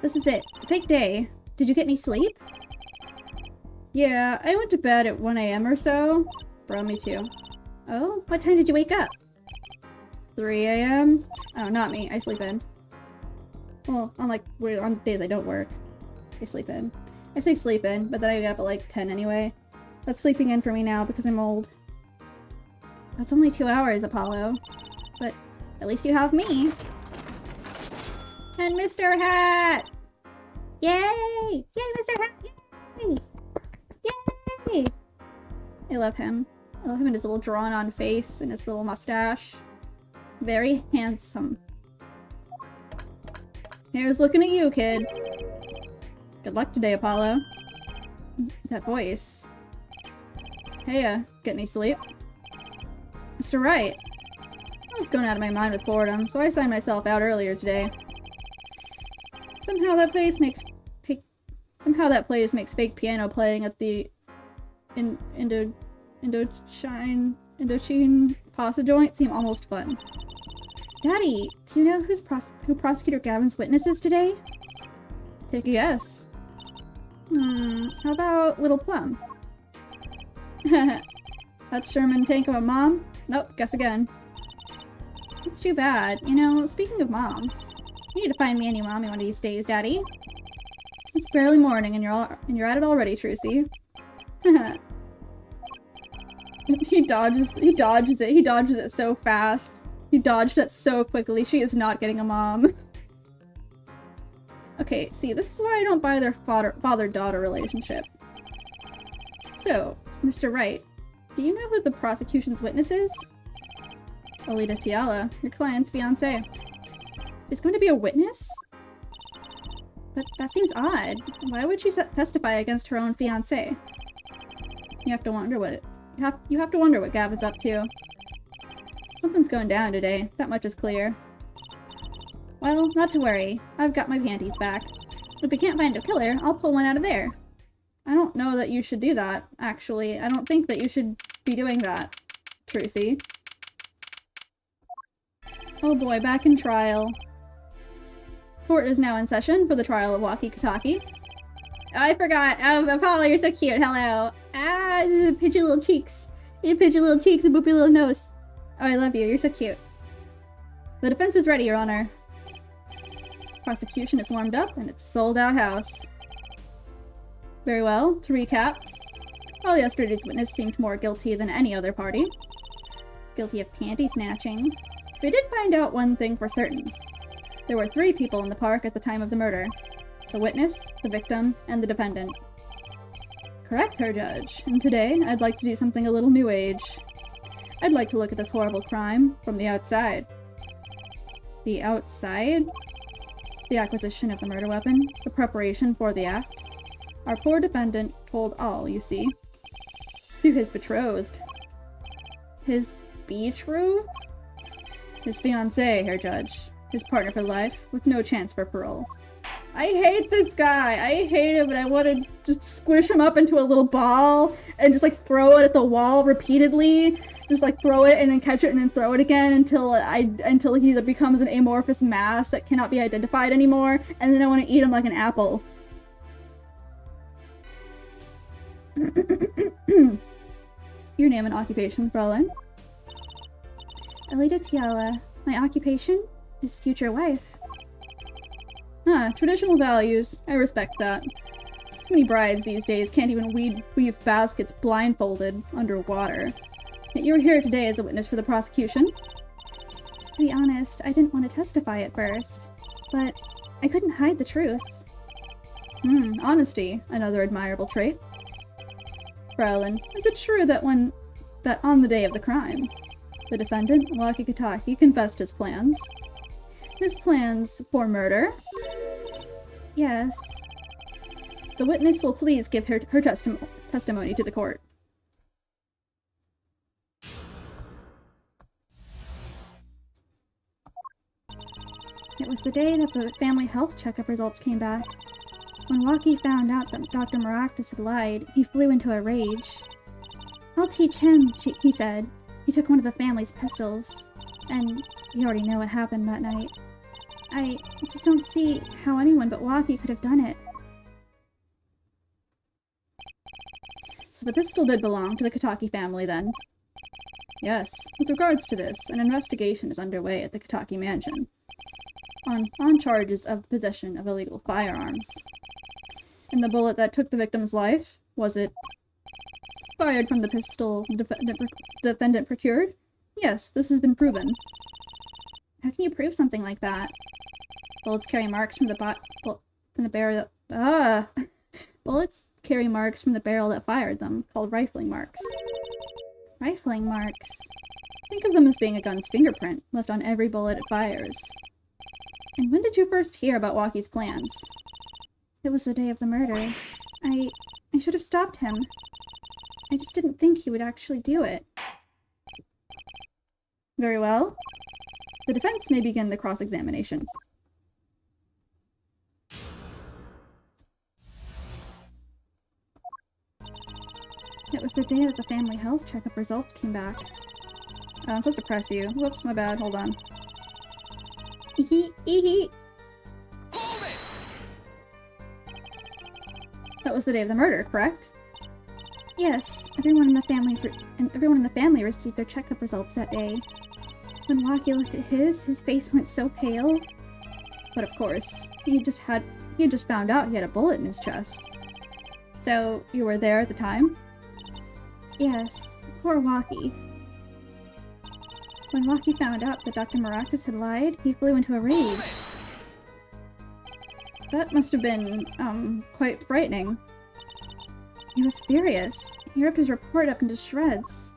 This is it. The big day. Did you get any sleep? Yeah, I went to bed at 1 AM or so. Bro, me too. Oh, what time did you wake up? 3 AM? Oh, not me. I sleep in. Well, on days I don't work, I sleep in. I say sleep in, but then I get up at like 10 anyway. That's sleeping in for me now because I'm old. That's only 2 hours, Apollo. But at least you have me. And Mr. Hat! Yay! Yay, Mr. Hat! Yay! Yay! I love him. I love him and his little drawn-on face and his little mustache. Very handsome. Here's looking at you, kid. Good luck today, Apollo. That voice. Hey, get any sleep? Mr. Wright. I was going out of my mind with boredom, so I signed myself out earlier today. Somehow that place makes fake piano playing at the Indochine pasta joint seem almost fun. Daddy, do you know who Prosecutor Gavin's witness is today? Take a guess. How about Little Plum? That's Sherman Tank of a mom? Nope, guess again. It's too bad. You know, speaking of moms, you need to find me a new mommy one of these days, Daddy. It's barely morning and you're at it already, Trucy. He dodges it so fast. He dodged it so quickly. She is not getting a mom. Okay, see, this is why I don't buy their father-daughter relationship. So, Mr. Wright, do you know who the prosecution's witness is? Alita Tiala, your client's fiancé. Is going to be a witness? But that seems odd. Why would she testify against her own fiancé? You have to wonder what Gavin's up to. Something's going down today. That much is clear. Well, not to worry. I've got my panties back. If we can't find a killer, I'll pull one out of there. I don't know that you should do that, actually. I don't think that you should be doing that, Trucy. Oh boy, back in trial. Court is now in session for the trial of Walkie-Talkie. Oh, I forgot. Apollo, you're so cute. Hello. Ah, pinch your little cheeks. You pinch your little cheeks and boop your little nose. Oh, I love you. You're so cute. The defense is ready, Your Honor. Prosecution is warmed up, and it's a sold-out house. Very well. To recap, while yesterday's witness seemed more guilty than any other party, guilty of panty snatching, we did find out one thing for certain. There were 3 people in the park at the time of the murder. The witness, the victim, and the defendant. Correct, Herr Judge. And today, I'd like to do something a little new age. I'd like to look at this horrible crime from the outside. The outside? The acquisition of the murder weapon, the preparation for the act. Our poor defendant told all, you see. To his betrothed. His betrothed? His fiancée, Herr Judge. His partner for life, with no chance for parole. I hate this guy! I hate him, and I want to just squish him up into a little ball and just, like, throw it at the wall repeatedly. Just, like, throw it and then catch it and then throw it again until he becomes an amorphous mass that cannot be identified anymore, and then I want to eat him like an apple. Your name and occupation, Fräulein? Alita Tiala. My occupation is future wife. Traditional values. I respect that. Too many brides these days can't even weave baskets blindfolded underwater. Yet you're here today as a witness for the prosecution. To be honest, I didn't want to testify at first, but I couldn't hide the truth. Honesty. Another admirable trait. Fräulein, is it true that on the day of the crime, the defendant, Walkie-Talkie, confessed his plans? His plans for murder? Yes. The witness will please give her testimony to the court. It was the day that the family health checkup results came back. When Walkie found out that Dr. Maractus had lied, he flew into a rage. I'll teach him, he said. He took one of the family's pistols. And you already know what happened that night. I just don't see how anyone but Walkie could have done it. So the pistol did belong to the Kitaki family, then? Yes. With regards to this, an investigation is underway at the Kitaki mansion. On charges of possession of illegal firearms. And the bullet that took the victim's life, was it fired from the pistol defendant procured? Yes, this has been proven. How can you prove something like that? Bullets carry marks from the barrel Bullets carry marks from the barrel that fired them, called rifling marks. Rifling marks? Think of them as being a gun's fingerprint, left on every bullet it fires. And when did you first hear about Walkie's plans? It was the day of the murder. I should have stopped him. I just didn't think he would actually do it. Very well. The defense may begin the cross-examination. It was the day that the family health checkup results came back. I'm supposed to press you. Whoops, my bad. Hold on. That was the day of the murder, correct? Yes, everyone in the family received their checkup results that day. When Waki looked at his face went so pale. But of course, he had just found out he had a bullet in his chest. So, you were there at the time? Yes, poor Waki. When Waki found out that Dr. Maracas had lied, he flew into a rage. That must have been, quite frightening. He was furious. He ripped his report up into shreds.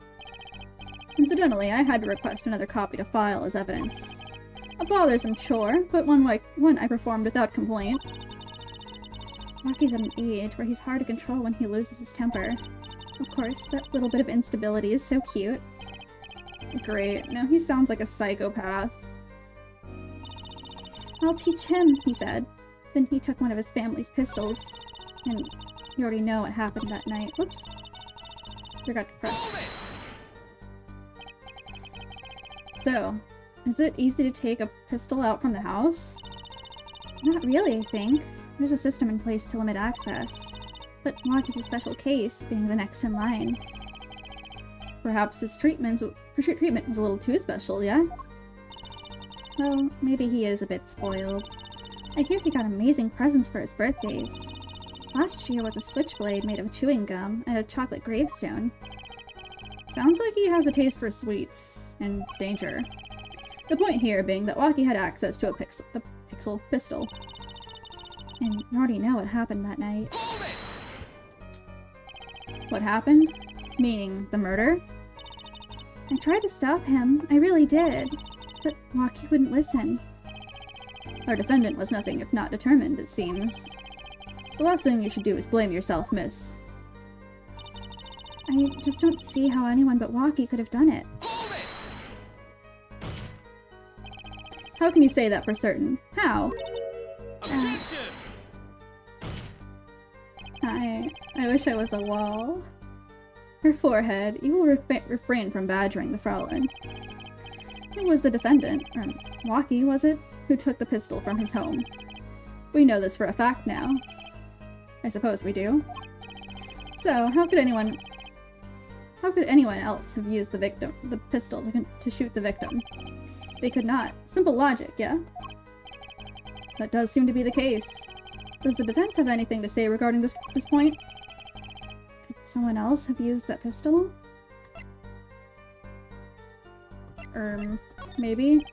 Incidentally, I had to request another copy to file as evidence. A bothersome chore, but one I performed without complaint. Waki's at an age where he's hard to control when he loses his temper. Of course, that little bit of instability is so cute. Great. Now he sounds like a psychopath. I'll teach him, he said. Then he took one of his family's pistols. And you already know what happened that night. Whoops. Forgot to press. So, is it easy to take a pistol out from the house? Not really, I think. There's a system in place to limit access. But Waki's a special case, being the next in line. Perhaps his treatment was a little too special, yeah? Well, maybe he is a bit spoiled. I hear he got amazing presents for his birthdays. Last year was a switchblade made of chewing gum and a chocolate gravestone. Sounds like he has a taste for sweets and danger. The point here being that Waki had access to a pixel pistol. And you already know what happened that night. What happened? Meaning the murder? I tried to stop him, I really did. But Waki wouldn't listen. Our defendant was nothing if not determined, it seems. The last thing you should do is blame yourself, miss. I just don't see how anyone but Waki could have done it. How can you say that for certain? How? I wish I was a wall. Her forehead. You will refrain from badgering the Fraulein. It was the defendant, or Waki, was it, who took the pistol from his home. We know this for a fact now. I suppose we do. So, how could anyone else have used the pistol to shoot the victim? They could not. Simple logic, yeah? That does seem to be the case. Does the defense have anything to say regarding this point? Could someone else have used that pistol? Maybe?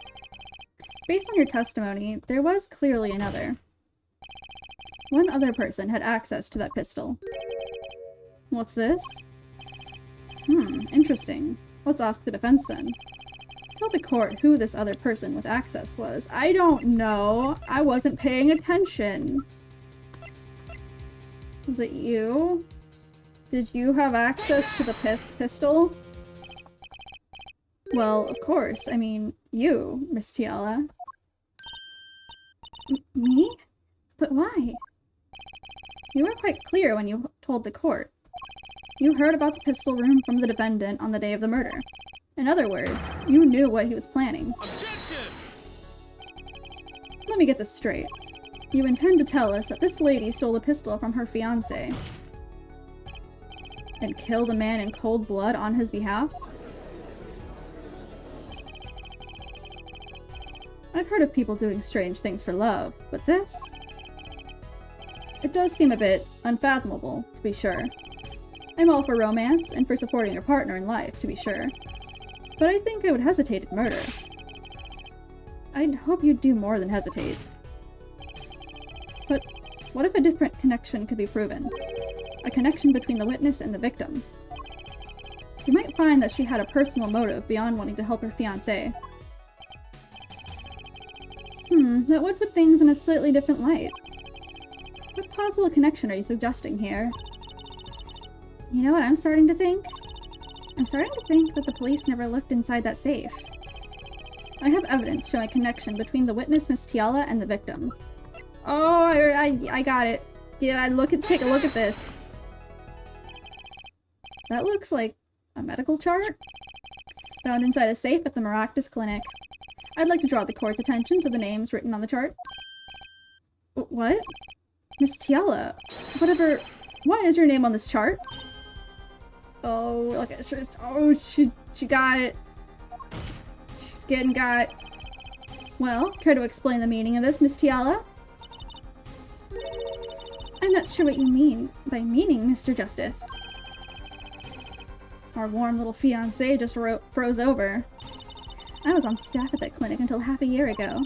Based on your testimony, there was clearly another. One other person had access to that pistol. What's this? Interesting. Let's ask the defense then. Tell the court who this other person with access was. I don't know. I wasn't paying attention. Was it you? Did you have access to the pistol? Well, of course. I mean, you, Miss Tiala. Me? But why? You were quite clear when you told the court. You heard about the pistol room from the defendant on the day of the murder. In other words, you knew what he was planning. Objection! Let me get this straight. You intend to tell us that this lady stole a pistol from her fiancé and killed a man in cold blood on his behalf? I've heard of people doing strange things for love, but this? It does seem a bit unfathomable, to be sure. I'm all for romance, and for supporting your partner in life, to be sure. But I think I would hesitate at murder. I'd hope you'd do more than hesitate. But what if a different connection could be proven? A connection between the witness and the victim. You might find that she had a personal motive beyond wanting to help her fiancé. That would put things in a slightly different light. What possible connection are you suggesting here? You know what I'm starting to think? I'm starting to think that the police never looked inside that safe. I have evidence showing a connection between the witness, Miss Tiala, and the victim. Oh, I got it. Yeah, take a look at this. That looks like a medical chart found inside a safe at the Maractus Clinic. I'd like to draw the court's attention to the names written on the chart. What? Miss Tiala? Whatever. Why is your name on this chart? Oh, look at it. Oh, she got it. She's getting got. Well, care to explain the meaning of this, Miss Tiala? I'm not sure what you mean by meaning, Mr. Justice. Our warm little fiancé just froze over. I was on staff at that clinic until half a year ago.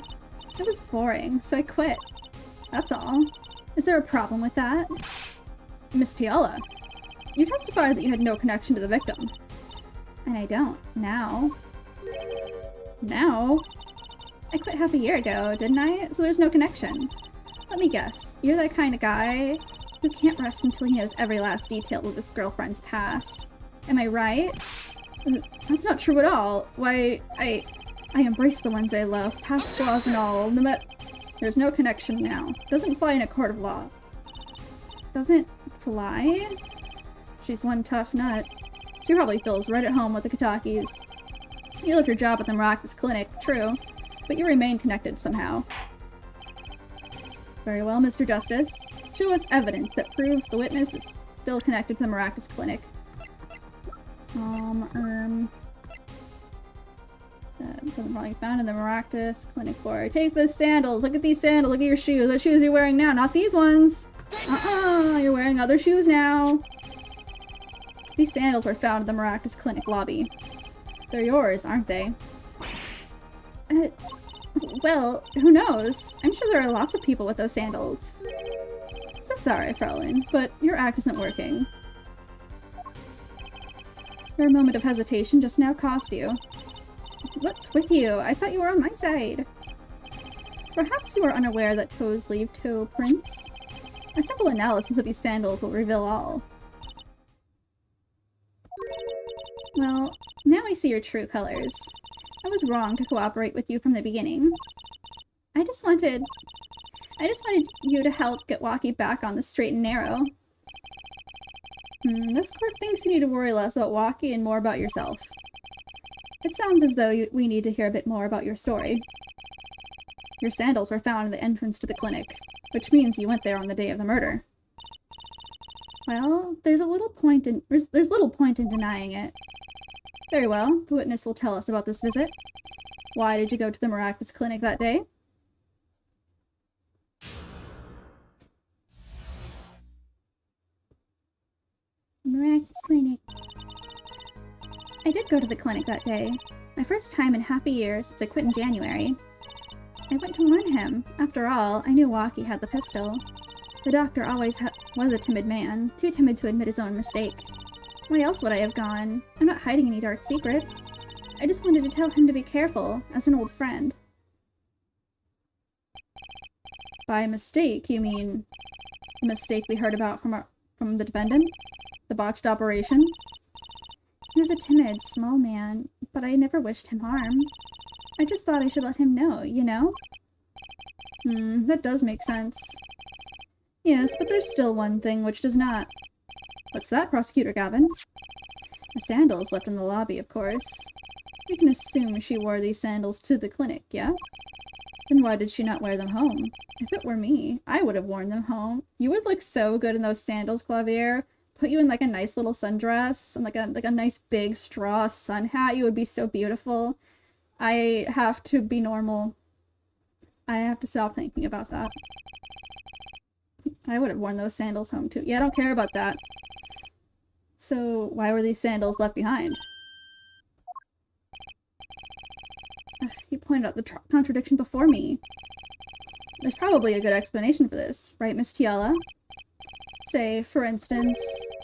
It was boring, so I quit. That's all. Is there a problem with that? Miss Tiala, you testified that you had no connection to the victim. And I don't. Now. Now? I quit half a year ago, didn't I? So there's no connection. Let me guess. You're that kind of guy who can't rest until he knows every last detail of his girlfriend's past. Am I right? That's not true at all. Why, I embrace the ones I love, past flaws and all. There's no connection now. Doesn't fly in a court of law. Doesn't fly? She's one tough nut. She probably feels right at home with the Katakis. You left your job at the Maractus Clinic, true, but you remain connected somehow. Very well, Mr. Justice. Show us evidence that proves the witness is still connected to the Maractus Clinic. Doesn't probably found in the Maractus Clinic floor. Take the sandals. Look at these sandals. Look at your shoes. What shoes are you wearing now? Not these ones. You're wearing other shoes now. These sandals were found in the Maractus Clinic lobby. They're yours, aren't they? Well, who knows? I'm sure there are lots of people with those sandals. So sorry, Fraulein, but your act isn't working. Your moment of hesitation just now cost you. What's with you? I thought you were on my side. Perhaps you are unaware that toes leave toe prints? A simple analysis of these sandals will reveal all. Well, now I see your true colors. I was wrong to cooperate with you from the beginning. I just wanted you to help get Waki back on the straight and narrow. This court thinks you need to worry less about Waki and more about yourself. It sounds as though we need to hear a bit more about your story. Your sandals were found in the entrance to the clinic, which means you went there on the day of the murder. Well, there's little point in denying it. Very well, the witness will tell us about this visit. Why did you go to the Maractus Clinic that day? Maractus Clinic. I did go to the clinic that day. My first time in half a year since I quit in January. I went to warn him. After all, I knew Waki had the pistol. The doctor always was a timid man, too timid to admit his own mistake. Why else would I have gone? I'm not hiding any dark secrets. I just wanted to tell him to be careful, as an old friend. By mistake, you mean the mistake we heard about from the defendant? The botched operation? He was a timid, small man, but I never wished him harm. I just thought I should let him know, you know? That does make sense. Yes, but there's still one thing which does not. What's that, Prosecutor Gavin? The sandals left in the lobby, of course. We can assume she wore these sandals to the clinic, yeah? Then why did she not wear them home? If it were me, I would have worn them home. You would look so good in those sandals, Clavier. Put you in like a nice little sundress and like a nice big straw sun hat. You would be so beautiful. I have to be normal. I have to stop thinking about that. I would have worn those sandals home too. Yeah, I don't care about that. So why were these sandals left behind? He pointed out the contradiction before me. There's probably a good explanation for this, right, Miss Tiala? Say, for instance,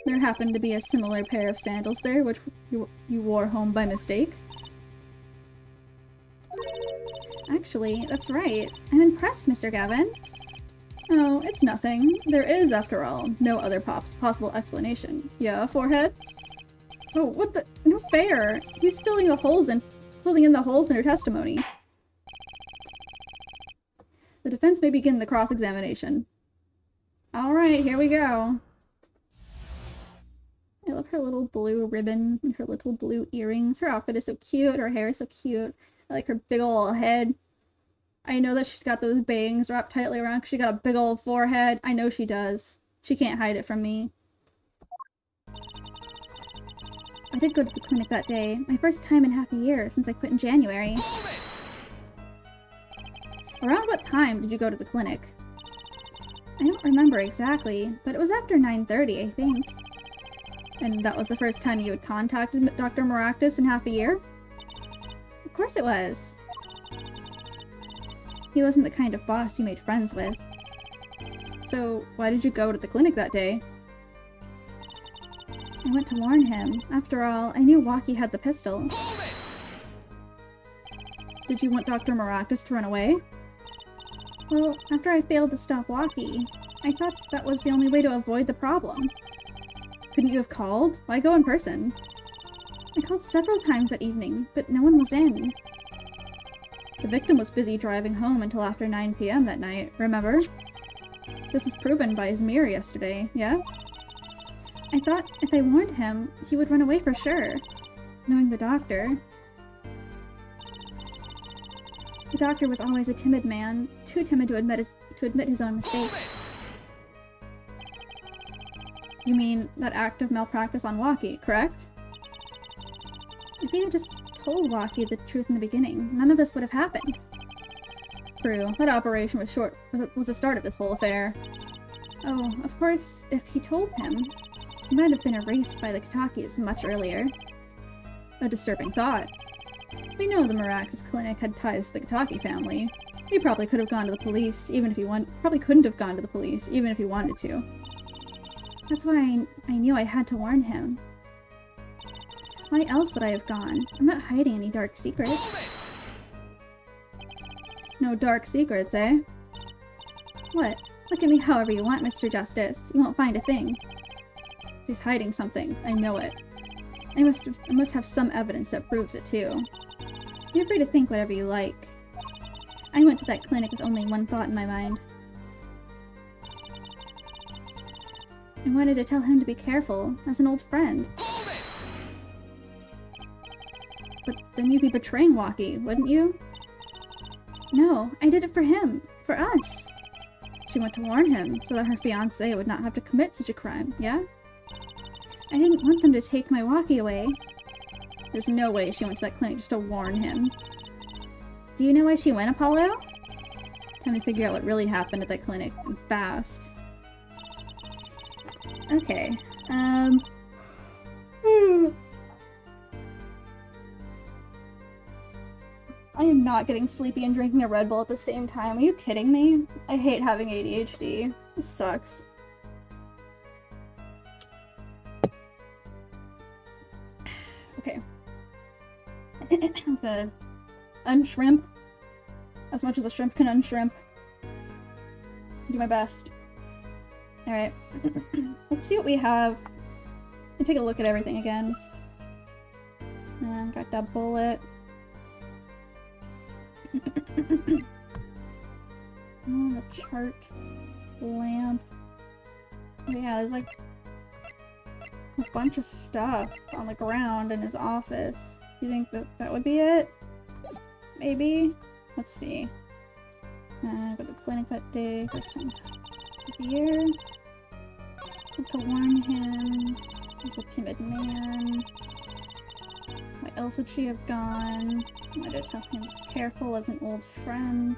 there happened to be a similar pair of sandals there, which you wore home by mistake. Actually, that's right. I'm impressed, Mr. Gavin. Oh, it's nothing. There is, after all, no other possible explanation. Yeah, forehead? Oh, what the? No fair! He's filling in the holes in her testimony. The defense may begin the cross-examination. Alright, here we go. I love her little blue ribbon and her little blue earrings. Her outfit is so cute. Her hair is so cute. I like her big ol' head. I know that she's got those bangs wrapped tightly around because she got a big old forehead. I know she does. She can't hide it from me. I did go to the clinic that day. My first time in half a year since I quit in January. Around what time did you go to the clinic? I don't remember exactly, but it was after 9:30, I think. And that was the first time you had contacted Dr. Maractus in half a year? Of course it was. He wasn't the kind of boss you made friends with. So, why did you go to the clinic that day? I went to warn him. After all, I knew Waki had the pistol. Did you want Dr. Maractus to run away? Well, after I failed to stop Waki, I thought that was the only way to avoid the problem. Couldn't you have called? Why go in person? I called several times that evening, but no one was in. The victim was busy driving home until after 9 p.m. that night, remember? This was proven by his mirror yesterday, yeah? I thought if I warned him, he would run away for sure. Knowing the doctor. The doctor was always a timid man, too timid to admit his own mistake. You mean that act of malpractice on Waki, correct? If he had just told Waki the truth in the beginning, none of this would have happened. True, that operation was the start of this whole affair. Oh, of course, if he told him, he might have been erased by the Katakis much earlier. A disturbing thought. We know the Maractus clinic had ties to the Kataki family. He probably could have gone to the police, even if he probably couldn't have gone to the police, even if he wanted to. That's why I knew I had to warn him. Why else would I have gone? I'm not hiding any dark secrets. No dark secrets, eh? What? Look at me however you want, Mr. Justice. You won't find a thing. He's hiding something. I know it. I must have some evidence that proves it, too. You're free to think whatever you like. I went to that clinic with only one thought in my mind. I wanted to tell him to be careful, as an old friend. But then you'd be betraying Waki, wouldn't you? No, I did it for him. For us. She went to warn him, so that her fiancé would not have to commit such a crime, yeah? I didn't want them to take my Waki away. There's no way she went to that clinic just to warn him. Do you know why she went, Apollo? Time to figure out what really happened at that clinic, and fast. Okay, I am not getting sleepy and drinking a Red Bull at the same time. Are you kidding me? I hate having ADHD. This sucks. Okay. I'm gonna unshrimp as much as a shrimp can unshrimp. Do my best. Alright. Let's see what we have. I'll take a look at everything again. Got that bullet. Oh, the chart. Lamp. Oh, yeah, there's like a bunch of stuff on the ground in his office. You think that would be it? Maybe? Let's see. Go to the clinic that day. First time here. To warn him. He's a timid man. Why else would she have gone? I might have told him careful as an old friend.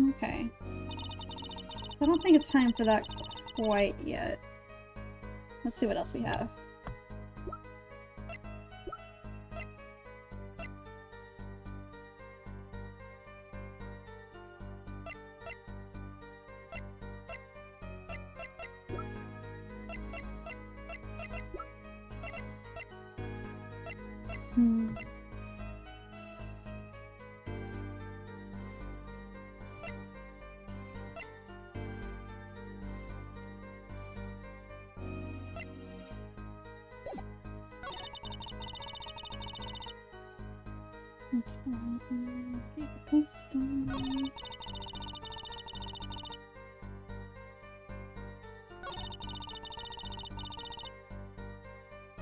Okay. I don't think it's time for that quite yet. Let's see what else we have.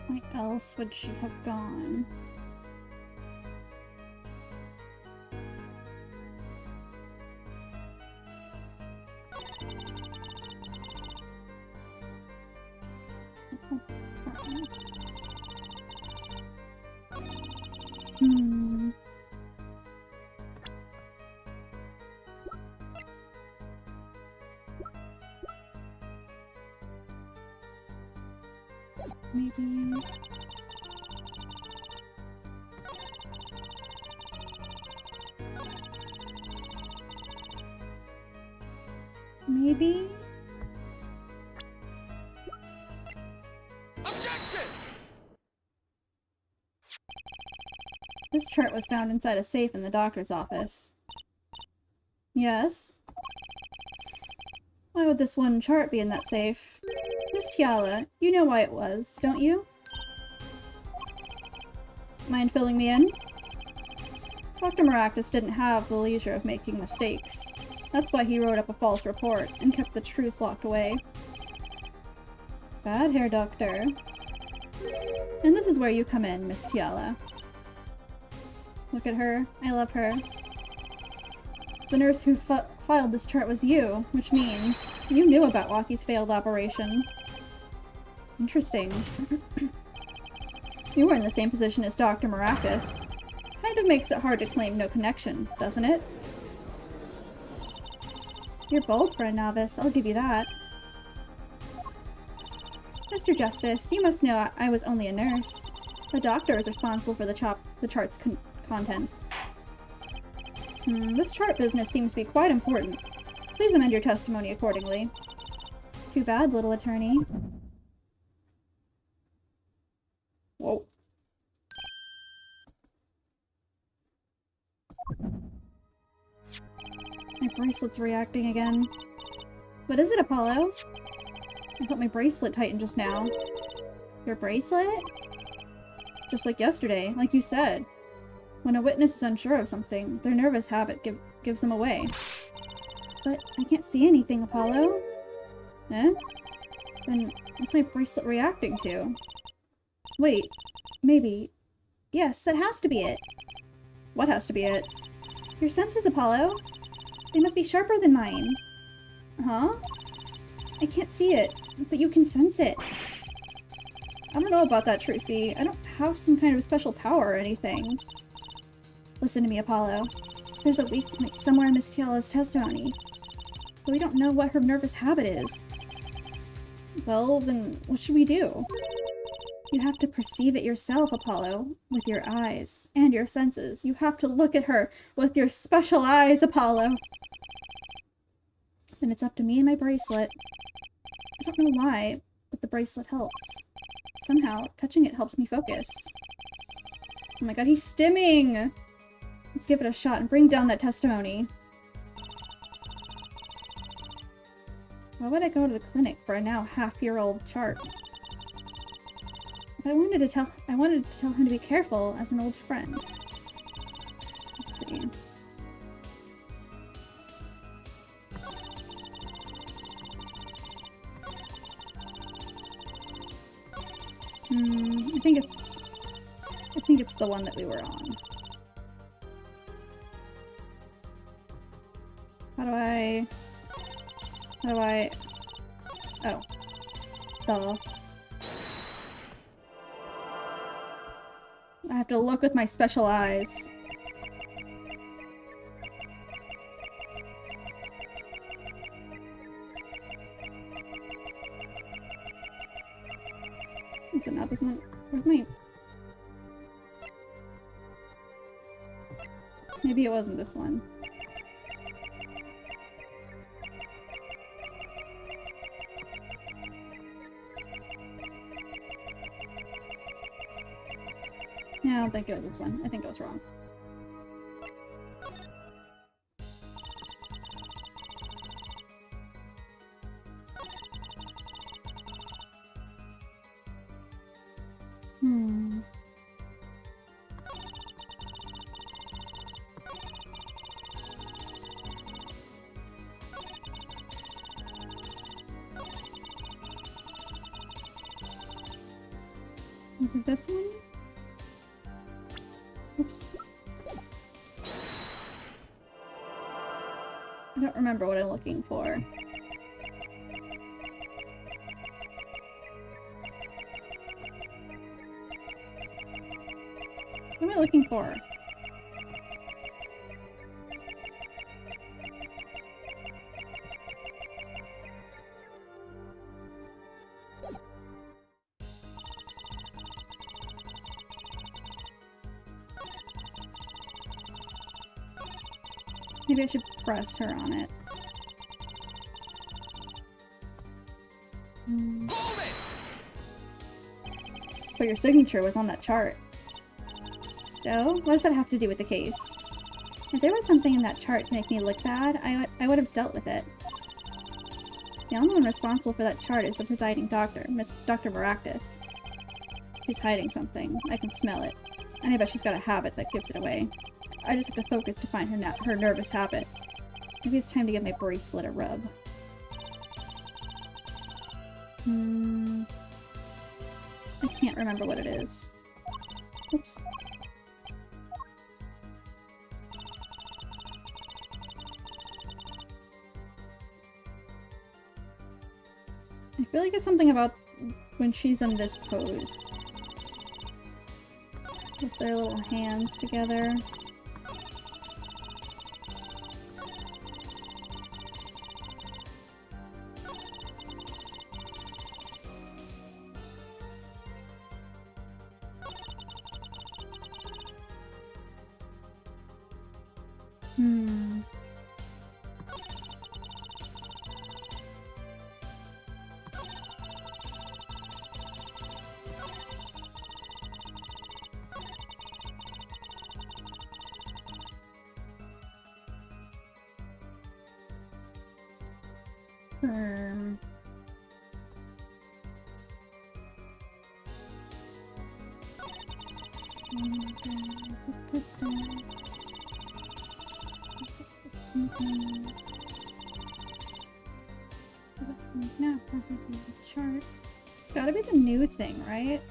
Where else would she have gone? Maybe... Maybe? Objection! This chart was found inside a safe in the doctor's office. Yes? Why would this one chart be in that safe? Miss Tiala, you know why it was, don't you? Mind filling me in? Dr. Maractus didn't have the leisure of making mistakes. That's why he wrote up a false report and kept the truth locked away. Bad hair, Doctor. And this is where you come in, Miss Tiala. Look at her. I love her. The nurse who filed this chart was you, which means you knew about Waki's failed operation. Interesting. You were in the same position as Dr. Maracus. Kind of makes it hard to claim no connection, doesn't it? You're bold for a novice, I'll give you that. Mr. Justice, you must know I was only a nurse. The doctor is responsible for the chart's contents. This chart business seems to be quite important. Please amend your testimony accordingly. Too bad, little attorney. Whoa. My bracelet's reacting again. What is it, Apollo? I thought my bracelet tightened just now. Your bracelet? Just like yesterday, like you said. When a witness is unsure of something, their nervous habit gives them away. But I can't see anything, Apollo. Eh? Then what's my bracelet reacting to? Wait, maybe... Yes, that has to be it. What has to be it? Your senses, Apollo. They must be sharper than mine. Huh? I can't see it, but you can sense it. I don't know about that, Trucy. I don't have some kind of special power or anything. Listen to me, Apollo. There's a weak point somewhere in Miss Tiala's testimony, but we don't know what her nervous habit is. Well, then what should we do? You have to perceive it yourself, Apollo, with your eyes and your senses. You have to look at her with your special eyes, Apollo. Then it's up to me and my bracelet. I don't know why, but the bracelet helps. Somehow, touching it helps me focus. Oh my god, he's stimming! Let's give it a shot and bring down that testimony. Why would I go to the clinic for a now half-year-old chart? But I wanted to tell him to be careful as an old friend. Let's see. I think it's the one that we were on. How do I... Oh. Duh. I have to look with my special eyes. Is it not this one? Where's my... Maybe it wasn't this one. Yeah, I don't think it was this one. I think I was wrong. Is it this one? Oops. I don't remember what I'm looking for. What am I looking for? Maybe I should press her on it. But your signature was on that chart. So, what does that have to do with the case? If there was something in that chart to make me look bad, I would have dealt with it. The only one responsible for that chart is the presiding doctor, Dr. Maractus. She's hiding something. I can smell it. And I bet she's got a habit that gives it away. I just have to focus to find her nervous habit. Maybe it's time to give my bracelet a rub. I can't remember what it is. Oops. I feel like it's something about when she's in this pose. With their little hands together. Chart. It's gotta be the new thing, right?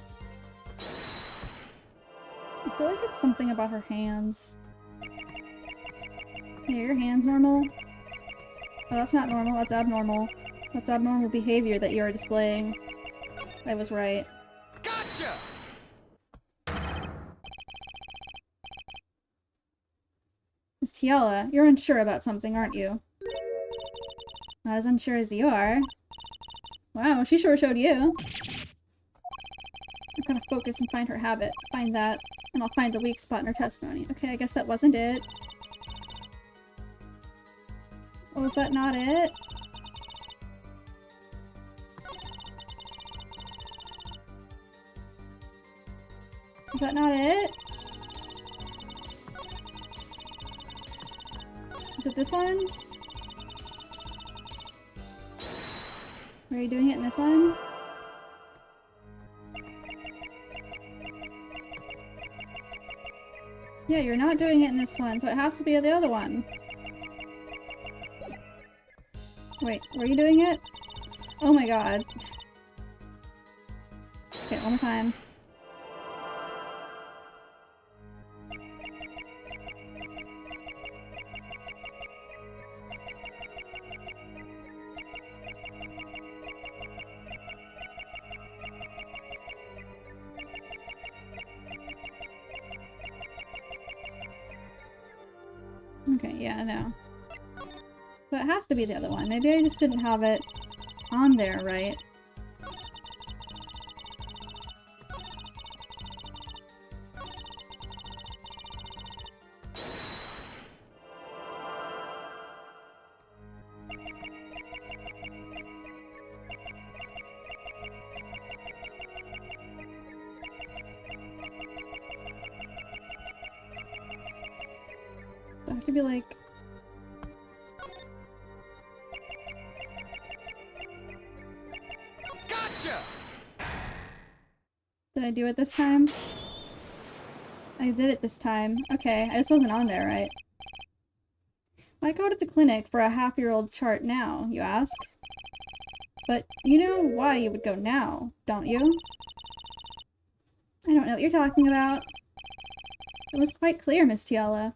I feel like it's something about her hands. Hey, are your hands normal? Oh, that's not normal, that's abnormal. That's abnormal behavior that you're displaying. I was right. Gotcha! Miss Tiala, you're unsure about something, aren't you? Not as unsure as you are. Wow, she sure showed you. I'm gonna focus and find her habit. Find that, and I'll find the weak spot in her testimony. Okay, I guess that wasn't it. Oh, was that not it? Is that not it? Is it this one? Are you doing it in this one? Yeah, you're not doing it in this one, so it has to be the other one. Wait, were you doing it? Oh my god. Okay, one more time. Okay, yeah, I know. So it has to be the other one. Maybe I just didn't have it on there, right? So I have to be like... Gotcha! Did I do it this time? I did it this time. Okay, I just wasn't on there, right? Why go to the clinic for a half-year-old chart now, you ask? But you know why you would go now, don't you? I don't know what you're talking about. It was quite clear, Miss Tiala.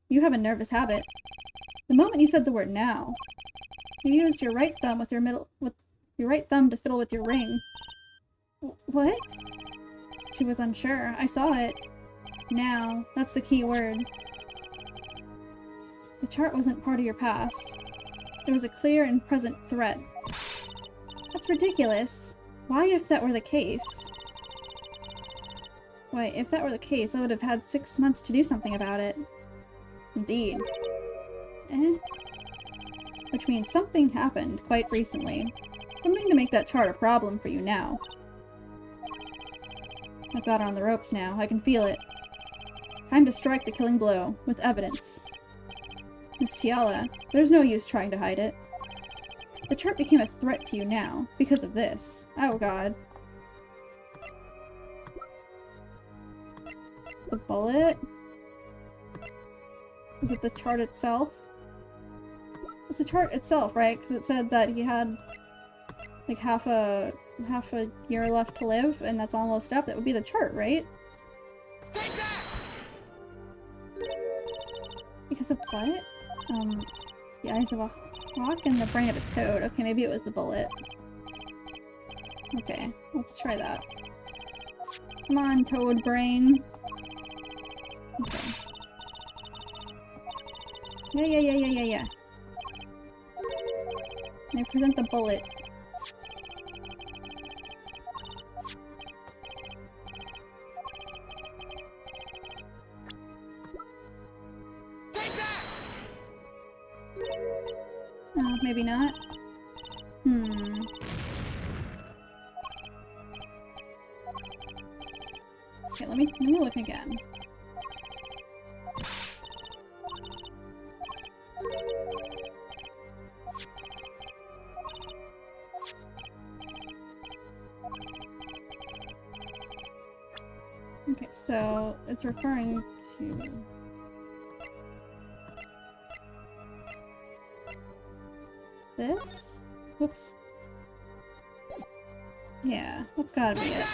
You have a nervous habit. The moment you said the word now, you used your right thumb with your right thumb to fiddle with your ring. What? She was unsure. I saw it. Now. That's the key word. The chart wasn't part of your past. It was a clear and present threat. That's ridiculous. Why, if that were the case? Why, if that were the case, I would have had 6 months to do something about it. Indeed. Which means something happened quite recently. Something to make that chart a problem for you now. I've got her on the ropes now. I can feel it. Time to strike the killing blow, with evidence. Miss Tiala, there's no use trying to hide it. The chart became a threat to you now, because of this. Oh god. The bullet? Is it the chart itself? It's the chart itself, right? Because it said that he had like half a year left to live, and that's almost up. That would be the chart, right? Take that! Because of what? The eyes of a hawk and the brain of a toad. Okay, maybe it was the bullet. Okay, let's try that. Come on, toad brain. Okay. Yeah. I present the bullet. Take that! Maybe not. Okay, let me look again. Okay, so it's referring to this? Whoops. Yeah, that's gotta be it.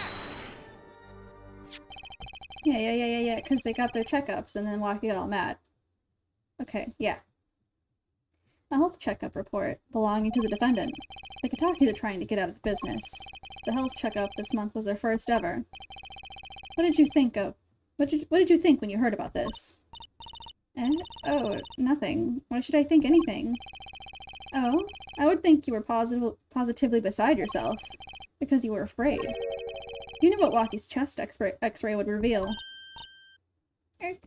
Yeah, because they got their checkups and then Waki got all mad. Okay, yeah. A health checkup report belonging to the defendant. The Katakis are trying to get out of the business. The health checkup this month was their first ever. What did you think of? What did you think when you heard about this? Oh, nothing. Why should I think anything? Oh, I would think you were positively beside yourself. Because you were afraid. You knew what Waki's chest x-ray would reveal. A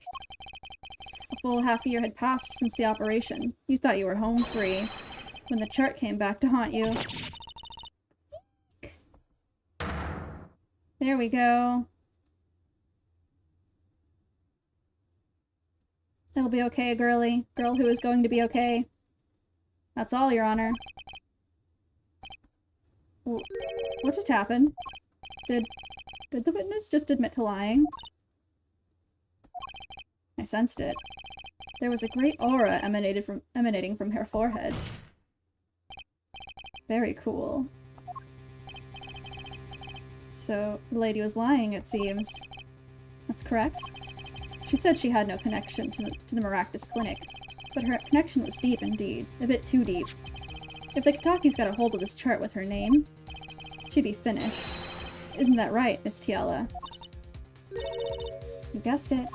full half year had passed since the operation. You thought you were home free. When the chart came back to haunt you. There we go. It'll be okay, girlie. Girl who is going to be okay. That's all, Your Honor. What just happened? Did the witness just admit to lying? I sensed it. There was a great aura emanating from her forehead. Very cool. So, the lady was lying, it seems. That's correct. She said she had no connection to the Maractus Clinic, but her connection was deep indeed, a bit too deep. If the Katakis got a hold of this chart with her name, she'd be finished. Isn't that right, Miss Tiala? You guessed it.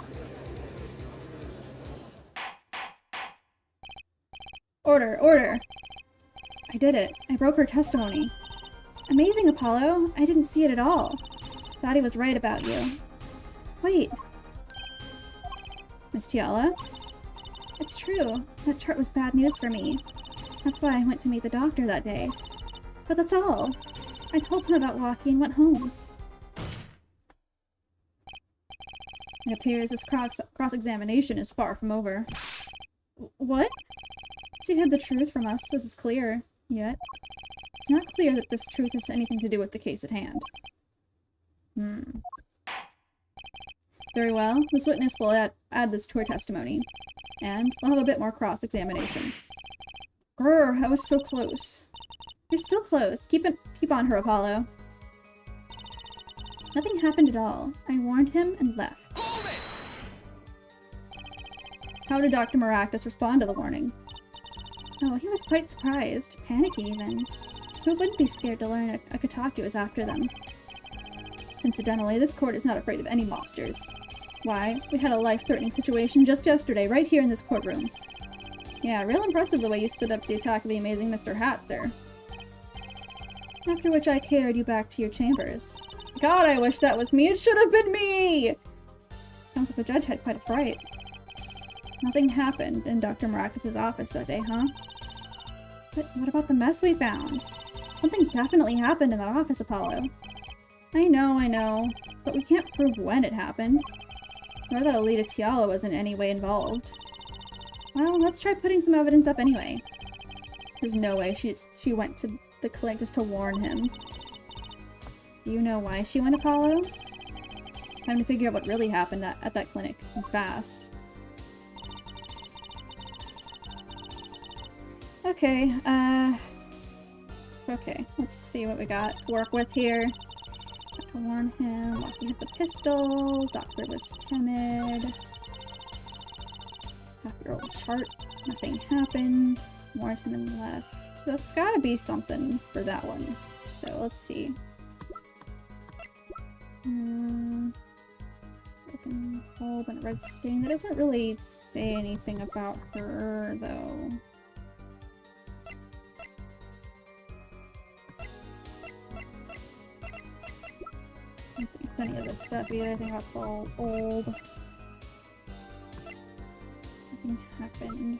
Order, order! I did it. I broke her testimony. Amazing, Apollo. I didn't see it at all. Daddy was right about you. Wait. Miss Tiala? It's true. That chart was bad news for me. That's why I went to meet the doctor that day. But that's all. I told him about Waki and went home. It appears this cross-examination is far from over. What? She hid the truth from us. This is clear. Yet, it's not clear that this truth has anything to do with the case at hand. Very well. This witness will add this to her testimony. And we'll have a bit more cross-examination. Grrr, I was so close. You're still close. Keep on her, Apollo. Nothing happened at all. I warned him and left. Hold it! How did Dr. Maractus respond to the warning? Oh, he was quite surprised. Panicky, even. Who wouldn't be scared to learn a Kotaku is after them? Incidentally, this court is not afraid of any mobsters. Why? We had a life-threatening situation just yesterday, right here in this courtroom. Yeah, real impressive the way you stood up to the attack of the amazing Mr. Hat, sir. After which I carried you back to your chambers. God, I wish that was me! It should have been me! Sounds like the judge had quite a fright. Nothing happened in Dr. Maractus' office that day, huh? But what about the mess we found? Something definitely happened in that office, Apollo. I know, but we can't prove when it happened. Nor that Alita Tiala was in any way involved. Well, let's try putting some evidence up anyway. There's no way she went to the clinic just to warn him. Do you know why she went, Apollo? Time to figure out what really happened at that clinic, and fast. Okay, okay, let's see what we got to work with here. Got to warn him, walking with the pistol, doctor was timid. Half-year-old chart, nothing happened. Warned him and left. That's gotta be something for that one. So let's see. Broken bulb and a red stain. That doesn't really say anything about her, though. I don't think any of this stuff either. I think that's all old. Nothing happened.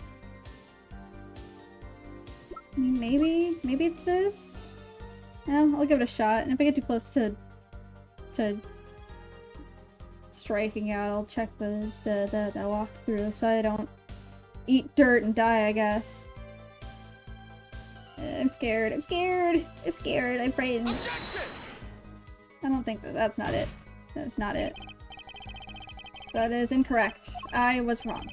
I mean, maybe it's this? No, I'll give it a shot. And if I get too close to striking out, I'll check the walkthrough so I don't eat dirt and die, I guess. I'm scared. I'm frightened. I don't think that's not it. That's not it. That is incorrect. I was wrong.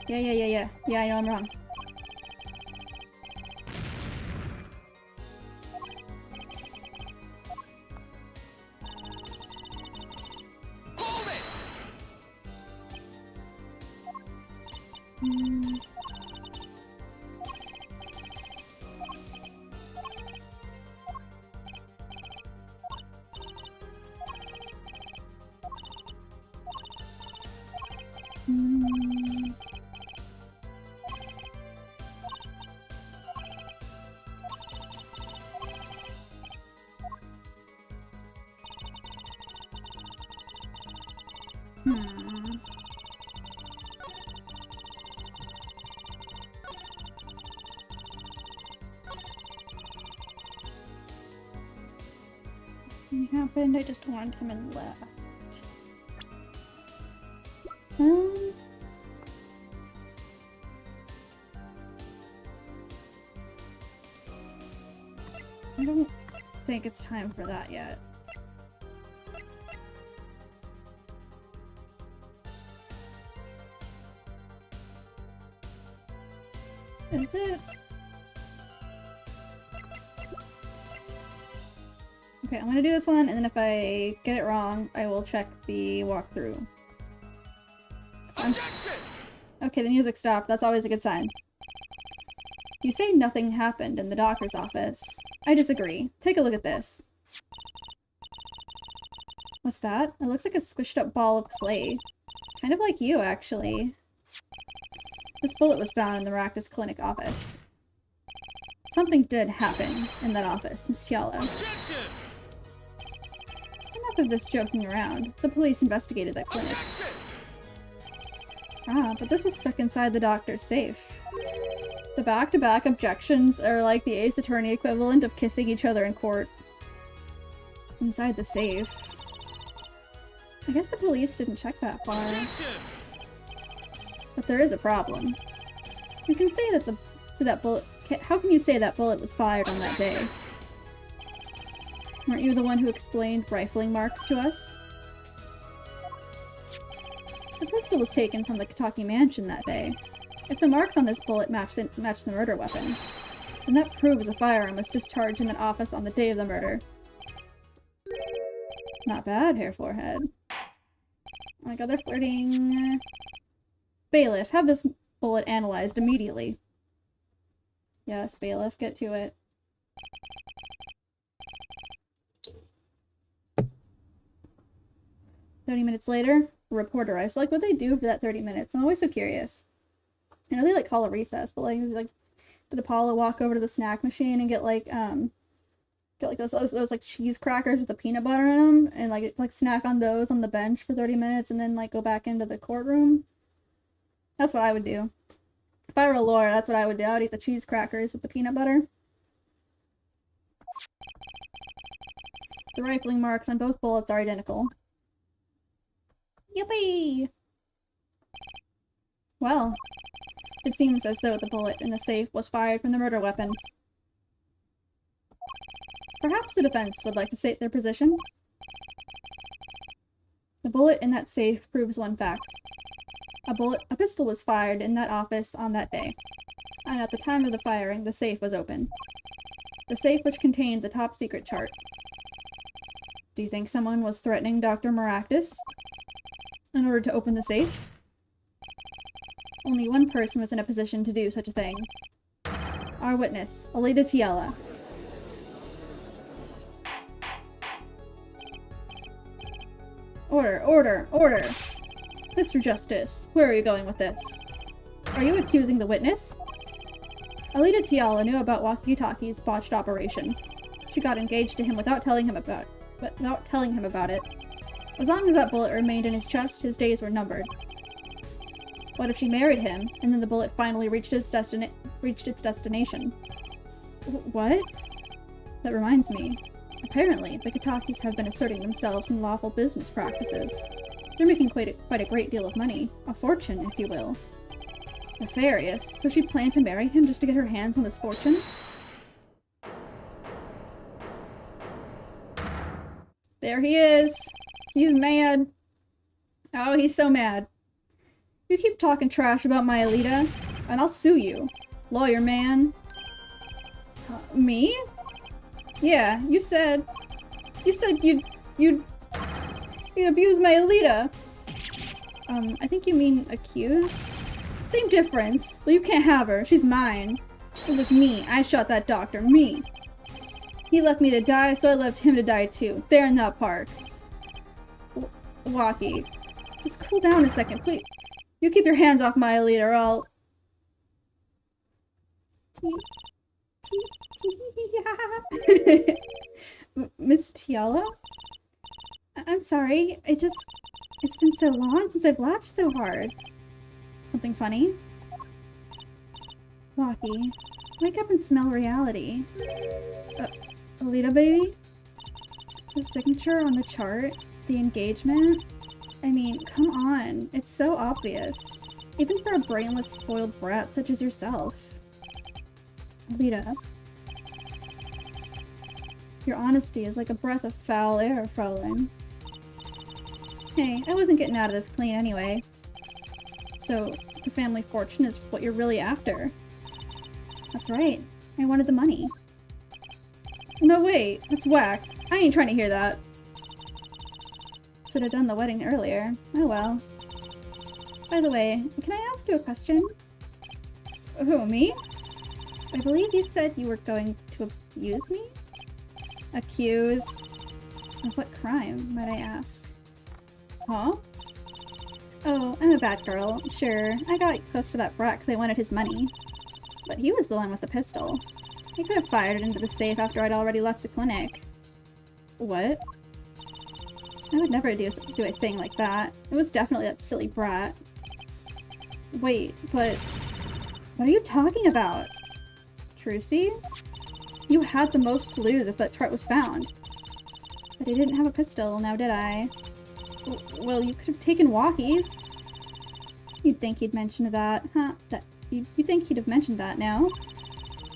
Yeah, I know I'm wrong. Hold it! Nothing happened, I just warned him and left. I don't think it's time for that yet. Is it? Okay, I'm gonna do this one, and then if I get it wrong, I will check the walkthrough. Okay, the music stopped. That's always a good sign. You say nothing happened in the doctor's office. I disagree. Take a look at this. What's that? It looks like a squished up ball of clay. Kind of like you, actually. This bullet was found in the Maractus Clinic office. Something did happen in that office, Miss Tiala. Enough of this joking around. The police investigated that clinic. Ah, but this was stuck inside the doctor's safe. The back-to-back objections are like the Ace Attorney equivalent of kissing each other in court. Inside the safe. I guess the police didn't check that far. But there is a problem. You can say that that bullet. How can you say that bullet was fired on that day? Weren't you the one who explained rifling marks to us? The pistol was taken from the Kotaku mansion that day. If the marks on this bullet match the murder weapon, then that proves a firearm was discharged in that office on the day of the murder. Not bad, hair forehead. Oh my god, they're flirting. Bailiff, have this bullet analyzed immediately. Yes, bailiff, get to it. "30 minutes later, a reporter arrives." Like, what they do for that 30 minutes? I'm always so curious. I know they like call a recess, but like did Apollo walk over to the snack machine and get like those like cheese crackers with the peanut butter in them, and like snack on those on the bench for 30 minutes and then like go back into the courtroom? That's what I would do. If I were a lawyer, that's what I would do. I would eat the cheese crackers with the peanut butter. The rifling marks on both bullets are identical. Yippee! Well, it seems as though the bullet in the safe was fired from the murder weapon. Perhaps the defense would like to state their position. The bullet in that safe proves one fact. A pistol was fired in that office on that day, and at the time of the firing, the safe was open. The safe which contained the top secret chart. Do you think someone was threatening Dr. Maractus in order to open the safe? Only one person was in a position to do such a thing. Our witness, Alita Tiella. Order, order, order! Mr. Justice, where are you going with this? Are you accusing the witness? Alita Tiella knew about Walkie-Talkie's botched operation. She got engaged to him without telling him about it. As long as that bullet remained in his chest, his days were numbered. What if she married him, and then the bullet finally reached its destination? What? That reminds me. Apparently, the Kitakis have been asserting themselves in lawful business practices. They're making quite a great deal of money. A fortune, if you will. Nefarious. So she planned to marry him just to get her hands on this fortune? There he is! He's mad. Oh, he's so mad. You keep talking trash about my Alita, and I'll sue you. Lawyer man. Me? Yeah, you said you'd abuse my Alita. I think you mean accuse? Same difference. Well, you can't have her. She's mine. It was me. I shot that doctor. Me. He left me to die, so I left him to die too. There in that park. Walkie. Just cool down a second, please. You keep your hands off my Alita, or I'll... Miss Tiella? I'm sorry. It's been so long since I've laughed so hard. Something funny? Walkie, wake up and smell reality. Alita, baby? The signature on the chart? The engagement? I mean, come on. It's so obvious. Even for a brainless, spoiled brat such as yourself. Alita. Your honesty is like a breath of foul air, Fräulein. Hey, I wasn't getting out of this clean anyway. So, the family fortune is what you're really after. That's right. I wanted the money. No, wait. That's whack. I ain't trying to hear that. Should have done the wedding earlier. Oh well. By the way, can I ask you a question? Who, me? I believe you said you were going to abuse me? Accuse? Of what crime, might I ask? Huh? Oh, I'm a bad girl. Sure, I got close to that brat because I wanted his money. But he was the one with the pistol. He could have fired it into the safe after I'd already left the clinic. What? I would never do a thing like that. It was definitely that silly brat. Wait, but... what are you talking about? Trucy? You had the most to lose if that chart was found. But I didn't have a pistol, now did I? Well, you could have taken walkies. You'd think he'd mention that, huh? You'd think he'd have mentioned that, no?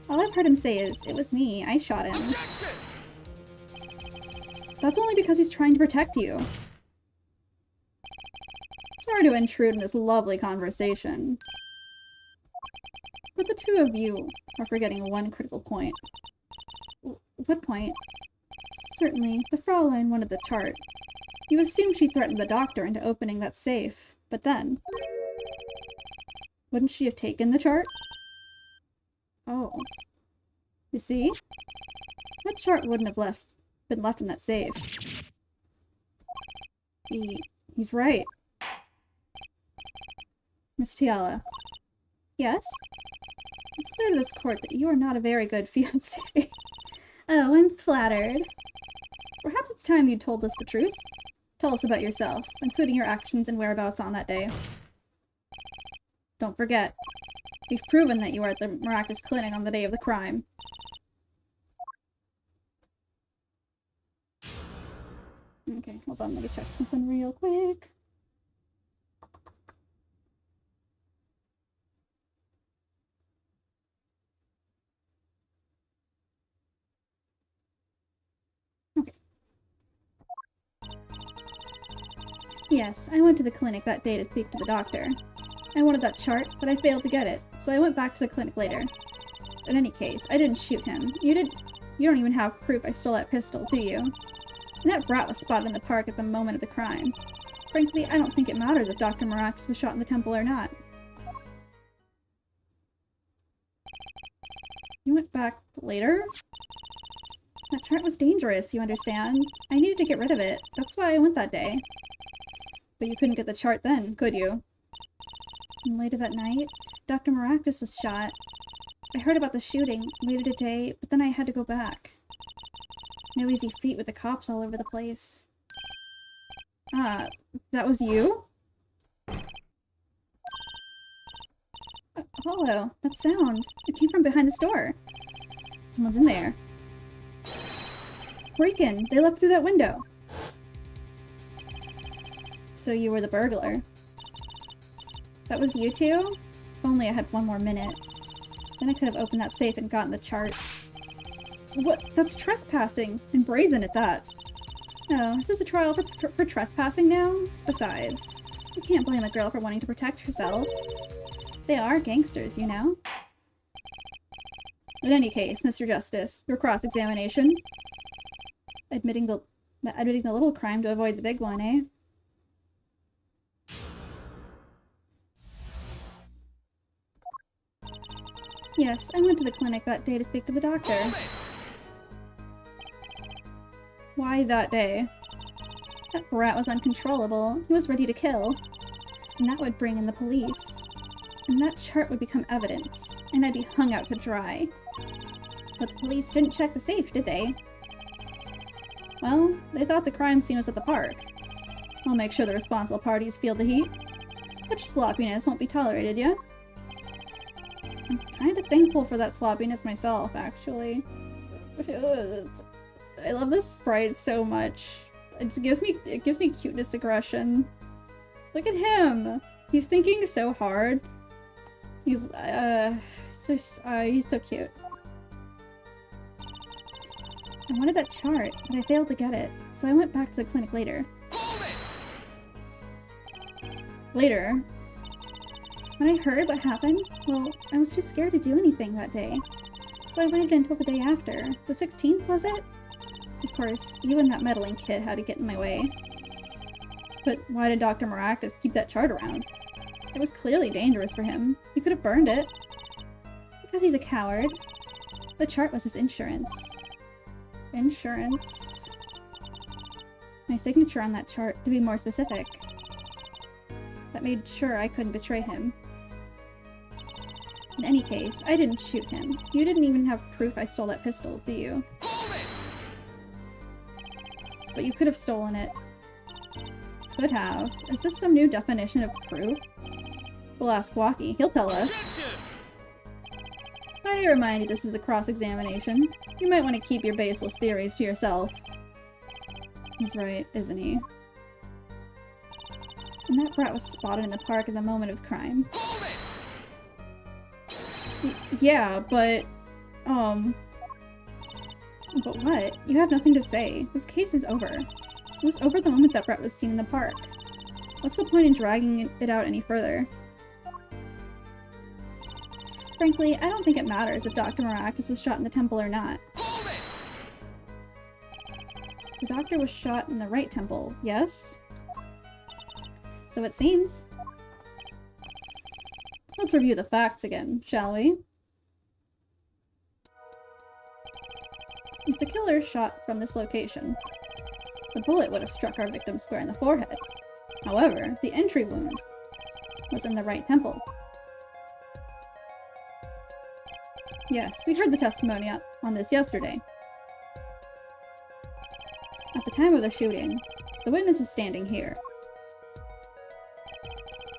All I've heard him say is, it was me, I shot him. Objection! That's only because he's trying to protect you. Sorry to intrude in this lovely conversation. But the two of you are forgetting one critical point. What point? Certainly, the Fräulein wanted the chart. You assume she threatened the doctor into opening that safe, but then... Wouldn't she have taken the chart? Oh. You see? That chart wouldn't have been left in that safe. He's right. Miss Tiala. Yes? It's clear to this court that you are not a very good fiancé. Oh, I'm flattered. Perhaps it's time you told us the truth. Tell us about yourself, including your actions and whereabouts on that day. Don't forget, we've proven that you were at the Maracas clinic on the day of the crime. Okay, hold on, let me check something real quick. Okay. Yes, I went to the clinic that day to speak to the doctor. I wanted that chart, but I failed to get it, so I went back to the clinic later. In any case, I didn't shoot him. You don't even have proof I stole that pistol, do you? And that brat was spotted in the park at the moment of the crime. Frankly, I don't think it matters if Dr. Maracas was shot in the temple or not. You went back later? That chart was dangerous, you understand? I needed to get rid of it. That's why I went that day. But you couldn't get the chart then, could you? And later that night, Dr. Maracas was shot. I heard about the shooting, waited a day, but then I had to go back. No easy feat with the cops all over the place. Ah, that was you? Hello, that sound. It came from behind this door. Someone's in there. Break-in! They left through that window! So you were the burglar. That was you two? If only I had one more minute. Then I could have opened that safe and gotten the chart. What? That's trespassing! And brazen at that. Oh, is this a trial for trespassing now? Besides, you can't blame a girl for wanting to protect herself. They are gangsters, you know? In any case, Mr. Justice, your cross-examination. Admitting the little crime to avoid the big one, eh? Yes, I went to the clinic that day to speak to the doctor. Why that day? That brat was uncontrollable. He was ready to kill. And that would bring in the police. And that chart would become evidence. And I'd be hung out to dry. But the police didn't check the safe, did they? Well, they thought the crime scene was at the park. I'll make sure the responsible parties feel the heat. Such sloppiness won't be tolerated, yeah? I'm kind of thankful for that sloppiness myself, actually. I love this sprite so much. It gives me cuteness aggression. Look at him! He's thinking so hard. He's so cute. I wanted that chart, but I failed to get it, so I went back to the clinic later. Later? When I heard what happened, well, I was too scared to do anything that day. So I waited until the day after. The 16th, was it? Of course, you and that meddling kid had to get in my way. But why did Dr. Maracas keep that chart around? It was clearly dangerous for him. He could have burned it. Because he's a coward. The chart was his insurance. Insurance. My signature on that chart, to be more specific. That made sure I couldn't betray him. In any case, I didn't shoot him. You didn't even have proof I stole that pistol, do you? But you could have stolen it. Could have. Is this some new definition of proof? We'll ask Walkie. He'll tell us. I remind you this is a cross-examination. You might want to keep your baseless theories to yourself. He's right, isn't he? And that brat was spotted in the park at the moment of crime. Yeah, but... But what? You have nothing to say. This case is over. It was over the moment that brat was seen in the park. What's the point in dragging it out any further? Frankly, I don't think it matters if Dr. Maracas was shot in the temple or not. The doctor was shot in the right temple, yes? So it seems. Let's review the facts again, shall we? If the killer shot from this location, the bullet would have struck our victim square in the forehead. However, the entry wound was in the right temple. Yes, we heard the testimony on this yesterday. At the time of the shooting, the witness was standing here.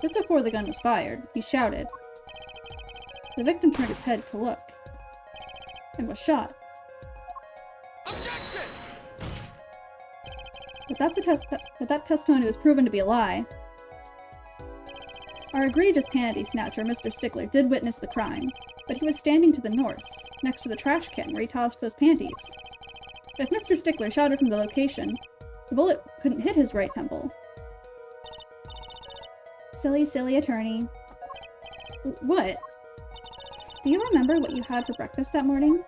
Just before the gun was fired, he shouted. The victim turned his head to look and was shot. Objection! But that testimony was proven to be a lie. Our egregious panty snatcher, Mr. Stickler, did witness the crime, but he was standing to the north, next to the trash can where he tossed those panties. If Mr. Stickler shouted from the location, the bullet couldn't hit his right temple. Silly, silly attorney. What? Do you remember what you had for breakfast that morning?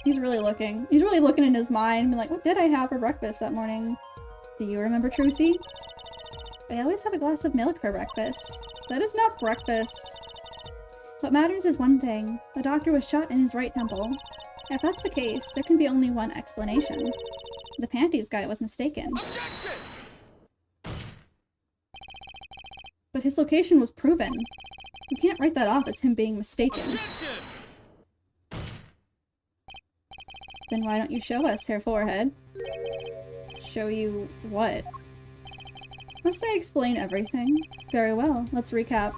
He's really looking. He's really looking in his mind, being like, what did I have for breakfast that morning? Do you remember, Trucy? I always have a glass of milk for breakfast. That is not breakfast. What matters is one thing. The doctor was shot in his right temple. If that's the case, there can be only one explanation. The panties guy was mistaken. Objection! But his location was proven. You can't write that off as him being mistaken. Objection! Then why don't you show us, Hair Forehead? Show you what? Must I explain everything? Very well, let's recap.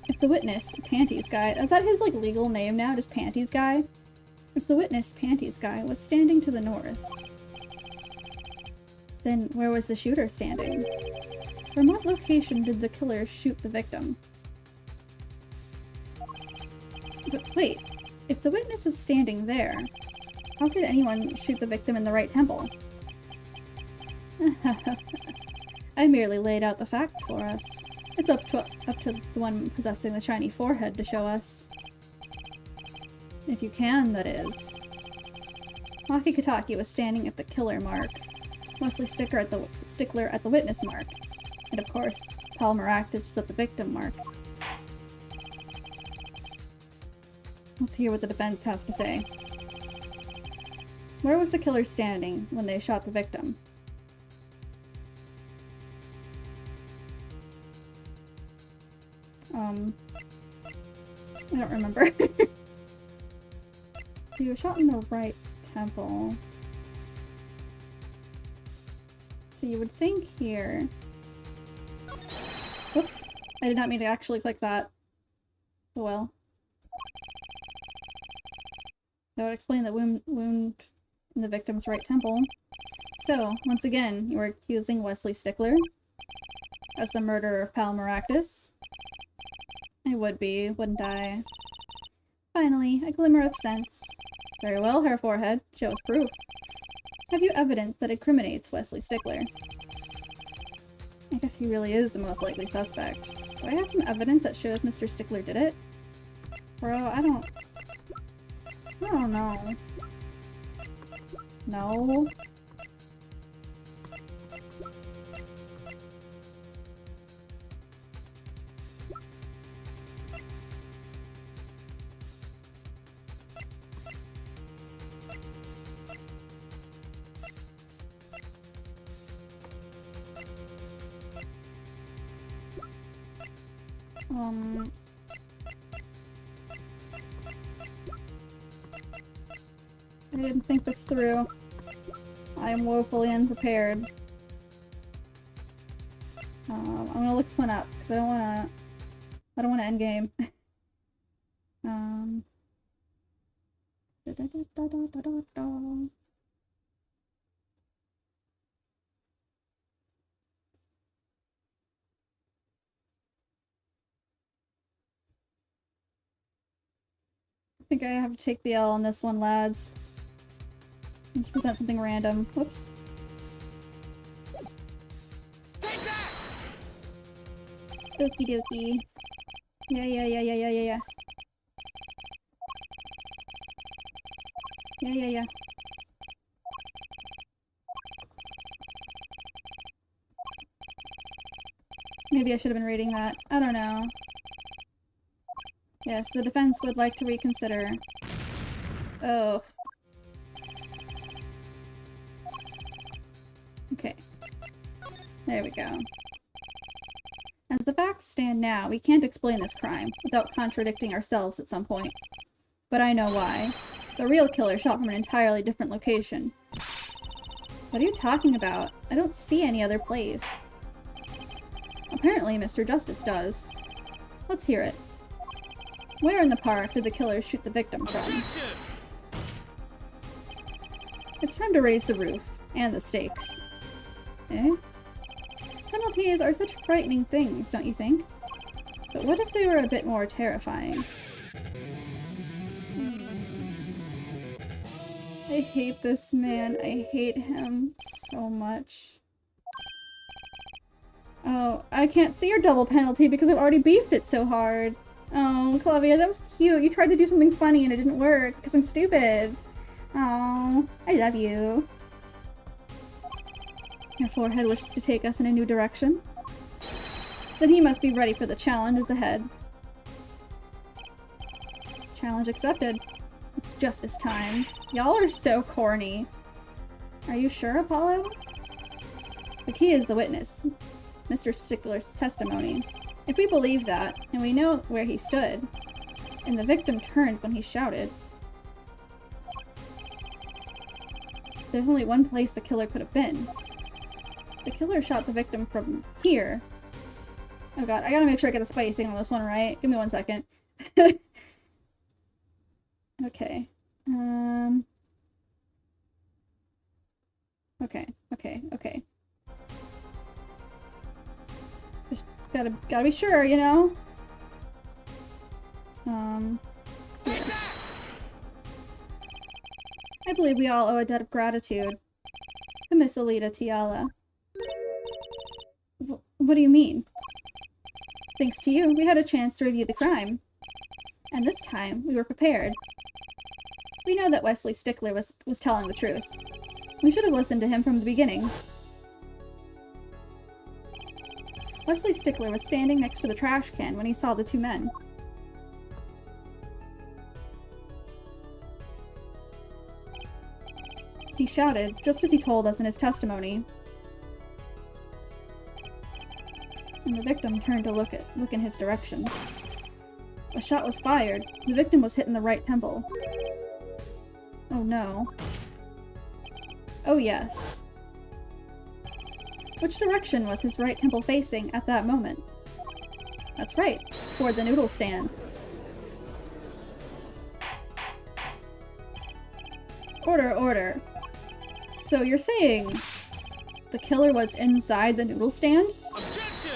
If the witness, Panties Guy, is that his like legal name now, just Panties Guy? If the witness, Panties Guy, was standing to the north, then where was the shooter standing? From what location did the killer shoot the victim? But wait, if the witness was standing there, how could anyone shoot the victim in the right temple? I merely laid out the facts for us. It's up to the one possessing the shiny forehead to show us. If you can, that is. Maki Kataki was standing at the killer mark. Wesley Stickler at the witness mark. And of course, Paul Maractus was at the victim mark. Let's hear what the defense has to say. Where was the killer standing when they shot the victim? I don't remember. He was shot in the right temple. So you would think here... Whoops. I did not mean to actually click that. Oh well. That would explain the wound in the victim's right temple. So, once again, you are accusing Wesley Stickler as the murderer of Pal Maractus. I would be, wouldn't I? Finally, a glimmer of sense. Very well, Hair Forehead. Show us proof. Have you evidence that incriminates Wesley Stickler? I guess he really is the most likely suspect. Do I have some evidence that shows Mr. Stickler did it? Bro, I don't know. No? I didn't think this through. I am woefully unprepared. I'm gonna look this one up because I don't wanna end game. I think I have to take the L on this one, lads. Let's present something random. Whoops. Take that! Okie dokie. Yeah. Yeah. Maybe I should have been reading that. I don't know. Yes, the defense would like to reconsider. Oh. Okay. There we go. As the facts stand now, we can't explain this crime without contradicting ourselves at some point. But I know why. The real killer shot from an entirely different location. What are you talking about? I don't see any other place. Apparently, Mr. Justice does. Let's hear it. Where in the park did the killer shoot the victim from? Objection! It's time to raise the roof. And the stakes. Eh? Penalties are such frightening things, don't you think? But what if they were a bit more terrifying? I hate this man. I hate him so much. Oh, I can't see your double penalty because I've already beefed it so hard. Oh, Clavia, that was cute. You tried to do something funny and it didn't work because I'm stupid. Oh, I love you. Your forehead wishes to take us in a new direction. Then he must be ready for the challenges ahead. Challenge accepted. It's justice time. Y'all are so corny. Are you sure, Apollo? The key is the witness, Mr. Stickler's testimony. If we believe that, and we know where he stood, and the victim turned when he shouted, there's only one place the killer could have been. The killer shot the victim from here. Oh god, I gotta make sure I get the spacing on this one right. Give me 1 second. Okay. Okay. Just gotta be sure, you know? Take that! I believe we all owe a debt of gratitude to Miss Alita Tiala. What do you mean? Thanks to you, we had a chance to review the crime. And this time, we were prepared. We know that Wesley Stickler was telling the truth. We should have listened to him from the beginning. Wesley Stickler was standing next to the trash can when he saw the two men. He shouted, just as he told us in his testimony. And the victim turned to look in his direction. A shot was fired. The victim was hit in the right temple. Oh no. Oh yes. Which direction was his right temple facing at that moment? That's right, toward the noodle stand. Order. So you're saying the killer was inside the noodle stand? Objection!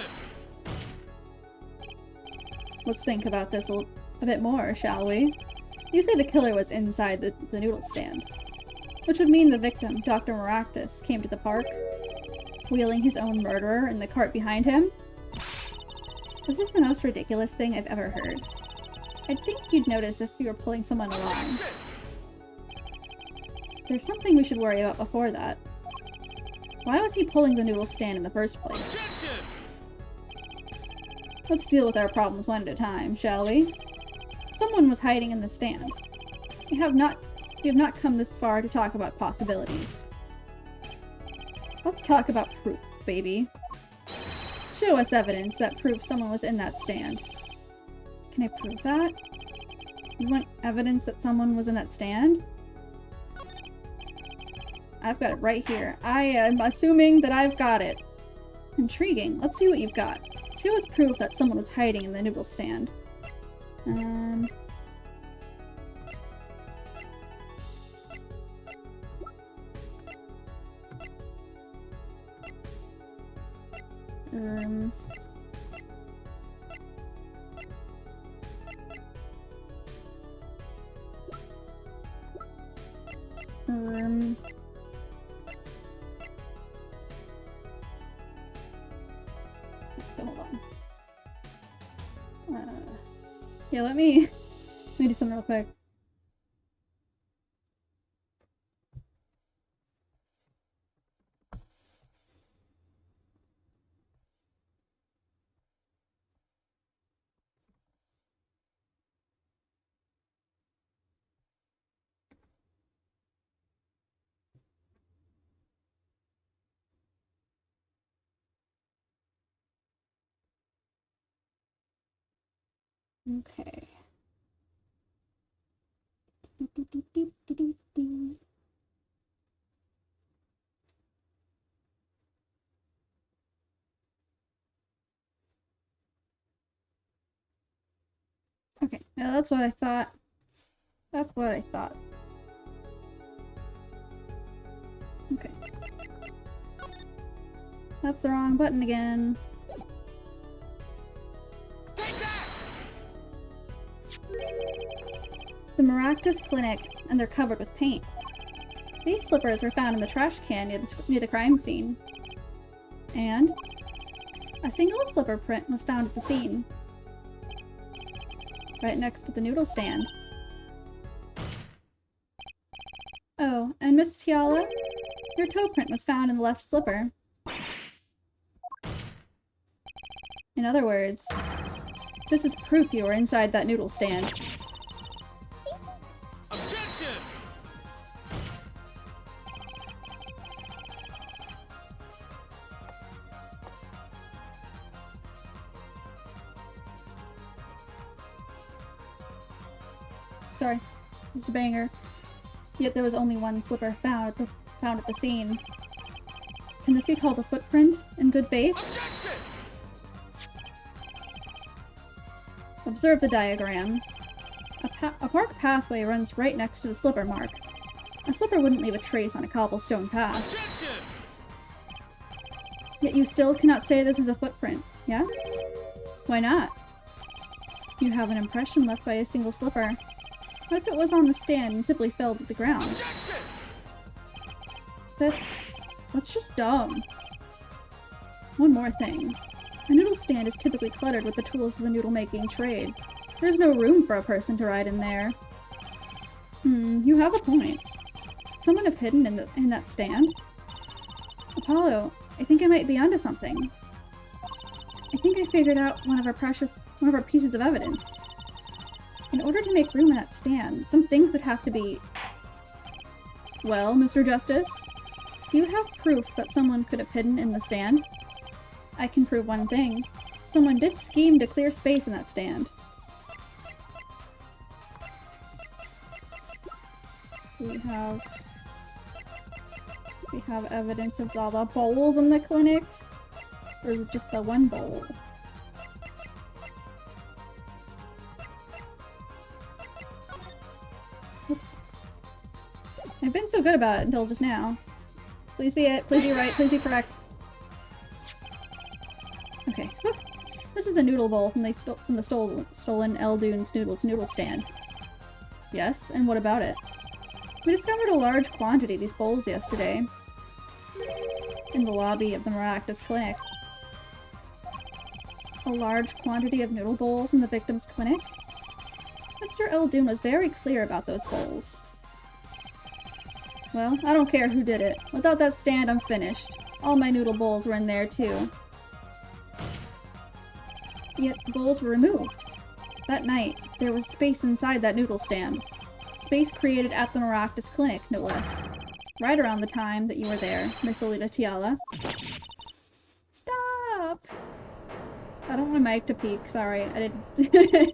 Let's think about this a bit more, shall we? You say the killer was inside the noodle stand, which would mean the victim, Dr. Maractus, came to the park, wheeling his own murderer in the cart behind him? This is the most ridiculous thing I've ever heard. I'd think you'd notice if you were pulling someone along. There's something we should worry about before that. Why was he pulling the noodle stand in the first place? Objection! Let's deal with our problems one at a time, shall we? Someone was hiding in the stand. We have not come this far to talk about possibilities. Let's talk about proof, baby. Show us evidence that proves someone was in that stand. Can I prove that? You want evidence that someone was in that stand? I've got it right here. I am assuming that I've got it. Intriguing. Let's see what you've got. Show us proof that someone was hiding in the noodle stand. Hold on. Yeah, let me do something real quick. Okay. Okay, now that's what I thought. That's what I thought. Okay. That's the wrong button again. Take that! The Maractus Clinic, and they're covered with paint. These slippers were found in the trash can near the crime scene. And a single slipper print was found at the scene. Right next to the noodle stand. Oh, and Miss Tiala, your toe print was found in the left slipper. In other words, this is proof you were inside that noodle stand. Objection! Sorry, Mr. Banger. Yet there was only one slipper found at the scene. Can this be called a footprint in good faith? Objection! Observe the diagram. A park pathway runs right next to the slipper mark. A slipper wouldn't leave a trace on a cobblestone path. Objection! Yet you still cannot say this is a footprint, yeah? Why not? You have an impression left by a single slipper. What if it was on the stand and simply fell to the ground? Objection! That's just dumb. One more thing. A noodle stand is typically cluttered with the tools of the noodle-making trade. There's no room for a person to ride in there. You have a point. Could someone have hidden in that stand? Apollo, I think I might be onto something. I think I figured out one of our pieces of evidence. In order to make room in that stand, some things would have to be... Well, Mr. Justice, do you have proof that someone could have hidden in the stand? I can prove one thing. Someone did scheme to clear space in that stand. We have evidence of all the bowls in the clinic? Or is it just the one bowl? Oops. I've been so good about it until just now. Please be it. Please be right. Please be correct. Okay. Whew. This is a noodle bowl from the stolen Eldune's noodle stand. Yes, and what about it? We discovered a large quantity of these bowls yesterday in the lobby of the Maractus Clinic. A large quantity of noodle bowls in the victim's clinic? Mr. Eldune was very clear about those bowls. Well, I don't care who did it. Without that stand, I'm finished. All my noodle bowls were in there, too. Yet the bowls were removed. That night, there was space inside that noodle stand. Space created at the Maractus Clinic, no less. Right around the time that you were there, Miss Alita Tiala. Stop! I don't want Mike to peek, sorry, I didn't.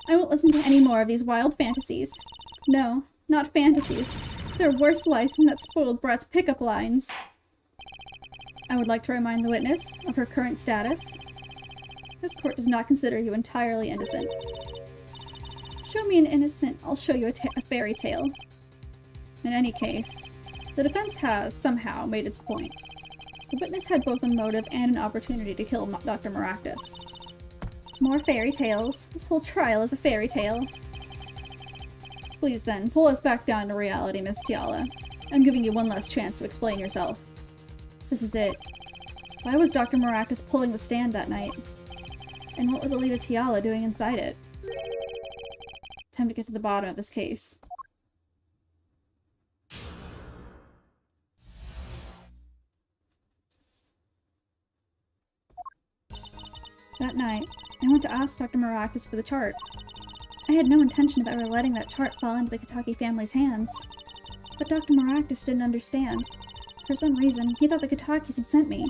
I won't listen to any more of these wild fantasies. No, not fantasies. They're worse lies than that spoiled brat's pickup lines. I would like to remind the witness of her current status. This court does not consider you entirely innocent. Show me an innocent, I'll show you a fairy tale. In any case, the defense has, somehow, made its point. The witness had both a motive and an opportunity to kill Dr. Maractus. More fairy tales. This whole trial is a fairy tale. Please then, pull us back down to reality, Miss Tiala. I'm giving you one last chance to explain yourself. This is it. Why was Dr. Maractus pulling the stand that night? And what was Alita Tiala doing inside it? Time to get to the bottom of this case. That night, I went to ask Dr. Maractus for the chart. I had no intention of ever letting that chart fall into the Kitaki family's hands. But Dr. Maractus didn't understand. For some reason, he thought the Kitakis had sent me.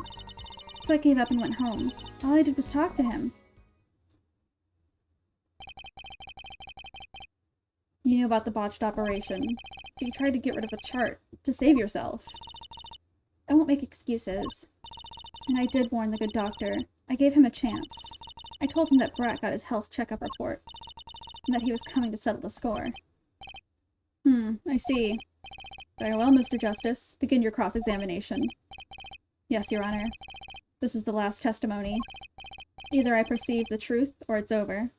So I gave up and went home. All I did was talk to him. You knew about the botched operation, so you tried to get rid of the chart to save yourself. I won't make excuses. And I did warn the good doctor. I gave him a chance. I told him that Brat got his health checkup report, and that he was coming to settle the score. I see. Very well, Mr. Justice. Begin your cross-examination. Yes, Your Honor. This is the last testimony. Either I perceive the truth, or it's over.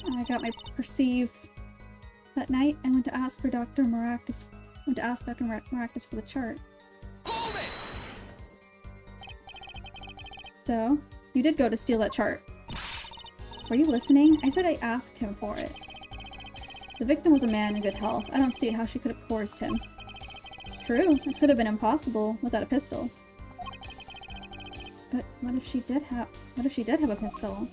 I got my perceive that night and went to ask for Dr. Maractus. Maractus for the chart. Hold it! So, you did go to steal that chart. Were you listening? I said I asked him for it. The victim was a man in good health. I don't see how she could have coerced him. True, it could have been impossible without a pistol. But what if she did have a pistol?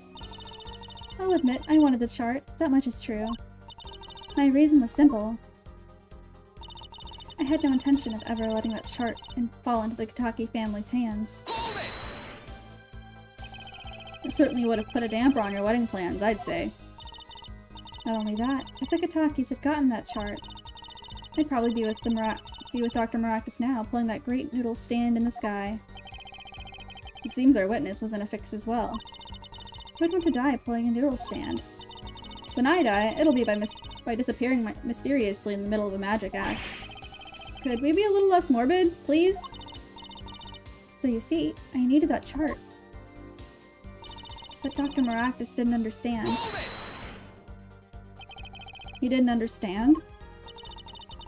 I'll admit, I wanted the chart. That much is true. My reason was simple. I had no intention of ever letting that chart fall into the Kitaki family's hands. Hold it! It certainly would have put a damper on your wedding plans, I'd say. Not only that, if the Kitakis had gotten that chart, I'd probably be with Dr. Maractus now, pulling that great noodle stand in the sky. It seems our witness was in a fix as well. Who'd want to die pulling a noodle stand? When I die, it'll be by disappearing mysteriously in the middle of a magic act. Could we be a little less morbid, please? So you see, I needed that chart. But Dr. Maractus didn't understand. Hold it! He didn't understand?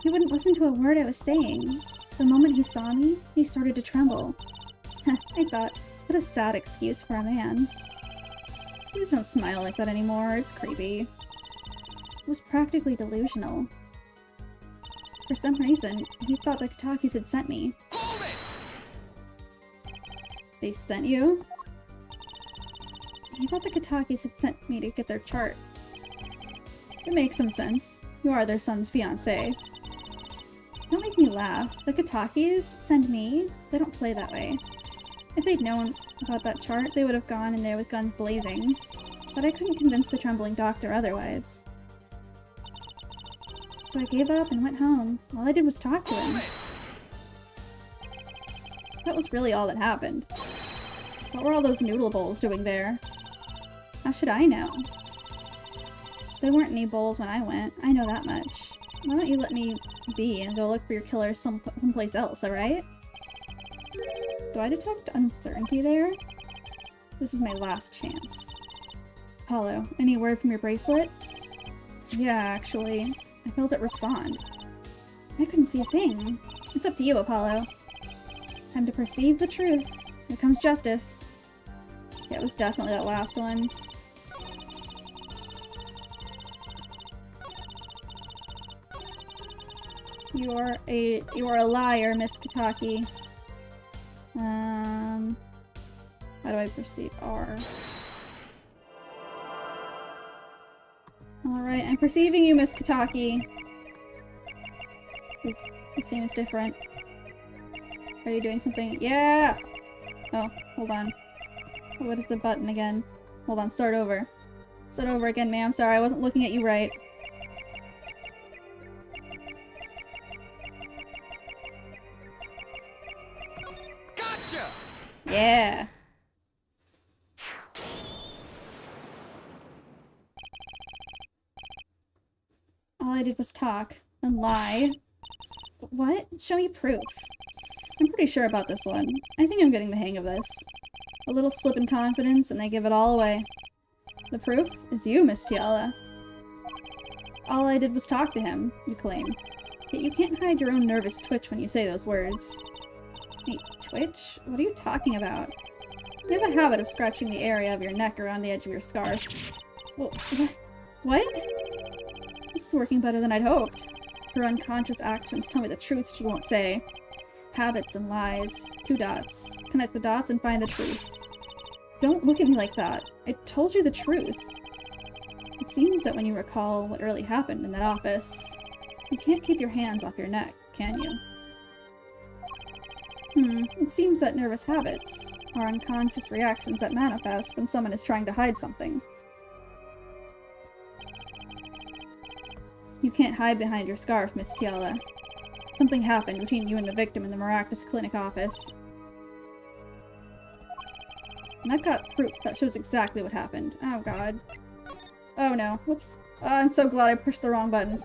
He wouldn't listen to a word I was saying. The moment he saw me, he started to tremble. I thought, what a sad excuse for a man. Please don't smile like that anymore, it's creepy. It was practically delusional. For some reason, he thought the Kitakis had sent me. Hold it! They sent you? He thought the Kitakis had sent me to get their chart. It makes some sense. You are their son's fiancé. Don't make me laugh. The Kitakis send me? They don't play that way. If they'd known about that chart, they would have gone in there with guns blazing. But I couldn't convince the trembling doctor otherwise. So I gave up and went home. All I did was talk to him. That was really all that happened. What were all those noodle bowls doing there? How should I know? There weren't any bowls when I went. I know that much. Why don't you let me be and go look for your killer someplace else, alright? Do I detect uncertainty there? This is my last chance. Apollo, any word from your bracelet? Yeah, actually. I felt it respond. I couldn't see a thing. It's up to you, Apollo. Time to perceive the truth. Here comes justice. Yeah, it was definitely that last one. You are a liar, Miss Kitaki. How do I perceive R? Alright, I'm perceiving you, Miss Kitaki. The same is different. Are you doing something? Yeah! Oh, hold on. What is the button again? Hold on, start over. Start over again, ma'am. Sorry, I wasn't looking at you right. Gotcha! Yeah! All I did was talk and lie. What? Show me proof. I'm pretty sure about this one. I think I'm getting the hang of this. A little slip in confidence and they give it all away. The proof is you, Miss Tiala. All I did was talk to him, you claim. Yet you can't hide your own nervous twitch when you say those words. Wait, twitch? What are you talking about? You have a habit of scratching the area of your neck around the edge of your scarf. Well, what? This is working better than I'd hoped. Her unconscious actions tell me the truth she won't say. Habits and lies. 2 dots. Connect the dots and find the truth. Don't look at me like that. I told you the truth. It seems that when you recall what really happened in that office, you can't keep your hands off your neck, can you? It seems that nervous habits, are unconscious reactions that manifest when someone is trying to hide something. You can't hide behind your scarf, Miss Tiala. Something happened between you and the victim in the Maractus Clinic office. And I've got proof that shows exactly what happened. Oh god. Oh no. Whoops. Oh, I'm so glad I pushed the wrong button.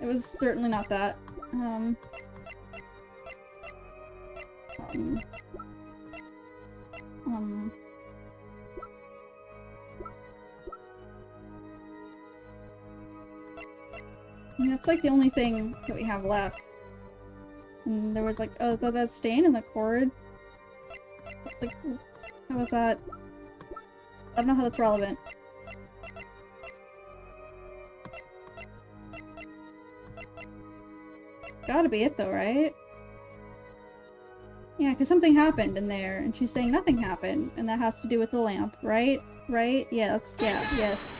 It was certainly not that. And that's like the only thing that we have left. And there was like, oh, that stain in the cord. Like, how was that? I don't know how that's relevant. Gotta be it though, right? Yeah, because something happened in there, and she's saying nothing happened, and that has to do with the lamp, right? Right? Yeah, yes.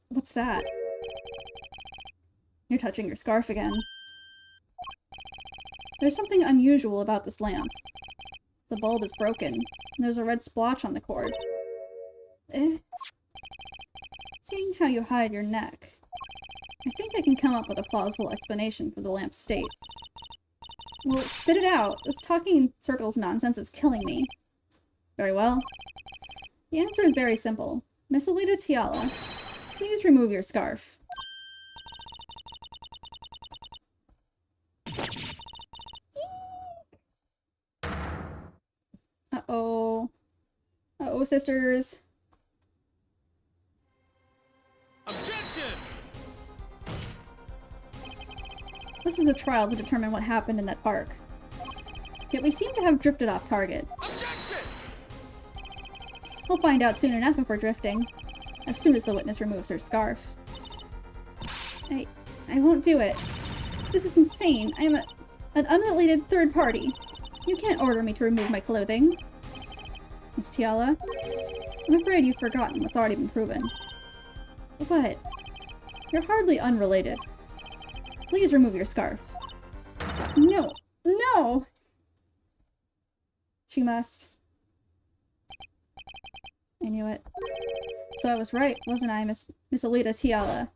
What's that? You're touching your scarf again. There's something unusual about this lamp. The bulb is broken, and there's a red splotch on the cord. Seeing how you hide your neck, I think I can come up with a plausible explanation for the lamp's state. Well, spit it out. This talking in circles nonsense is killing me. Very well. The answer is very simple. Miss Alita Tiala, please remove your scarf. Uh-oh. Uh-oh, sisters. Objection! This is a trial to determine what happened in that park. Yet we seem to have drifted off target. Objection! We'll find out soon enough if we're drifting. As soon as the witness removes her scarf. I won't do it. This is insane. I am an unrelated third party. You can't order me to remove my clothing. Miss Tiala, I'm afraid you've forgotten what's already been proven. What? You're hardly unrelated. Please remove your scarf. No. No! She must. I knew it. So I was right, wasn't I, Miss Alita Tiala?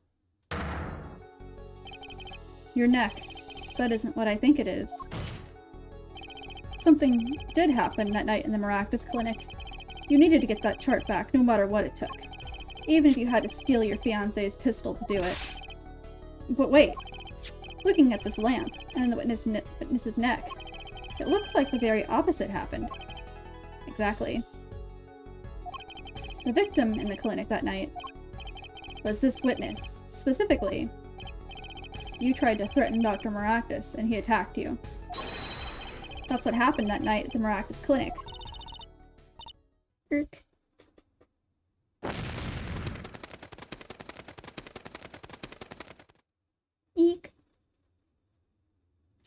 Your neck. That isn't what I think it is. Something did happen that night in the Maractus Clinic. You needed to get that chart back, no matter what it took. Even if you had to steal your fiancé's pistol to do it. But wait. Looking at this lamp, and the witness's neck, it looks like the very opposite happened. Exactly. The victim in the clinic that night was this witness. Specifically, you tried to threaten Dr. Maractus, and he attacked you. That's what happened that night at the Maractus Clinic. Irk. Eek.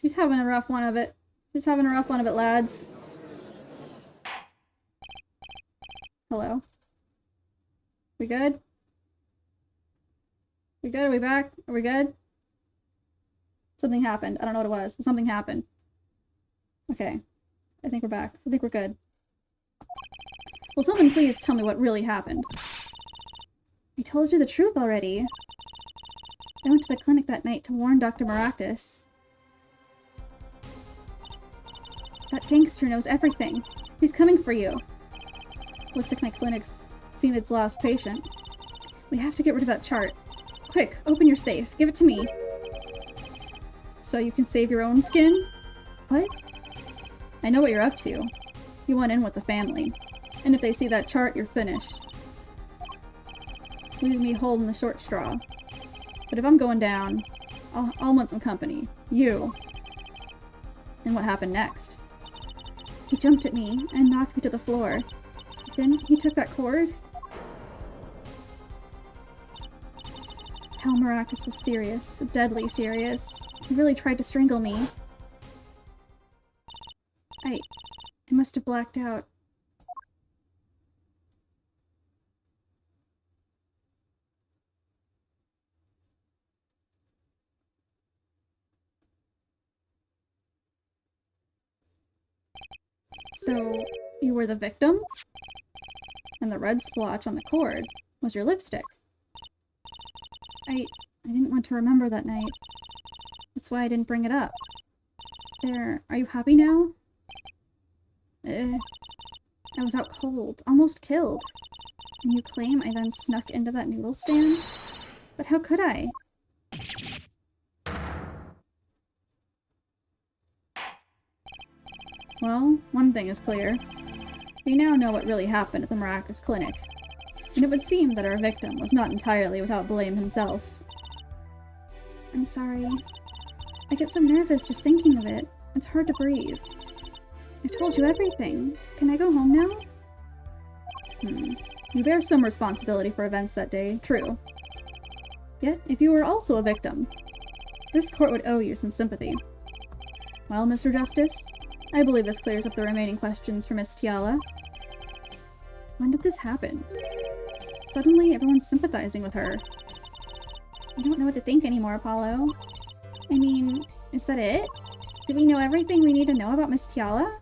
She's having a rough one of it. She's having a rough one of it, lads. Hello? We good? We good? Are we back? Are we good? Something happened. I don't know what it was, but something happened. Okay. I think we're back. I think we're good. Will someone please tell me what really happened? I told you the truth already. I went to the clinic that night to warn Dr. Maractus. That gangster knows everything. He's coming for you. Looks like my clinic's seen its last patient. We have to get rid of that chart. Quick, open your safe. Give it to me. So you can save your own skin? What? I know what you're up to. You went in with the family. And if they see that chart, you're finished. Leave me holding the short straw. But if I'm going down, I'll want some company. You. And what happened next? He jumped at me and knocked me to the floor. Then he took that cord. Hal Maractus was serious, deadly serious. He really tried to strangle me. I must have blacked out. So, you were the victim? And the red splotch on the cord was your lipstick. I didn't want to remember that night. That's why I didn't bring it up. There, are you happy now? I was out cold, almost killed. And you claim I then snuck into that noodle stand? But how could I? Well, one thing is clear. We now know what really happened at the Maracas Clinic. And it would seem that our victim was not entirely without blame himself. I'm sorry. I get so nervous just thinking of it. It's hard to breathe. I've told you everything. Can I go home now? You bear some responsibility for events that day, true. Yet, if you were also a victim, this court would owe you some sympathy. Well, Mr. Justice, I believe this clears up the remaining questions for Miss Tiala. When did this happen? Suddenly, everyone's sympathizing with her. I don't know what to think anymore, Apollo. I mean, is that it? Do we know everything we need to know about Miss Tiala?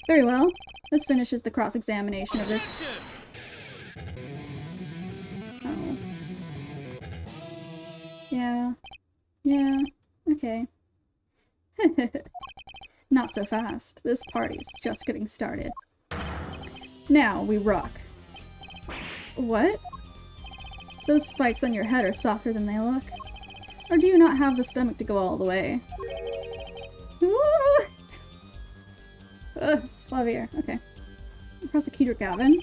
Very well. This finishes the cross-examination of this. Oh. Yeah, okay. Not so fast. This party's just getting started. Now we rock. What? Those spikes on your head are softer than they look. Or do you not have the stomach to go all the way? Flavier, okay. Prosecutor Gavin.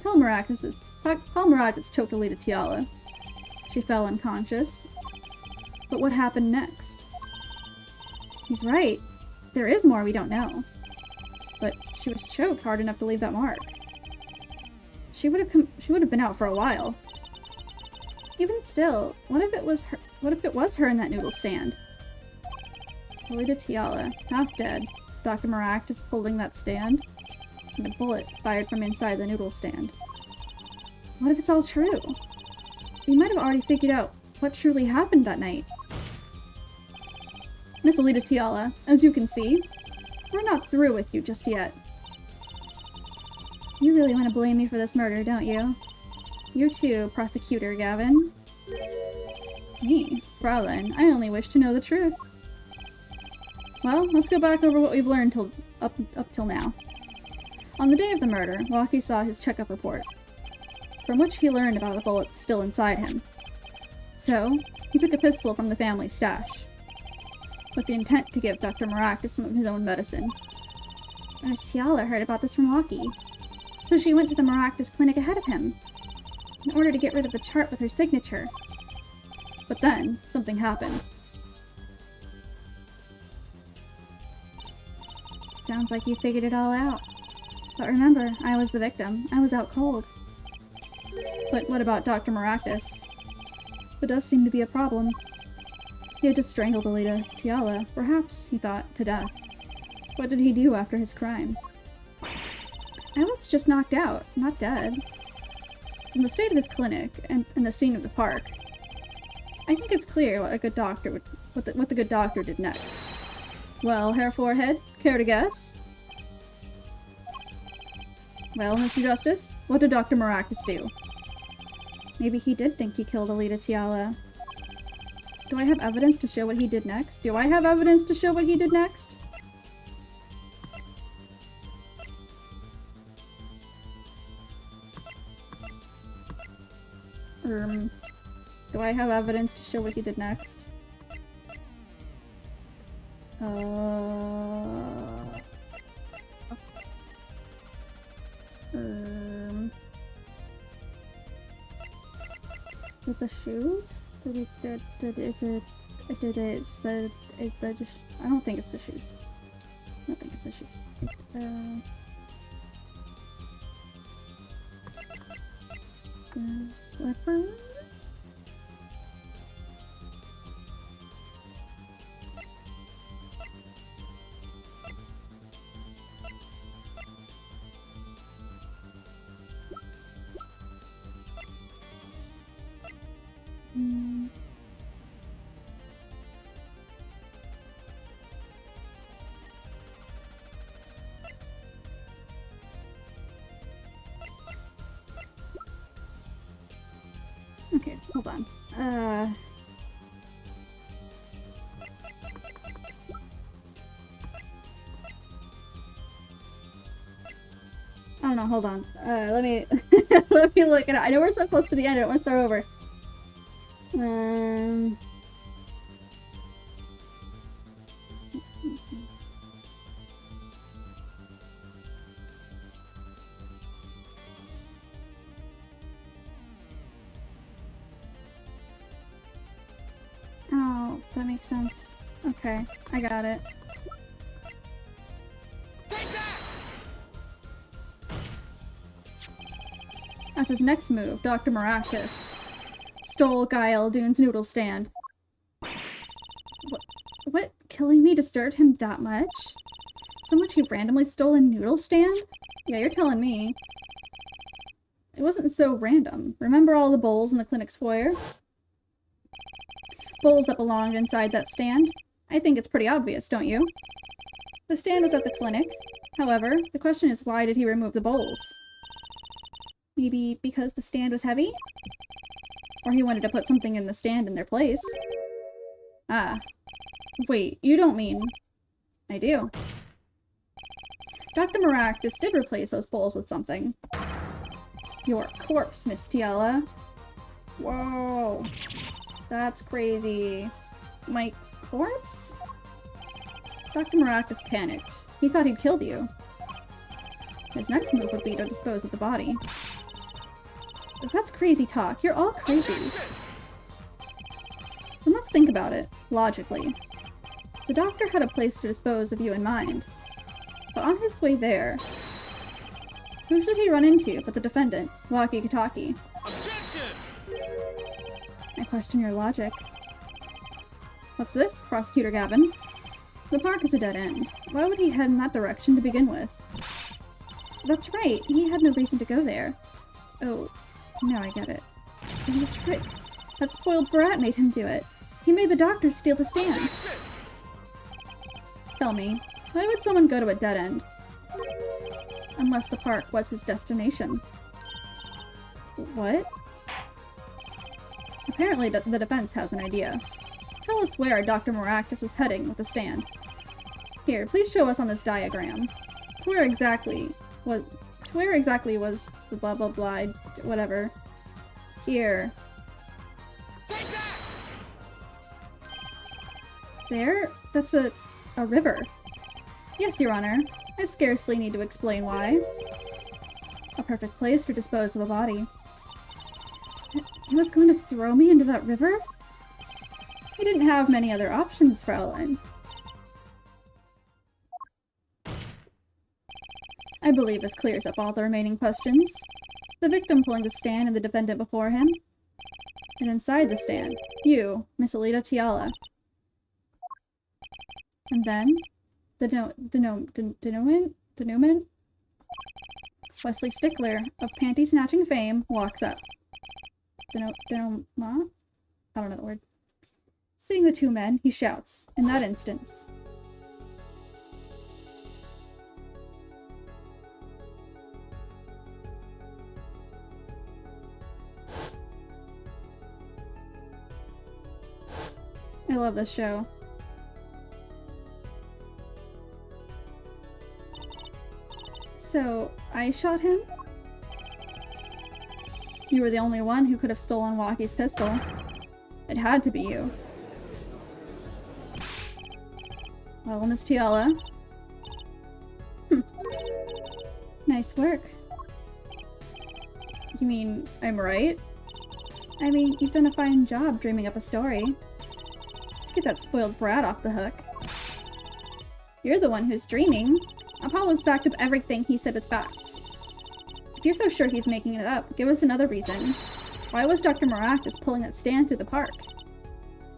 Paul Maracas choked Alita Tiala. She fell unconscious. But what happened next? He's right. There is more we don't know. But she was choked hard enough to leave that mark. She would have been out for a while. Even still, what if it was her in that noodle stand? Alita Tiala, half dead. Dr. Maracas holding that stand. And a bullet fired from inside the noodle stand. What if it's all true? We might have already figured out what truly happened that night. Miss Alita Tiala, as you can see, we're not through with you just yet. You really want to blame me for this murder, don't you? You too, Prosecutor Gavin. Me, Fraulein, I only wish to know the truth. Well, let's go back over what we've learned up till now. On the day of the murder, Walkie saw his checkup report, from which he learned about a bullet still inside him. So, he took a pistol from the family stash, with the intent to give Dr. Maracas some of his own medicine. Miss Tiala heard about this from Walkie, so she went to the Maracas clinic ahead of him, in order to get rid of the chart with her signature. But then, something happened. Sounds like you figured it all out. But remember, I was the victim. I was out cold. But what about Dr. Maracas? There does seem to be a problem. He had just strangled Alita Tiala, perhaps, he thought, to death. What did he do after his crime? I was just knocked out, not dead. From the state of his clinic, and the scene of the park, I think it's clear what a good doctor would, what the good doctor did next. Well, Herr Forehead, care to guess? Well, Mr. Justice, what did Dr. Maracas do? Maybe he did think he killed Alita Tiala. Do I have evidence to show what he did next? Do I have evidence to show what he did next? Do I have evidence to show what he did next? With the shoes? I don't think it's the shoes. I don't think it's the shoes. The slipper? Hold on. I don't know, hold on. Let me let me look at it. I know we're so close to the end, I don't want to start over. Oh, that makes sense. Okay, I got it. As his next move, Dr. Maractus stole Guile Dune's noodle stand. What? Killing me disturbed him that much? So much he randomly stole a noodle stand? Yeah, you're telling me. It wasn't so random. Remember all the bowls in the clinic's foyer? Bowls that belonged inside that stand? I think it's pretty obvious, don't you? The stand was at the clinic. However, the question is, why did he remove the bowls? Maybe because the stand was heavy? Or he wanted to put something in the stand in their place. Ah. Wait, you don't mean... I do. Dr. Maractus did replace those bowls with something. Your corpse, Miss Tiala. Whoa. That's crazy. My corpse? Dr. Maractus panicked. He thought he'd killed you. His next move would be to dispose of the body. But that's crazy talk. You're all crazy. Then let's think about it, logically. The doctor had a place to dispose of you in mind. But on his way there, who should he run into but the defendant, Walkie-Talkie? I question your logic. What's this, Prosecutor Gavin? The park is a dead end. Why would he head in that direction to begin with? That's right, he had no reason to go there. Oh, now I get it. It was a trick. That spoiled brat made him do it. He made the doctor steal the stand. Tell me, why would someone go to a dead end? Unless the park was his destination. What? Apparently the defense has an idea. Tell us where Dr. Maractus was heading with the stand. Here, please show us on this diagram. To where exactly was the blah blah blah, whatever. Here. There? That's a river. Yes, Your Honor. I scarcely need to explain why. A perfect place to dispose of a body. He was going to throw me into that river? He didn't have many other options, Fraulein. I believe this clears up all the remaining questions. The victim pulling the stand and the defendant before him. And inside the stand, you, Miss Alita Tiala. And then, the denouement? Wesley Stickler, of panty-snatching fame, walks up. Denouement? I don't know the word. Seeing the two men, he shouts, in that instance. I love this show. So, I shot him? You were the only one who could have stolen Walkie's pistol. It had to be you. Well, Miss Tiala. Nice work. You mean, I'm right? I mean, you've done a fine job dreaming up a story. To get that spoiled brat off the hook. You're the one who's dreaming. Apollo's backed up everything he said with facts. If you're so sure he's making it up, give us another reason. Why was Dr. Maractus pulling that stand through the park?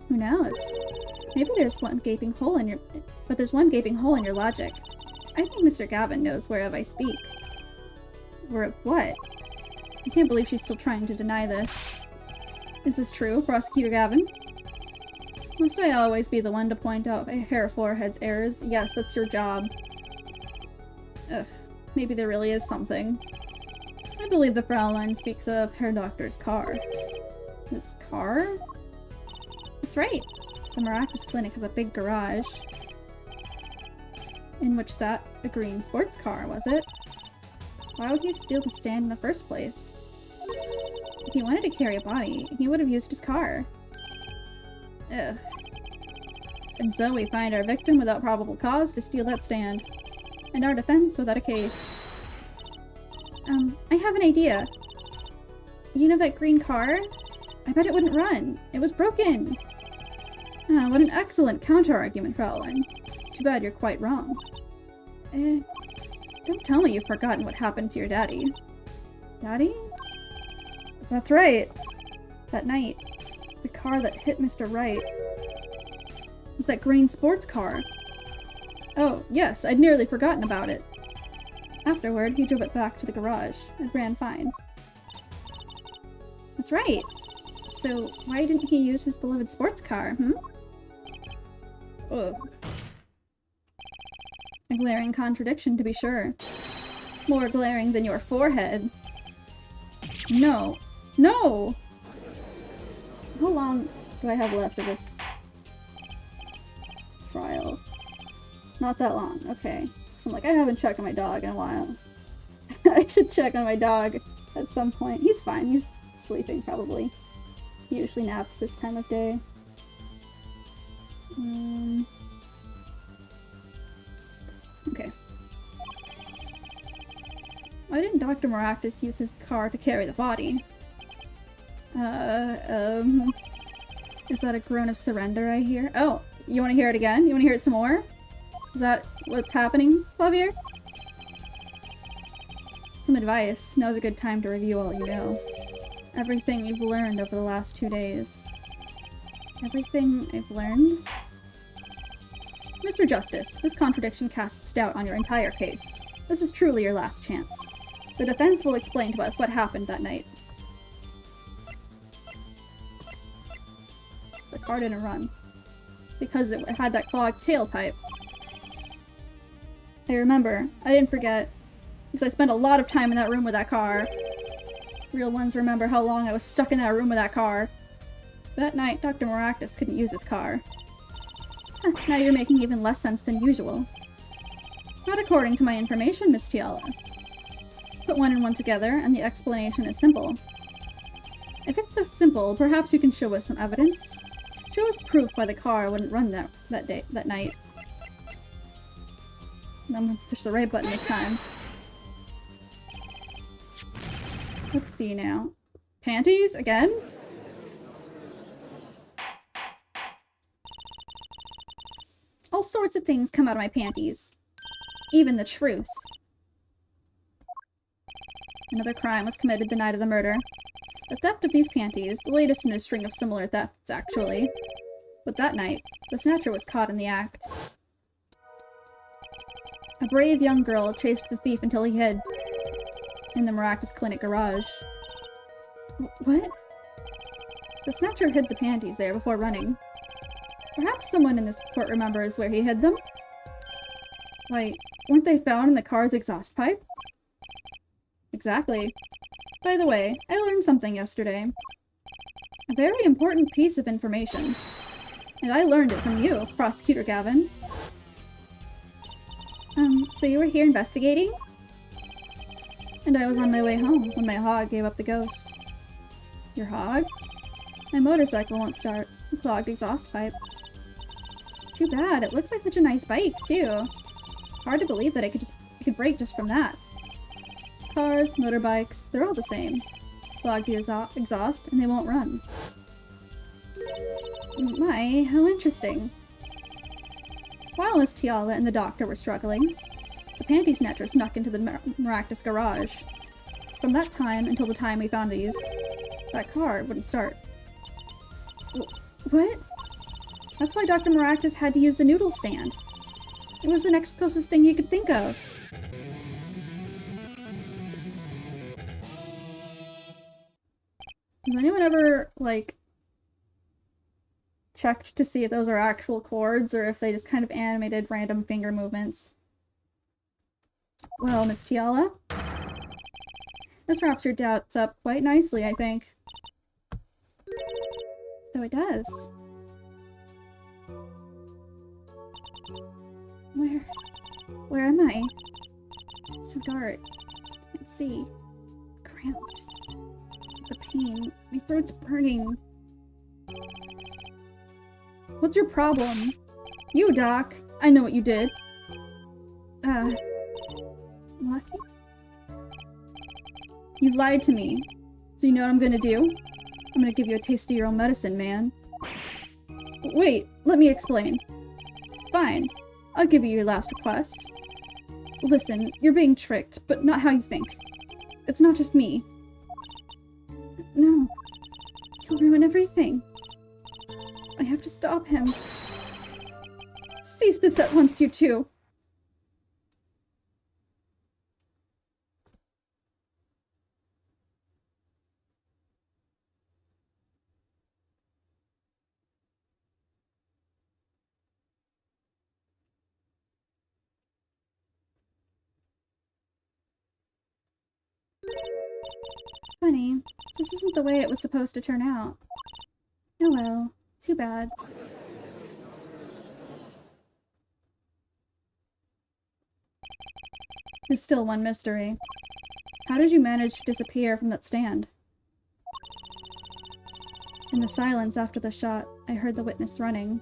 Who knows? Maybe there's one gaping hole in your... But there's one gaping hole in your logic. I think Mr. Gavin knows whereof I speak. Whereof what? I can't believe she's still trying to deny this. Is this true, Prosecutor Gavin? Must I always be the one to point out Herr Forehead's errors? Yes, that's your job. Ugh, maybe there really is something. I believe the Fraulein speaks of Herr Doctor's car. This car? That's right. The Maractus Clinic has a big garage. In which sat a green sports car, was it? Why would he steal the stand in the first place? If he wanted to carry a body, he would have used his car. Ugh. And so we find our victim without probable cause to steal that stand. And our defense without a case. I have an idea. You know that green car? I bet it wouldn't run. It was broken. Ah, what an excellent counter-argument, Fraulein. Too bad you're quite wrong. Don't tell me you've forgotten what happened to your daddy. Daddy? That's right. That night, the car that hit Mr. Wright was that green sports car. Oh, yes, I'd nearly forgotten about it. Afterward, he drove it back to the garage. It ran fine. That's right. So, why didn't he use his beloved sports car, Ugh. A glaring contradiction, to be sure. More glaring than your forehead. No. No! How long do I have left of this trial? Not that long. Okay. So I'm like, I haven't checked on my dog in a while. I should check on my dog at some point. He's fine. He's sleeping, probably. He usually naps this time of day. Okay. Why didn't Dr. Maractus use his car to carry the body? Is that a groan of surrender I hear? Oh, you want to hear it again? You want to hear it some more? Is that what's happening, Flavier? Some advice. Now's a good time to review all you know. Everything you've learned over the last 2 days. Everything I've learned? Mr. Justice, this contradiction casts doubt on your entire case. This is truly your last chance. The defense will explain to us what happened that night. The car didn't run. Because it had that clogged tailpipe. I remember. I didn't forget. Because I spent a lot of time in that room with that car. Real ones remember how long I was stuck in that room with that car. That night, Dr. Maractus couldn't use his car. Now you're making even less sense than usual. Not according to my information, Miss Tiala. Put one and one together, and the explanation is simple. If it's so simple, perhaps you can show us some evidence. Show us proof why the car wouldn't run that night. And I'm gonna push the right button this time. Let's see now. Panties? Again? All sorts of things come out of my panties. Even the truth. Another crime was committed the night of the murder. The theft of these panties, the latest in a string of similar thefts, actually. But that night, the snatcher was caught in the act. A brave young girl chased the thief until he hid in the Maractus Clinic garage. What? The snatcher hid the panties there before running. Perhaps someone in this court remembers where he hid them? Why, weren't they found in the car's exhaust pipe? Exactly. By the way, I learned something yesterday. A very important piece of information. And I learned it from you, Prosecutor Gavin. So you were here investigating? And I was on my way home when my hog gave up the ghost. Your hog? My motorcycle won't start. A clogged exhaust pipe. Too bad. It looks like such a nice bike, too. Hard to believe that it could break just from that. Cars, motorbikes, they're all the same. Clog the exhaust, and they won't run. My, how interesting. While Miss Tiala and the doctor were struggling, the panty snatcher snuck into the Maractus garage. From that time until the time we found these, that car wouldn't start. What? That's why Dr. Maractus had to use the noodle stand. It was the next closest thing he could think of. Has anyone ever, like, checked to see if those are actual chords or if they just kind of animated random finger movements? Well, Miss Tiala, this wraps your doubts up quite nicely, I think. So it does. Where am I? So dark. Can't see. Cramped. The pain. My throat's burning. What's your problem? You, Doc. I know what you did. Lucky? You've lied to me. So you know what I'm gonna do? I'm gonna give you a taste of your own medicine, man. Wait, let me explain. Fine. I'll give you your last request. Listen, you're being tricked, but not how you think. It's not just me. No. He'll ruin everything. I have to stop him. Cease this at once, you two. Funny, this isn't the way it was supposed to turn out. Oh well, too bad. There's still one mystery. How did you manage to disappear from that stand? In the silence after the shot, I heard the witness running.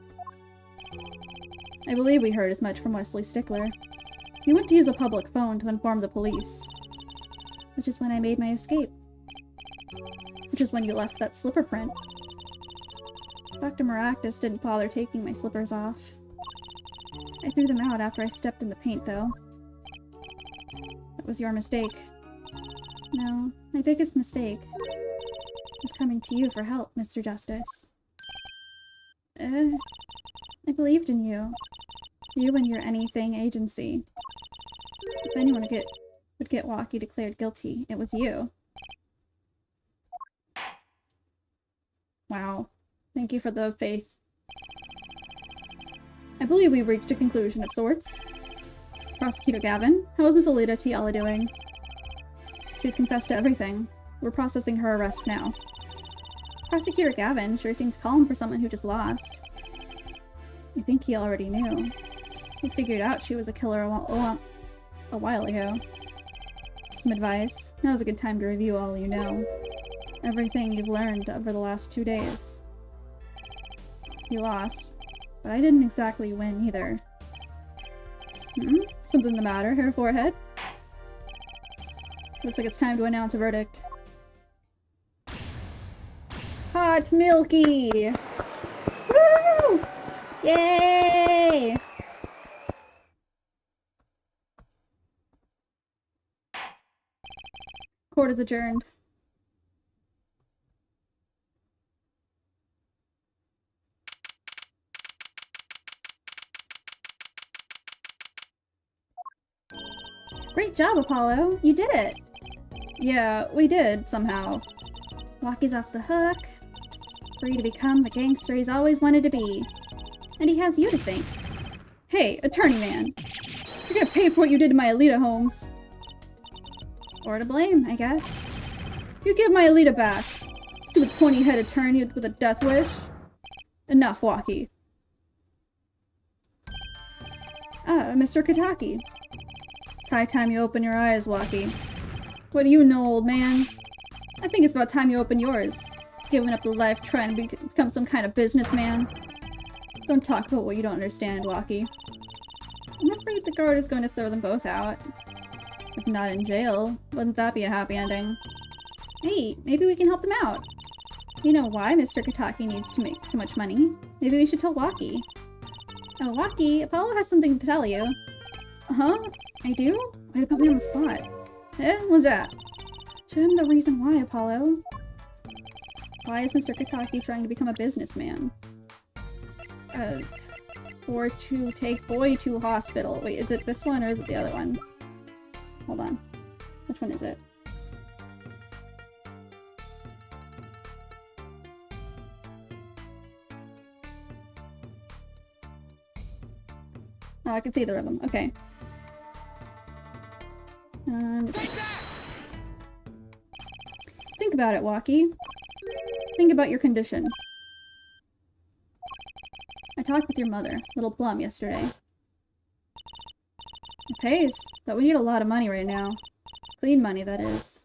I believe we heard as much from Wesley Stickler. He went to use a public phone to inform the police. Which is when I made my escape. Which is when you left that slipper print. Dr. Maractus didn't bother taking my slippers off. I threw them out after I stepped in the paint, though. That was your mistake. No, my biggest mistake was coming to you for help, Mr. Justice. I believed in you. You and your anything agency. If anyone would get Walkie declared guilty, it was you. Wow. Thank you for the faith. I believe we've reached a conclusion of sorts. Prosecutor Gavin, how is Miss Alita Tiala doing? She's confessed to everything. We're processing her arrest now. Prosecutor Gavin sure seems calm for someone who just lost. I think he already knew. He figured out she was a killer a while ago. Some advice. Now's a good time to review all you know. Everything you've learned over the last 2 days. You lost, but I didn't exactly win either. Something the matter, her forehead? Looks like it's time to announce a verdict. Hot Milky! Woo! Yay! Court is adjourned. Great job, Apollo! You did it! Yeah, we did, somehow. Walkie's off the hook. Free to become the gangster he's always wanted to be. And he has you to thank. Hey, attorney man! You're gonna pay for what you did to my Alita, Holmes. Or to blame, I guess. You give my Alita back. Stupid pointy-headed attorney with a death wish. Enough, Walkie. Mr. Kataki. It's high time you open your eyes, Walkie. What do you know, old man? I think it's about time you open yours. Giving up the life trying to become some kind of businessman. Don't talk about what you don't understand, Walkie. I'm afraid the guard is going to throw them both out. If not in jail, wouldn't that be a happy ending? Hey, maybe we can help them out. You know why Mr. Kataki needs to make so much money? Maybe we should tell Walkie. Oh, Walkie, Apollo has something to tell you. Huh? I do? Way to put me on the spot. What's that? Show him the reason why, Apollo. Why is Mr. Kataki trying to become a businessman? Or to take boy to hospital. Wait, is it this one or is it the other one? Hold on. Which one is it? Oh, I can see the rhythm. Okay. Think about it, Walkie. Think about your condition. talked with your mother, Little Plum, yesterday. It pays, but we need a lot of money right now. Clean money, that is.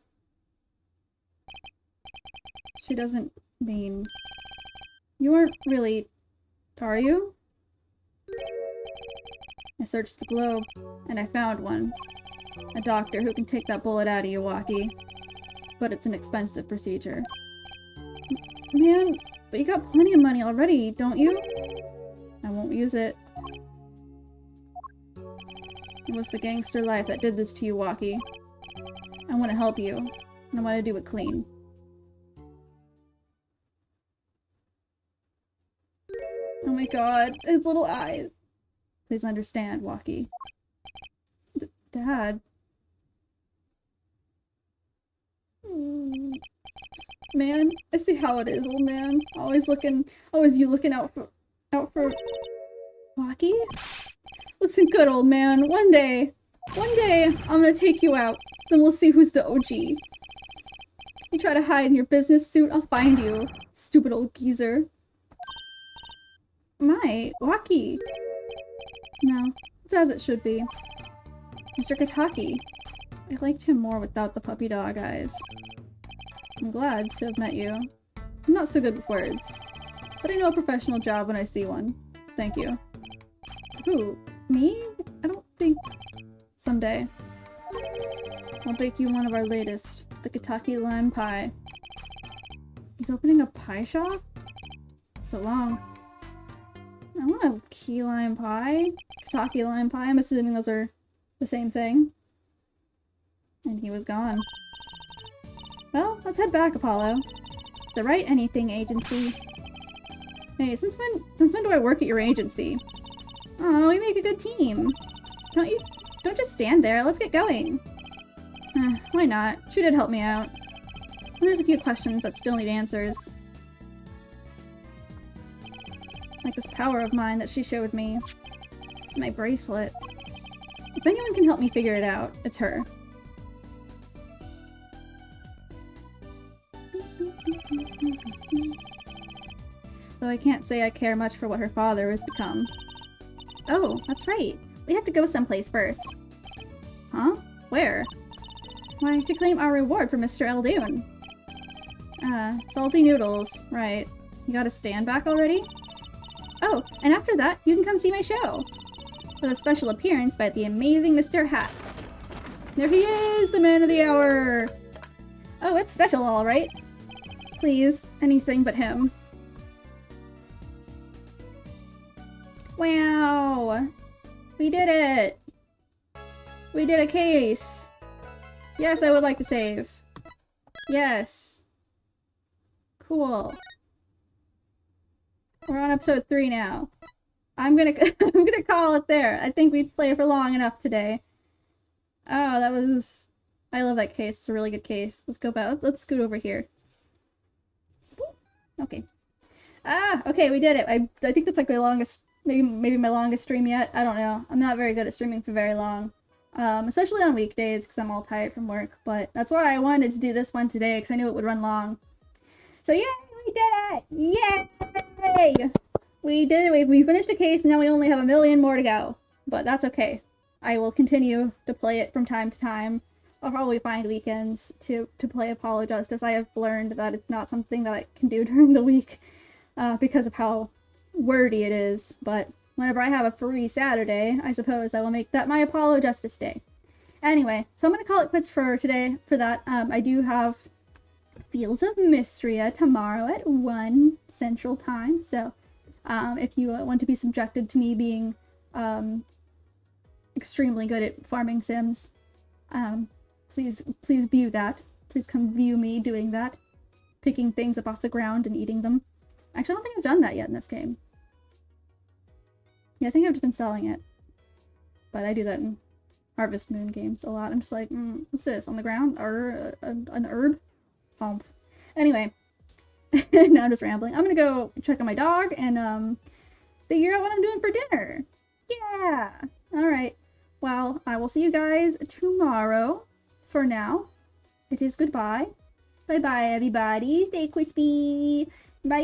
She doesn't mean... You aren't really... Are you? I searched the globe, and I found one. A doctor who can take that bullet out of you, Waki. But it's an expensive procedure. Man, but you got plenty of money already, don't you? I won't use it. It was the gangster life that did this to you, Waki. I want to help you, and I want to do it clean. Oh my god, his little eyes. Please understand, Waki. Dad. Man, I see how it is, old man. Always you looking out for Waki? Listen good, old man. One day, I'm gonna take you out. Then we'll see who's the OG. You try to hide in your business suit, I'll find you. Stupid old geezer. Waki. No, it's as it should be. Mr. Kataki. I liked him more without the puppy dog eyes. I'm glad to have met you. I'm not so good with words, but I know a professional job when I see one. Thank you. Who? Me? I don't think... Someday. I'll bake you one of our latest, the Kataki lime pie. He's opening a pie shop? So long. I want a key lime pie. Kataki lime pie. I'm assuming those are the same thing. And he was gone. Well, let's head back, Apollo. The Right Anything Agency. Hey, since when do I work at your agency? Oh, we make a good team. Don't just stand there. Let's get going. Why not? She did help me out. And there's a few questions that still need answers. Like this power of mine that she showed me. My bracelet. If anyone can help me figure it out, it's her. Though I can't say I care much for what her father has become. Oh, that's right. We have to go someplace first. Huh? Where? Why, to claim our reward for Mr. Eldoon. Salty noodles. Right. You gotta stand back already? Oh, and after that, you can come see my show. With a special appearance by the amazing Mr. Hat. There he is, the man of the hour! Oh, it's special, alright. Please, anything but him. Wow! We did it! We did a case! Yes, I would like to save. Yes. Cool. We're on episode 3 now. I'm gonna call it there. I think we've played for long enough today. Oh, that was... I love that case. It's a really good case. Let's go back. Let's scoot over here. Okay. Okay, we did it. I think that's like my longest... Maybe my longest stream yet. I don't know. I'm not very good at streaming for very long. Especially on weekdays because I'm all tired from work. But that's why I wanted to do this one today because I knew it would run long. So yay, we did it! Yay! We did it. We finished a case and now we only have 1 million more to go. But that's okay. I will continue to play it from time to time. I'll probably find weekends to play Apollo Justice. I have learned that it's not something that I can do during the week because of how wordy it is. But whenever I have a free Saturday, I suppose I will make that my Apollo Justice Day. Anyway, so I'm going to call it quits for today for that. I do have Fields of Mystria tomorrow at 1 Central Time. So if you want to be subjected to me being extremely good at farming sims, please view that. Please come view me doing that. Picking things up off the ground and eating them. Actually, I don't think I've done that yet in this game. Yeah, I think I've just been selling it. But I do that in Harvest Moon games a lot. I'm just like, what's this? On the ground? Or an herb? Humph. Anyway. Now I'm just rambling. I'm gonna go check on my dog and figure out what I'm doing for dinner. Yeah! Alright. Well, I will see you guys tomorrow. For now, it is goodbye. Bye-bye, everybody. Stay crispy. Bye!